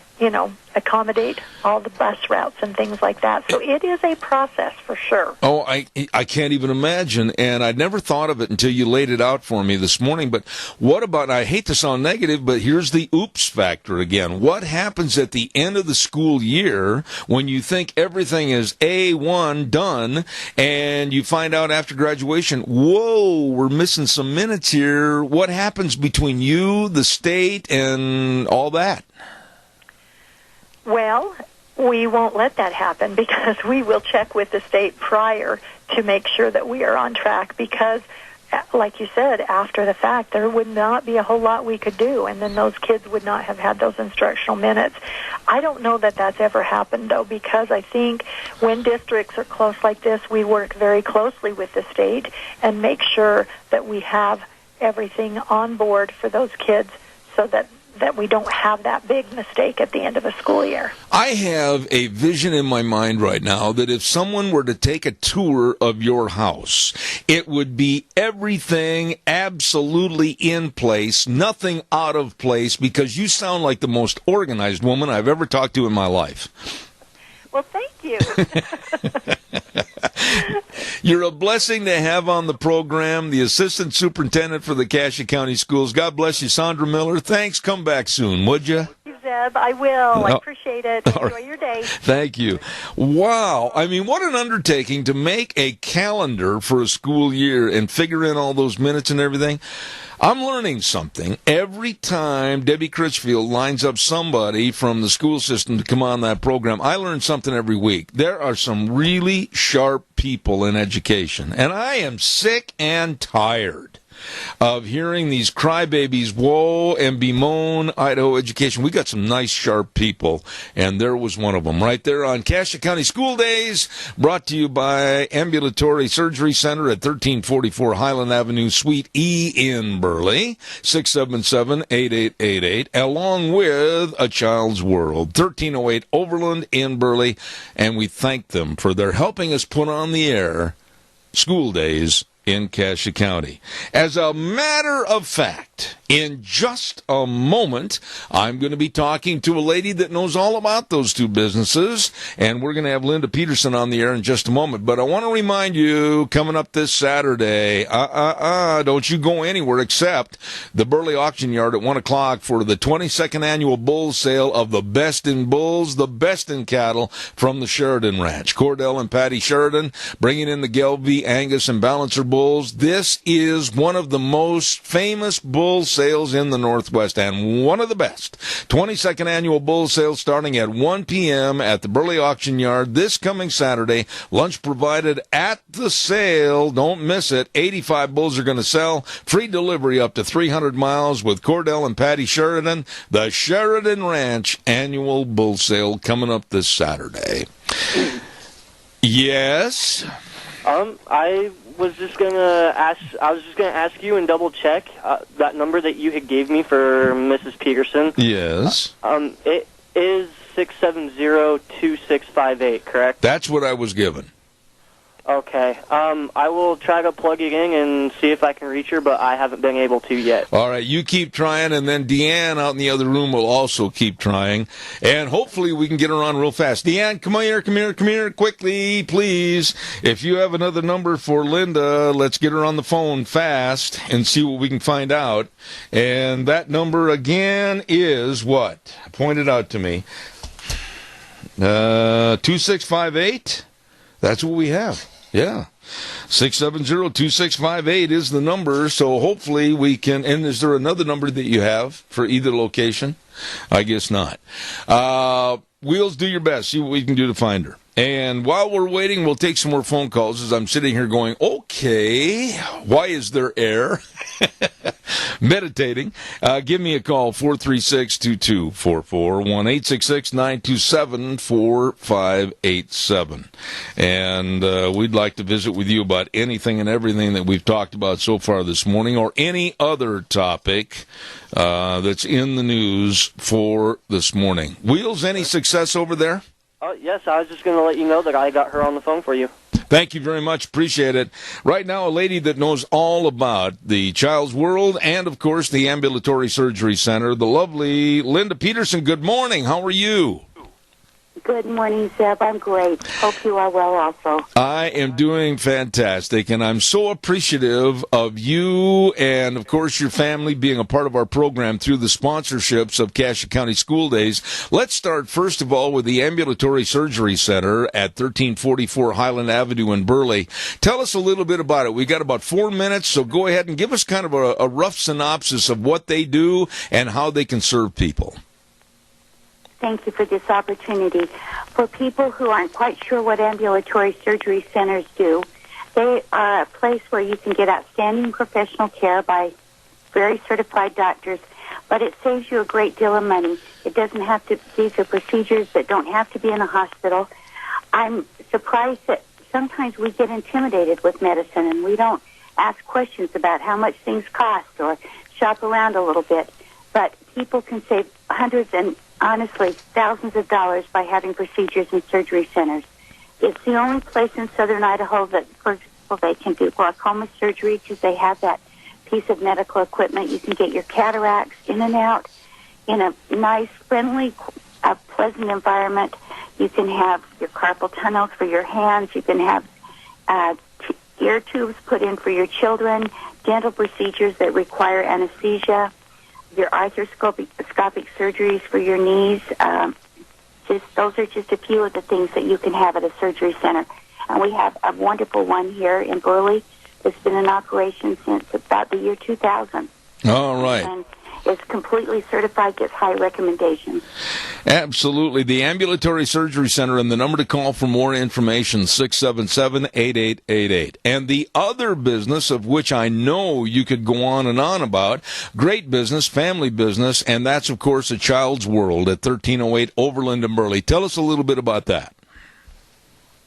Speaker 17: accommodate all the bus routes and things like that. So it is a process for sure.
Speaker 2: Oh, I can't even imagine, and I'd never thought of it until you laid it out for me this morning. But what about, I hate to sound negative, but here's the oops factor again. What happens at the end of the school year when you think everything is A1 done, and you find out after graduation, whoa, we're missing some minutes here. What happens between you, the state, and all that?
Speaker 17: Well, we won't let that happen because we will check with the state prior to make sure that we are on track because, like you said, after the fact, there would not be a whole lot we could do, and then those kids would not have had those instructional minutes. I don't know that that's ever happened, though, because I think when districts are close like this, we work very closely with the state and make sure that we have everything on board for those kids so that we don't have that big mistake at the end of a school year.
Speaker 2: I have a vision in my mind right now that if someone were to take a tour of your house, it would be everything absolutely in place, nothing out of place, because you sound like the most organized woman I've ever talked to in my life.
Speaker 17: Well, thank you.
Speaker 2: You're a blessing to have on the program, the Assistant Superintendent for the Cassia County Schools. God bless you, Sandra Miller. Thanks. Come back soon, would you?
Speaker 17: Thank you, Zeb. Zeb. I will. I
Speaker 2: Oh.
Speaker 17: appreciate it. Enjoy your day.
Speaker 2: Thank you. Wow. I mean, what an undertaking to make a calendar for a school year and figure in all those minutes and everything. I'm learning something every time Debbie Critchfield lines up somebody from the school system to come on that program. I learn something every week. There are some really sharp people in education, and I am sick and tired of hearing these crybabies woe and bemoan Idaho education. We got some nice, sharp people, and there was one of them right there on Cassia County School Days, brought to you by Ambulatory Surgery Center at 1344 Highland Avenue, Suite E in Burley, 677-8888, along with A Child's World, 1308 Overland in Burley, and we thank them for their helping us put on the air School Days in Cassia County. As a matter of fact, in just a moment, I'm going to be talking to a lady that knows all about those two businesses, and we're going to have Linda Peterson on the air in just a moment. But I want to remind you, coming up this Saturday, don't you go anywhere except the Burley Auction Yard at 1 o'clock for the 22nd annual bull sale of the best in bulls, the best in cattle from the Sheridan Ranch. Cordell and Patty Sheridan bringing in the Gelbvieh, Angus, and Balancer bulls. This is one of the most famous bull sales in the Northwest and one of the best. 22nd annual bull sale starting at 1 p.m. at the Burley Auction Yard this coming Saturday. Lunch provided at the sale. Don't miss it. 85 bulls are going to sell. Free delivery up to 300 miles with Cordell and Patty Sheridan. The Sheridan Ranch annual bull sale coming up this Saturday. Yes?
Speaker 6: I was just gonna ask you and double check that number that you had gave me for Mrs. Peterson.
Speaker 2: Yes.
Speaker 6: It is 670-2658, correct?
Speaker 2: That's what I was given.
Speaker 6: Okay. I will try to plug it in and see if I can reach her, but I haven't been able to yet.
Speaker 2: All right, you keep trying, and then Deanne out in the other room will also keep trying, and hopefully we can get her on real fast. Deanne, come here, quickly, please. If you have another number for Linda, let's get her on the phone fast and see what we can find out. And that number again is what? Point it out to me. 2658? That's what we have. Yeah. 670-2658 is the number, so hopefully we can... And is there another number that you have for either location? I guess not. Wheels, do your best. See what we can do to find her. And while we're waiting, we'll take some more phone calls as I'm sitting here going, okay, why is there air? Meditating. Give me a call, 436-2244, 1-866-927-4587. And we'd like to visit with you about anything and everything that we've talked about so far this morning or any other topic that's in the news for this morning. Wheels, any success over there?
Speaker 6: Yes, I was just going to let you know that I got her on the phone for you.
Speaker 2: Thank you very much. Appreciate it. Right now, a lady that knows all about the Child's World and, of course, the Ambulatory Surgery Center, the lovely Linda Peterson. Good morning. How are you?
Speaker 9: Good morning, Zeb. I'm great. Hope you are well also.
Speaker 2: I am doing fantastic, and I'm so appreciative of you and, of course, your family being a part of our program through the sponsorships of Cassia County School Days. Let's start, first of all, with the Ambulatory Surgery Center at 1344 Highland Avenue in Burley. Tell us a little bit about it. We got about 4 minutes, so go ahead and give us kind of a rough synopsis of what they do and how they can serve people.
Speaker 9: Thank you for this opportunity. For people who aren't quite sure what ambulatory surgery centers do, they are a place where you can get outstanding professional care by very certified doctors, but it saves you a great deal of money. It doesn't have to, these are procedures that don't have to be in a hospital. I'm surprised that sometimes we get intimidated with medicine and we don't ask questions about how much things cost or shop around a little bit. But people can save hundreds and honestly thousands of dollars by having procedures in surgery centers. It's the only place in southern Idaho that, for example, they can do glaucoma surgery because they have that piece of medical equipment. You can get your cataracts in and out in a nice, friendly, pleasant environment. You can have your carpal tunnels for your hands. You can have ear tubes put in for your children, dental procedures that require anesthesia.
Speaker 18: your arthroscopic surgeries for your knees. Those are just a few of the things that you can have at a surgery center. And we have a wonderful one here in Burley. It's been in operation since about the year 2000.
Speaker 2: All right.
Speaker 18: And it's completely certified, gets high recommendations.
Speaker 2: Absolutely. The Ambulatory Surgery Center, and the number to call for more information, 677-8888. And the other business of which I know you could go on and on about, great business, family business, and that's, of course, A Child's World at 1308 Overland in Burley. Tell us a little bit about that.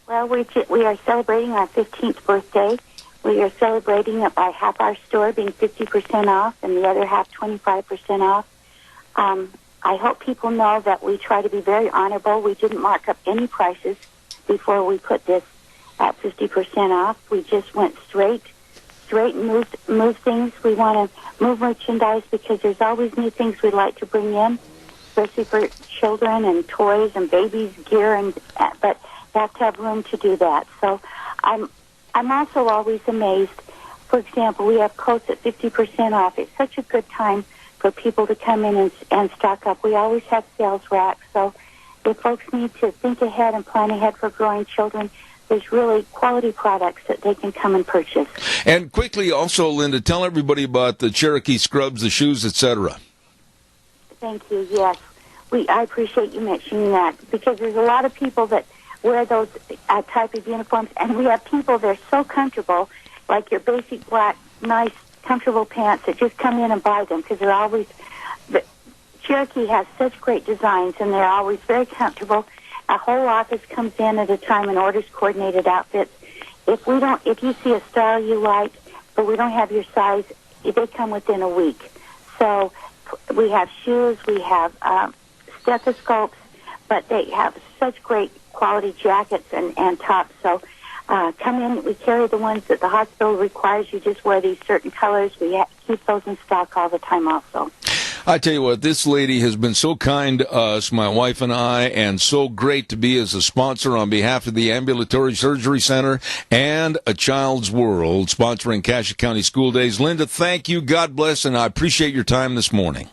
Speaker 18: Well, we are celebrating our 15th birthday. We are celebrating it by half our store being 50% off and the other half 25% off. I hope people know that we try to be very honorable. We didn't mark up any prices before we put this at 50% off. We just went straight and move things. We want to move merchandise because there's always new things we'd like to bring in, especially for children and toys and babies' gear, but you have to have room to do that. So I'm also always amazed. For example, we have coats at 50% off. It's such a good time for people to come in and stock up. We always have sales racks. So if folks need to think ahead and plan ahead for growing children, there's really quality products that they can come and purchase.
Speaker 2: And quickly also, Linda, tell everybody about the Cherokee scrubs, the shoes, etc.
Speaker 18: Thank you. Yes. I appreciate you mentioning that because there's a lot of people that wear those type of uniforms, and we have people that are so comfortable, like your basic black, nice, comfortable pants that just come in and buy them because they're always. Cherokee has such great designs, and they're always very comfortable. A whole office comes in at a time and orders coordinated outfits. If you see a style you like, but we don't have your size, they come within a week. So we have shoes, we have stethoscopes, but they have such great quality jackets and tops. So come in. We carry the ones that the hospital requires. You just wear these certain colors. We keep those in stock all the time also.
Speaker 2: I tell you what, this lady has been so kind to us, my wife and I, and so great to be as a sponsor on behalf of the Ambulatory Surgery Center and A Child's World, sponsoring Cassia County School Days. Linda, thank you. God bless, and I appreciate your time this morning.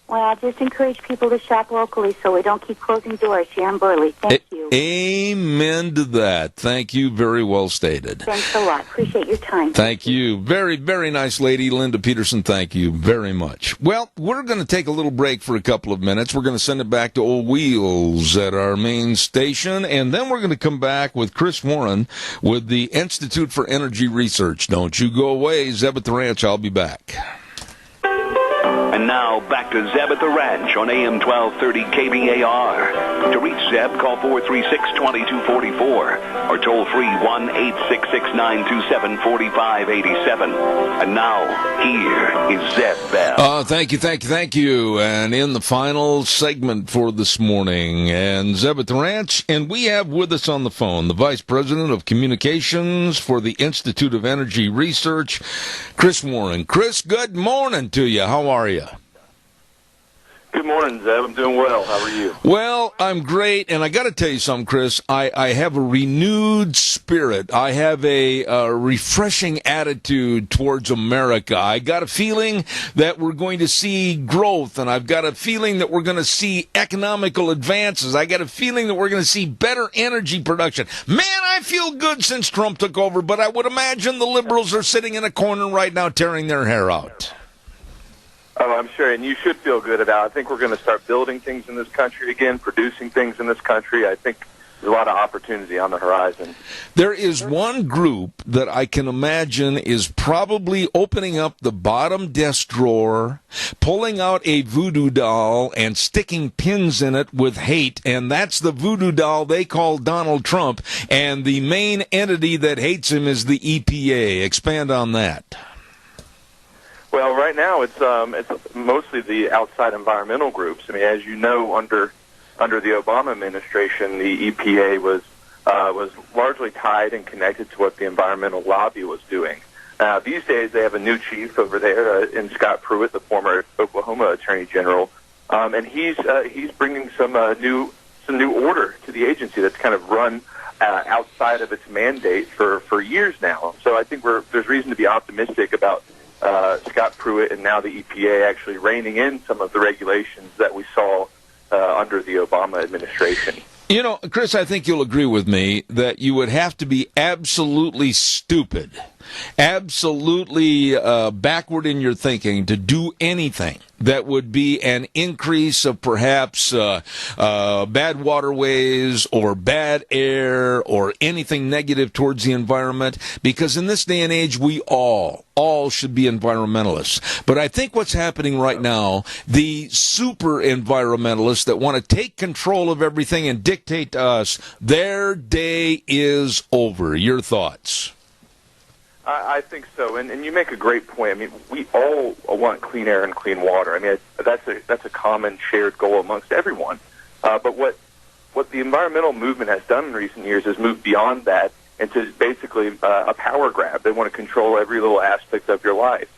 Speaker 18: Well, I just encourage people to shop locally so we don't keep closing doors here in Burley. Thank you.
Speaker 2: Amen to that. Thank you. Very well stated.
Speaker 18: Thanks a lot. Appreciate your time.
Speaker 2: Thank you. Very, very nice lady, Linda Peterson. Thank you very much. Well, we're going to take a little break for a couple of minutes. We're going to send it back to Old Wheels at our main station, and then we're going to come back with Chris Warren with the Institute for Energy Research. Don't you go away. Zeb at the Ranch. I'll be back.
Speaker 1: And now, back to Zeb at the Ranch on AM 1230 KBAR. To reach Zeb, call 436-2244 or toll free 1-866-927-4587. And now, here is Zeb Bell.
Speaker 2: Thank you. And in the final segment for this morning, and Zeb at the Ranch, and we have with us on the phone the Vice President of Communications for the Institute of Energy Research, Chris Warren. Chris, good morning to you. How are you?
Speaker 7: Good morning, Zeb. I'm doing well. How are you?
Speaker 2: Well, I'm great, and I got to tell you something, Chris. I have a renewed spirit. I have a refreshing attitude towards America. I got a feeling that we're going to see growth, and I've got a feeling that we're going to see economical advances. I got a feeling that we're going to see better energy production. Man, I feel good since Trump took over, but I would imagine the liberals are sitting in a corner right now tearing their hair out.
Speaker 7: Oh, I'm sure, and you should feel good about it. I think we're going to start building things in this country again, producing things in this country. I think there's a lot of opportunity on the horizon.
Speaker 2: There is one group that I can imagine is probably opening up the bottom desk drawer, pulling out a voodoo doll, and sticking pins in it with hate, and that's the voodoo doll they call Donald Trump, and the main entity that hates him is the EPA. Expand on that.
Speaker 7: Well, right now it's mostly the outside environmental groups. I mean, as you know, under the Obama administration, the EPA was largely tied and connected to what the environmental lobby was doing. These days, they have a new chief over there in Scott Pruitt, the former Oklahoma Attorney General, and he's bringing some new order to the agency that's kind of run outside of its mandate for years now. So I think there's reason to be optimistic about
Speaker 3: Scott Pruitt and now the EPA actually reining in some of the regulations that we saw under the Obama administration.
Speaker 2: You know, Chris, I think you'll agree with me that you would have to be absolutely stupid, absolutely backward in your thinking to do anything that would be an increase of perhaps bad waterways or bad air or anything negative towards the environment, because in this day and age, we all should be environmentalists. But I think what's happening right now, the super environmentalists that want to take control of everything and dictate to us, their day is over. Your thoughts?
Speaker 3: I think so, and you make a great point. I mean, we all want clean air and clean water. I mean, that's a common shared goal amongst everyone. But what the environmental movement has done in recent years is move beyond that into basically a power grab. They want to control every little aspect of your life.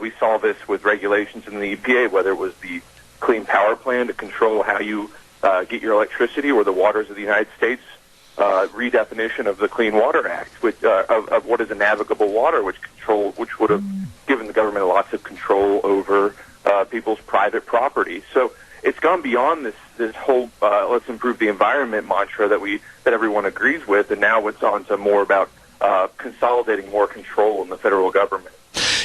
Speaker 3: We saw this with regulations in the EPA, whether it was the Clean Power Plan to control how you get your electricity, or the waters of the United States redefinition of the Clean Water Act, which, of what is a navigable water, which would have given the government lots of control over people's private property. So it's gone beyond this whole let's improve the environment mantra that everyone agrees with, and now it's on to more about consolidating more control in the federal government.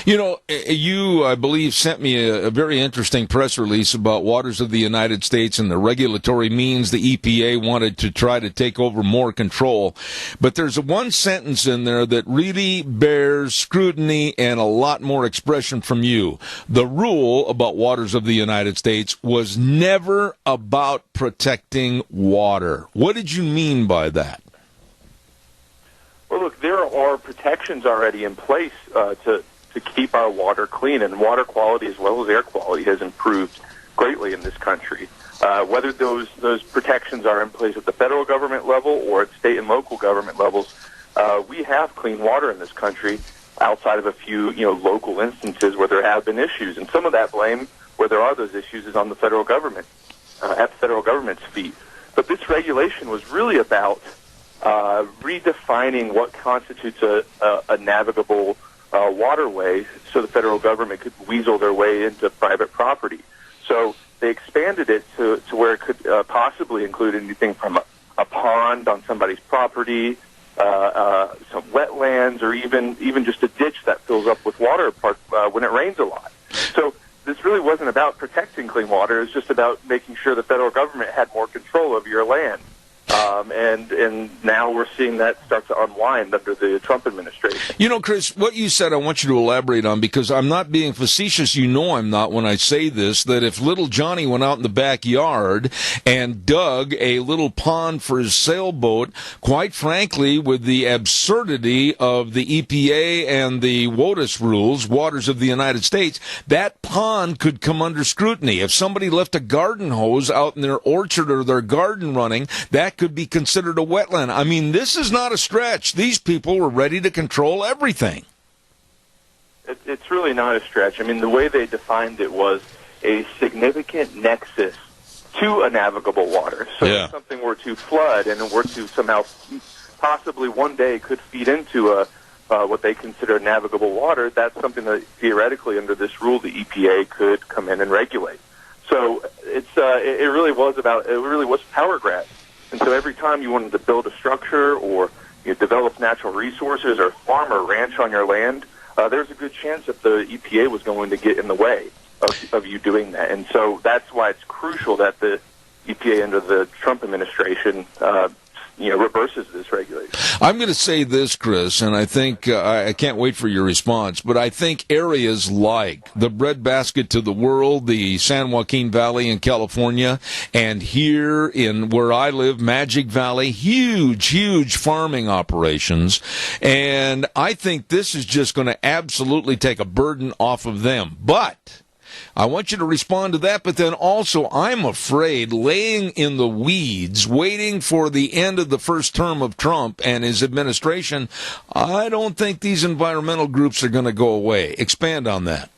Speaker 2: You know, you, I believe, sent me a very interesting press release about waters of the United States and the regulatory means the EPA wanted to try to take over more control. But there's one sentence in there that really bears scrutiny and a lot more expression from you. The rule about waters of the United States was never about protecting water. What did you mean by that?
Speaker 3: Well, look, there are protections already in place to keep our water clean, and water quality as well as air quality has improved greatly in this country. Whether those protections are in place at the federal government level or at state and local government levels, we have clean water in this country outside of a few local instances where there have been issues. And some of that blame, where there are those issues, is on the federal government, at the federal government's feet. But this regulation was really about redefining what constitutes a navigable waterway, so the federal government could weasel their way into private property. So they expanded it to where it could possibly include anything from a pond on somebody's property, some wetlands, or even just a ditch that fills up with water when it rains a lot. So this really wasn't about protecting clean water. It's just about making sure the federal government had more control over your land. And now we're seeing that start to unwind under the Trump administration.
Speaker 2: You know, Chris, what you said I want you to elaborate on, because I'm not being facetious. You know I'm not when I say this, that if little Johnny went out in the backyard and dug a little pond for his sailboat, quite frankly, with the absurdity of the EPA and the WOTUS rules, Waters of the United States, that pond could come under scrutiny. If somebody left a garden hose out in their orchard or their garden running, that could be considered a wetland. I mean, this is not a stretch. These people were ready to control everything.
Speaker 3: It's really not a stretch. I mean, the way they defined it was a significant nexus to a navigable water. So if something were to flood and it were to somehow possibly one day could feed into what they consider navigable water, that's something that theoretically under this rule the EPA could come in and regulate. So it really was power grab. And so every time you wanted to build a structure or develop natural resources or farm or ranch on your land, there's a good chance that the EPA was going to get in the way of you doing that. And so that's why it's crucial that the EPA under the Trump administration reverses this regulation.
Speaker 2: I'm going to say this, Chris, and I think I can't wait for your response, but I think areas like the breadbasket to the world, the San Joaquin Valley in California, and here in where I live, Magic Valley, huge farming operations, and I think this is just going to absolutely take a burden off of them. But I want you to respond to that, but then also I'm afraid laying in the weeds, waiting for the end of the first term of Trump and his administration, I don't think these environmental groups are going to go away. Expand on that.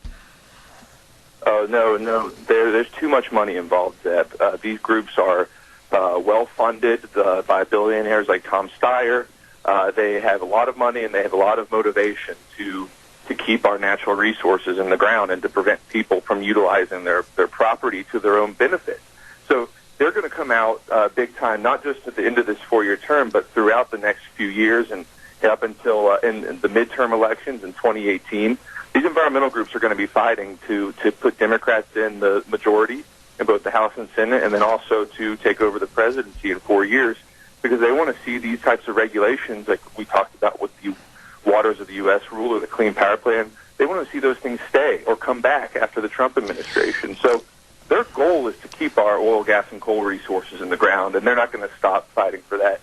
Speaker 3: Oh, no. There's too much money involved, Zeb. These groups are well-funded by billionaires like Tom Steyer. They have a lot of money and they have a lot of motivation to keep
Speaker 19: keep our natural resources in the ground and to prevent people from utilizing their property to their own benefit. So they're going to come out big time, not just at the end of this 4-year term, but throughout the next few years and up until in the midterm elections in 2018. These environmental groups are going to be fighting to put Democrats in the majority in both the House and Senate, and then also to take over the presidency in 4 years, because they want to see these types of regulations, like we talked about with the Waters of the U.S. rule or the Clean Power Plan. They want to see those things stay or come back after the Trump administration. So their goal is to keep our oil, gas, and coal resources in the ground, and they're not going to stop fighting for that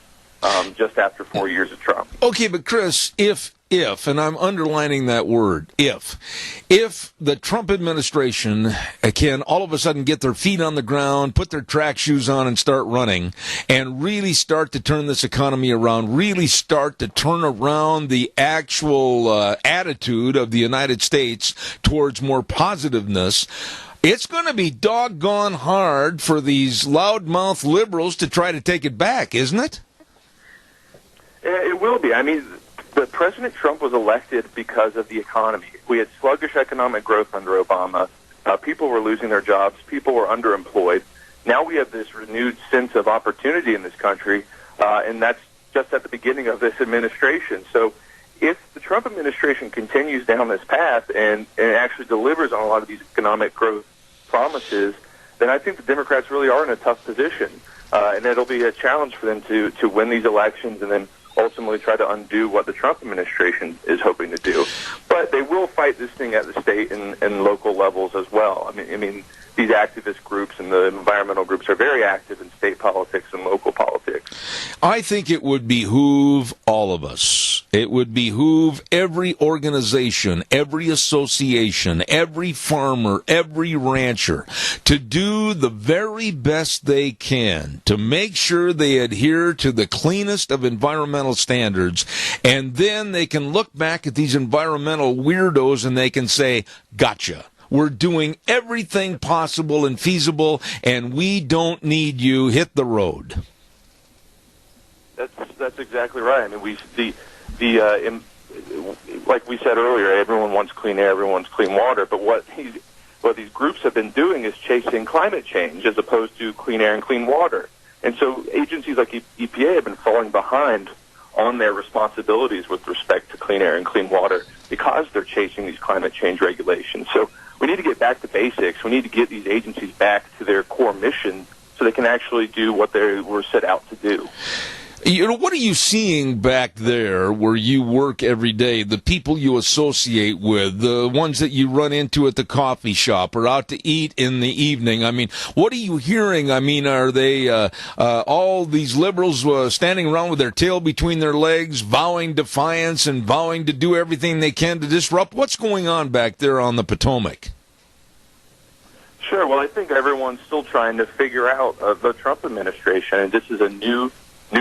Speaker 19: just after 4 years of Trump.
Speaker 2: Okay, but Chris, if, and I'm underlining that word, if the Trump administration can all of a sudden get their feet on the ground, put their track shoes on and start running, and really start to turn this economy around, really start to turn around the actual attitude of the United States towards more positiveness, it's going to be doggone hard for these loudmouth liberals to try to take it back, isn't it?
Speaker 19: It will be. I mean, President Trump was elected because of the economy. We had sluggish economic growth under Obama. People were losing their jobs. People were underemployed. Now we have this renewed sense of opportunity in this country, and that's just at the beginning of this administration. So if the Trump administration continues down this path and actually delivers on a lot of these economic growth promises, then I think the Democrats really are in a tough position. And it'll be a challenge for them to win these elections and then ultimately try to undo what the Trump administration is hoping to do. But they will fight this thing at the state and local levels as well. I mean, these activist groups and the environmental groups are very active in state politics and local politics.
Speaker 2: I think it would behoove all of us. It would behoove every organization, every association, every farmer, every rancher to do the very best they can to make sure they adhere to the cleanest of environmental standards, and then they can look back at these environmental weirdos and they can say, gotcha. We're doing everything possible and feasible, and we don't need you. Hit the road.
Speaker 19: That's exactly right. I mean, like we said earlier, everyone wants clean air, everyone wants clean water. But what these groups have been doing is chasing climate change as opposed to clean air and clean water. And so agencies like EPA have been falling behind on their responsibilities with respect to clean air and clean water because they're chasing these climate change regulations. So we need to get back to basics. We need to get these agencies back to their core mission so they can actually do what they were set out to do.
Speaker 2: You know, what are you seeing back there where you work every day? The people you associate with, the ones that you run into at the coffee shop or out to eat in the evening. I mean, what are you hearing? I mean, are they all these liberals standing around with their tail between their legs, vowing defiance and vowing to do everything they can to disrupt? What's going on back there on the Potomac?
Speaker 19: Sure. Well, I think everyone's still trying to figure out the Trump administration, and this is a new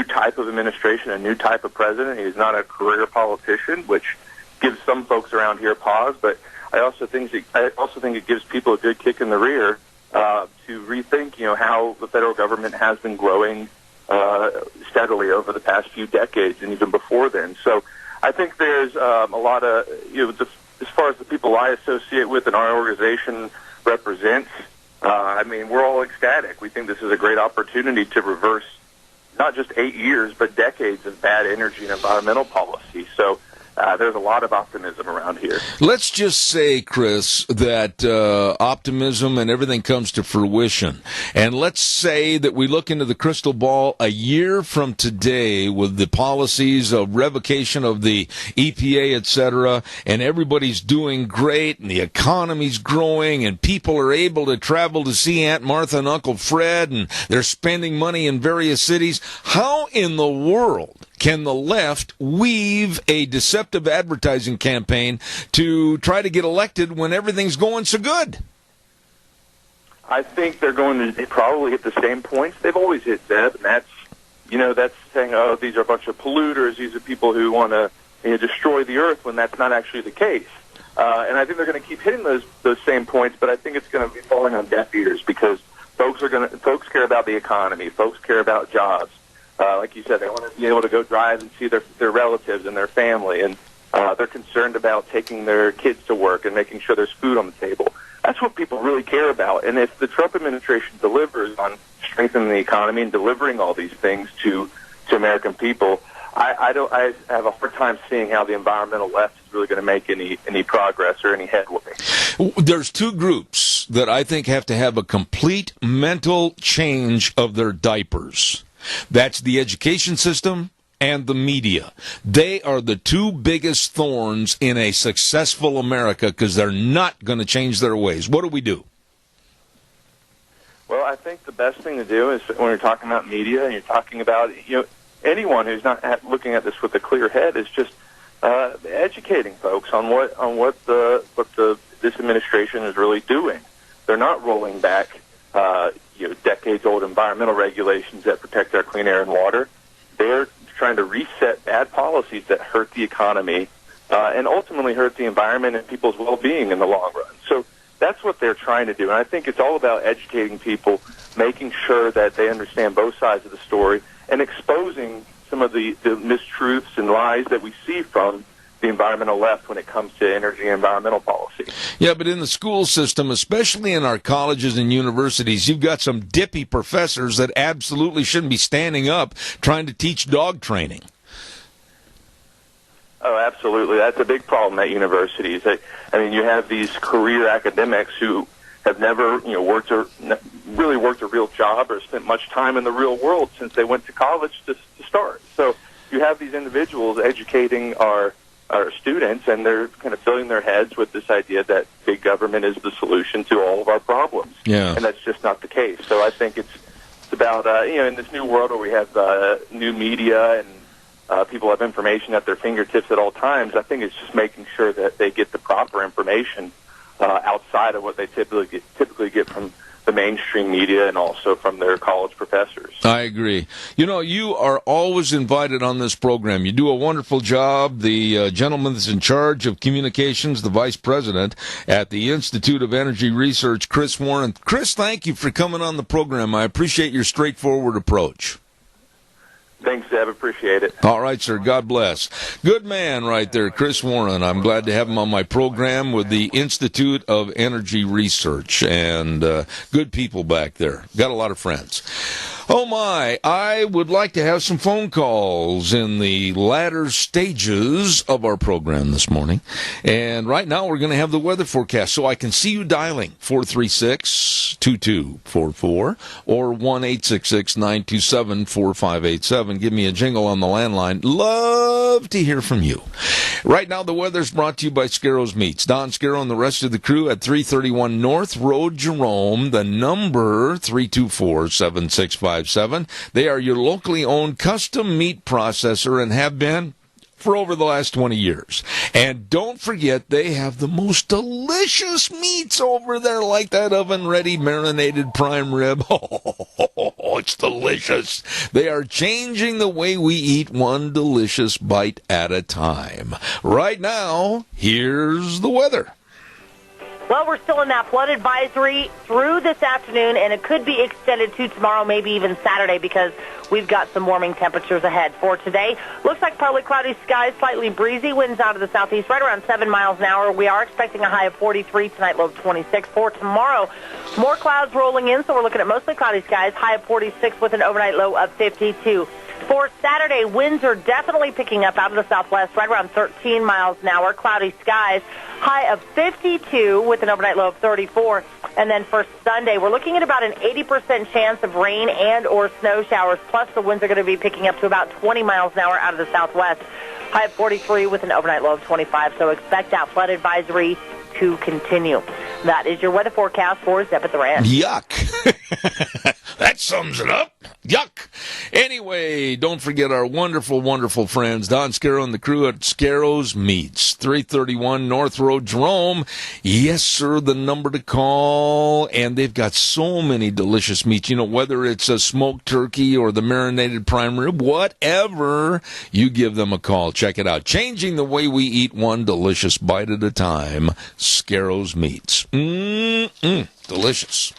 Speaker 19: type of administration, a new type of president. He's not a career politician, which gives some folks around here pause. But I also think it gives people a good kick in the rear to rethink, how the federal government has been growing steadily over the past few decades and even before then. So I think there's a lot of, as far as the people I associate with and our organization represents, I mean, we're all ecstatic. We think this is a great opportunity to reverse not just 8 years, but decades of bad energy and environmental policy. So there's a lot of optimism around here.
Speaker 2: Let's just say, Chris, that optimism and everything comes to fruition. And let's say that we look into the crystal ball a year from today with the policies of revocation of the EPA, et cetera, and everybody's doing great, and the economy's growing, and people are able to travel to see Aunt Martha and Uncle Fred, and they're spending money in various cities. How in the world can the left weave a deceptive advertising campaign to try to get elected when everything's going so good?
Speaker 19: I think they're going to probably hit the same points they've always hit, Zeb, and that's saying, oh, these are a bunch of polluters, these are people who want to destroy the earth, when that's not actually the case. And I think they're going to keep hitting those same points, but I think it's going to be falling on deaf ears because folks care about the economy, folks care about jobs. Like you said, they want to be able to go drive and see their relatives and their family. And They're concerned about taking their kids to work and making sure there's food on the table. That's what people really care about. And if the Trump administration delivers on strengthening the economy and delivering all these things to American people, I have a hard time seeing how the environmental left is really going to make any progress or any headway.
Speaker 2: There's two groups that I think have to have a complete mental change of their diapers. That's the education system and the media. They are the two biggest thorns in a successful America because they're not going to change their ways. What do we do?
Speaker 19: Well, I think the best thing to do is when you're talking about media and you're talking about, anyone who's not looking at this with a clear head is just educating folks on what this administration is really doing. They're not rolling back decades-old environmental regulations that protect our clean air and water. They're trying to reset bad policies that hurt the economy and ultimately hurt the environment and people's well-being in the long run. So that's what they're trying to do. And I think it's all about educating people, making sure that they understand both sides of the story, and exposing some of the mistruths and lies that we see from the environmental left when it comes to energy and environmental policy.
Speaker 2: Yeah, but in the school system, especially in our colleges and universities, you've got some dippy professors that absolutely shouldn't be standing up trying to teach dog training.
Speaker 19: Oh, absolutely. That's a big problem at universities. I mean, you have these career academics who have never, really worked a real job or spent much time in the real world since they went to college to start. So you have these individuals educating our students, and they're kind of filling their heads with this idea that big government is the solution to all of our problems.
Speaker 2: Yeah.
Speaker 19: And that's just not the case. So I think it's about, in this new world where we have new media and people have information at their fingertips at all times, I think it's just making sure that they get the proper information outside of what they typically get from the mainstream media and also from their college professors.
Speaker 2: I agree. You are always invited on this program. You do a wonderful job. The gentleman that's in charge of communications, the vice president at the Institute of Energy Research, Chris Warren. Chris, thank you for coming on the program. I appreciate your straightforward approach.
Speaker 19: Thanks, Zeb. Appreciate it.
Speaker 2: All right, sir. God bless. Good man right there, Chris Warren. I'm glad to have him on my program with the Institute of Energy Research. And good people back there. Got a lot of friends. Oh, my. I would like to have some phone calls in the latter stages of our program this morning. And right now we're going to have the weather forecast. So I can see you dialing 436-2244 or 1-866-927-4587. Give me a jingle on the landline. Love to hear from you. Right now the weather's brought to you by Scarro's Meats. Don Scarrow and the rest of the crew at 331 North Road, Jerome. The number 324-7657. They are your locally owned custom meat processor and have been for over the last 20 years. And don't forget, they have the most delicious meats over there, like that oven-ready marinated prime rib. Oh, it's delicious. They are changing the way we eat, one delicious bite at a time. Right now, here's the weather.
Speaker 4: Well, we're still in that flood advisory through this afternoon, and it could be extended to tomorrow, maybe even Saturday, because we've got some warming temperatures ahead. For today, looks like partly cloudy skies, slightly breezy, winds out of the southeast, right around 7 miles an hour. We are expecting a high of 43 tonight, low of 26. For tomorrow, more clouds rolling in, so we're looking at mostly cloudy skies, high of 46 with an overnight low of 52. For Saturday, winds are definitely picking up out of the southwest, right around 13 miles an hour, cloudy skies, high of 52 with an overnight low of 34. And then for Sunday, we're looking at about an 80% chance of rain and or snow showers, plus the winds are going to be picking up to about 20 miles an hour out of the southwest, high of 43 with an overnight low of 25. So expect that flood advisory to continue. That is your weather forecast for Zeb at the Ranch.
Speaker 2: Yuck. That sums it up. Yuck. Anyway, don't forget our wonderful, wonderful friends, Don Scarrow and the crew at Scarro's Meats, 331 North Road, Jerome. Yes, sir, the number to call. And they've got so many delicious meats. Whether it's a smoked turkey or the marinated prime rib, whatever, you give them a call. Check it out. Changing the way we eat, one delicious bite at a time. Scarro's Meats. Delicious.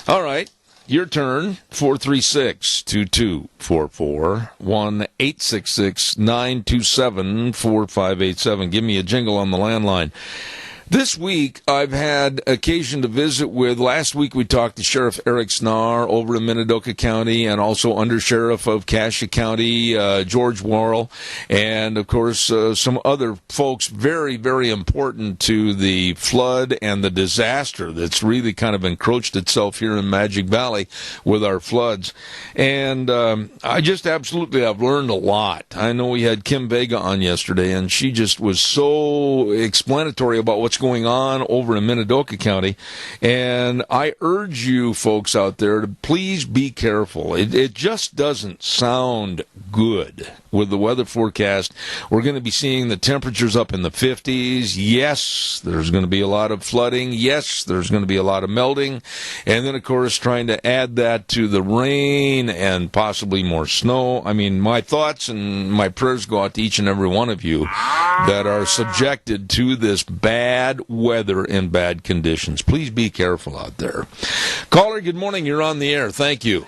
Speaker 2: All right. your turn. 436-2244, 1-866-927-4587. Give me a jingle on the landline. This week, I've had occasion to visit with, last week we talked to Sheriff Eric Snar over in Minidoka County and also Undersheriff of Cassia County, George Worrell, and of course some other folks very, very important to the flood and the disaster that's really kind of encroached itself here in Magic Valley with our floods. And I just absolutely have learned a lot. I know we had Kim Vega on yesterday, and she just was so explanatory about what's going on over in Minidoka County, and I urge you folks out there to please be careful. It just doesn't sound good with the weather forecast. We're going to be seeing the temperatures up in the 50s. Yes, there's going to be a lot of flooding. Yes, there's going to be a lot of melting, and then of course trying to add that to the rain and possibly more snow. I mean, my thoughts and my prayers go out to each and every one of you that are subjected to this bad weather and bad conditions. Please be careful out there. Caller, good morning. You're on the air. Thank you.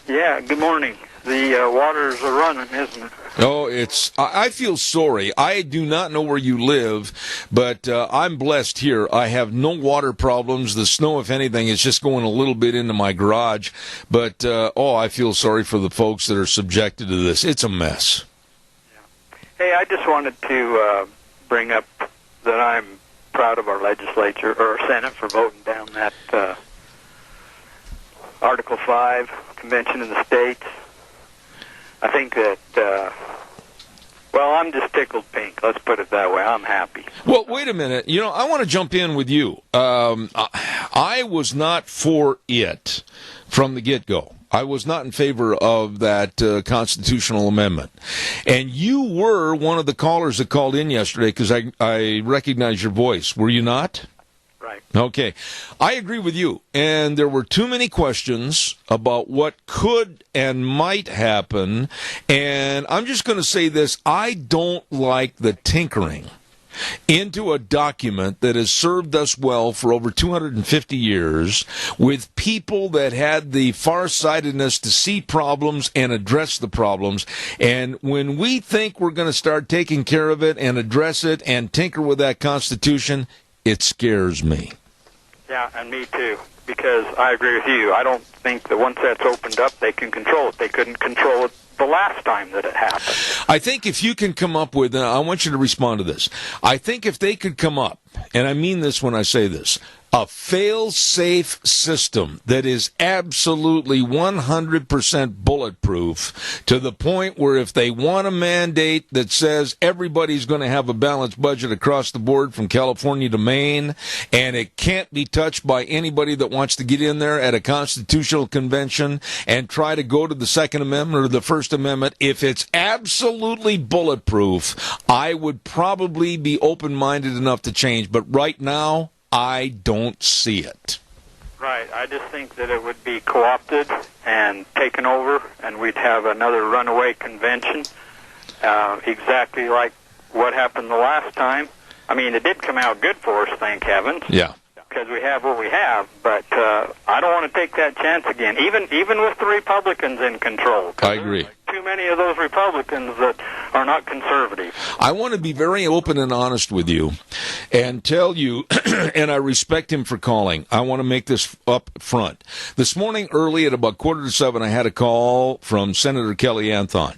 Speaker 20: Yeah, good morning. The waters are running, isn't it?
Speaker 2: Oh, I feel sorry. I do not know where you live, but I'm blessed here. I have no water problems. The snow, if anything, is just going a little bit into my garage. But, I feel sorry for the folks that are subjected to this. It's a mess.
Speaker 20: Hey, I just wanted to bring up that I'm proud of our legislature, or our Senate, for voting down that Article 5 convention in the states. I think that, I'm just tickled pink. Let's put it that way. I'm happy.
Speaker 2: Well, wait a minute. I want to jump in with you. I was not for it from the get-go. I was not in favor of that constitutional amendment. And you were one of the callers that called in yesterday because I recognize your voice. Were you not?
Speaker 20: Right.
Speaker 2: Okay. I agree with you. And there were too many questions about what could and might happen. And I'm just going to say this. I don't like the tinkering into a document that has served us well for over 250 years with people that had the farsightedness to see problems and address the problems. And when we think we're going to start taking care of it and address it and tinker with that Constitution, it scares me.
Speaker 20: Yeah, and me too, because I agree with you. I don't think that once that's opened up, they can control it. They couldn't control it the last time that it happened.
Speaker 2: I think if you can come up with, and I want you to respond to this, I think if they could come up, and I mean this when I say this, a fail-safe system that is absolutely 100% bulletproof to the point where if they want a mandate that says everybody's going to have a balanced budget across the board from California to Maine, and it can't be touched by anybody that wants to get in there at a constitutional convention and try to go to the Second Amendment or the First Amendment, if it's absolutely bulletproof, I would probably be open-minded enough to change. But right now, I don't see it.
Speaker 20: Right. I just think that it would be co-opted and taken over, and we'd have another runaway convention, exactly like what happened the last time. I mean, it did come out good for us, thank heavens.
Speaker 2: Yeah.
Speaker 20: Because we have what we have, but I don't want to take that chance again, even with the Republicans in control.
Speaker 2: I agree.
Speaker 20: Too many of those Republicans that are not conservative.
Speaker 2: I want to be very open and honest with you and tell you, and I respect him for calling. I want to make this up front. This morning early at about 6:45, I had a call from Senator Kelly Anthon.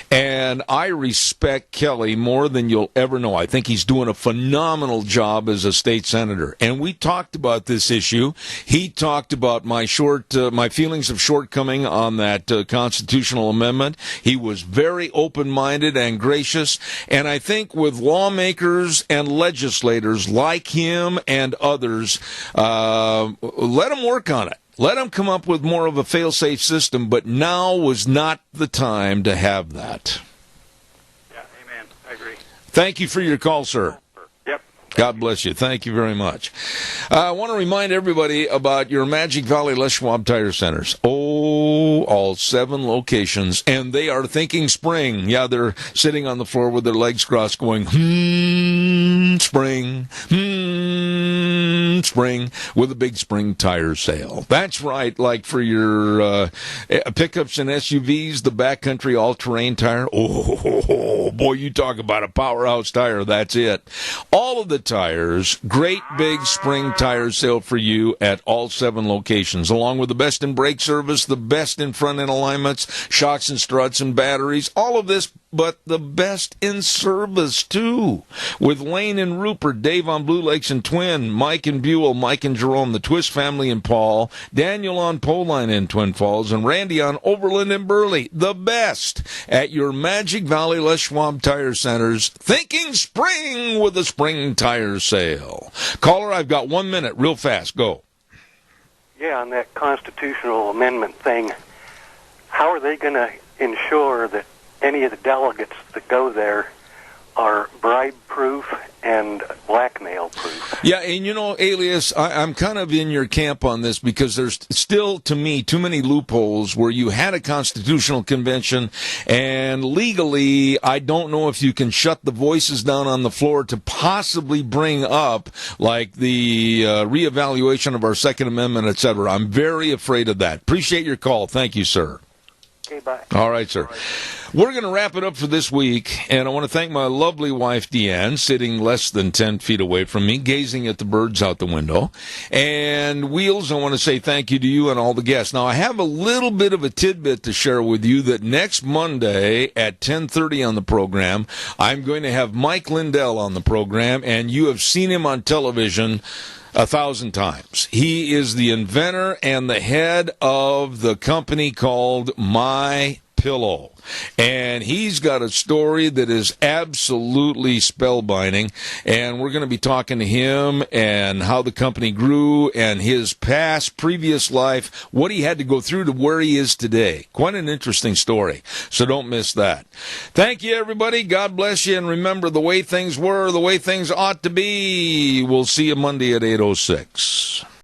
Speaker 2: And I respect Kelly more than you'll ever know. I think he's doing a phenomenal job as a state senator. And we talked about this issue. He talked about my feelings of shortcoming on that constitutional amendment. He was very open-minded and gracious. And I think with lawmakers and legislators like him and others, let him work on it. Let them come up with more of a fail-safe system, but now was not the time to have that.
Speaker 20: Yeah, amen. I agree.
Speaker 2: Thank you for your call, sir.
Speaker 20: Yep.
Speaker 2: God bless you. Thank you very much. I want to remind everybody about your Magic Valley Les Schwab Tire Centers. Oh, all 7 locations, and they are thinking spring. Yeah, they're sitting on the floor with their legs crossed going, spring, spring with a big spring tire sale. That's right, like for your pickups and SUVs, the backcountry all-terrain tire. Oh, boy, you talk about a powerhouse tire. That's it. All of the tires, great big spring tire sale for you at all 7 locations, along with the best in brake service, the best in front-end alignments, shocks and struts and batteries, all of this, but the best in service, too. With Lane and Rupert, Dave on Blue Lakes and Twin, Mike and Buell, Mike and Jerome, the Twist family and Paul, Daniel on Poline in Twin Falls, and Randy on Overland and Burley. The best at your Magic Valley Les Schwab Tire Centers. Thinking spring with a spring tire sale. Caller, I've got 1 minute, real fast. Go.
Speaker 16: Yeah, on that constitutional amendment thing, how are they going to ensure that any of the delegates that go there are bribe-proof and blackmail-proof?
Speaker 2: Yeah, and Alias, I'm kind of in your camp on this because there's still, to me, too many loopholes where you had a constitutional convention, and legally, I don't know if you can shut the voices down on the floor to possibly bring up, like, the reevaluation of our Second Amendment, et cetera. I'm very afraid of that. Appreciate your call. Thank you, sir.
Speaker 16: Okay, bye.
Speaker 2: All right, sir. We're going to wrap it up for this week, and I want to thank my lovely wife, Deanne, sitting less than 10 feet away from me, gazing at the birds out the window. And Wheels, I want to say thank you to you and all the guests. Now, I have a little bit of a tidbit to share with you that next Monday at 10:30 on the program, I'm going to have Mike Lindell on the program, and you have seen him on television 1,000 times. He is the inventor and the head of the company called My Pillow. And he's got a story that is absolutely spellbinding. And we're going to be talking to him and how the company grew and his previous life, what he had to go through to where he is today. Quite an interesting story. So don't miss that. Thank you, everybody. God bless you. And remember, the way things were, the way things ought to be. We'll see you Monday at 8:06.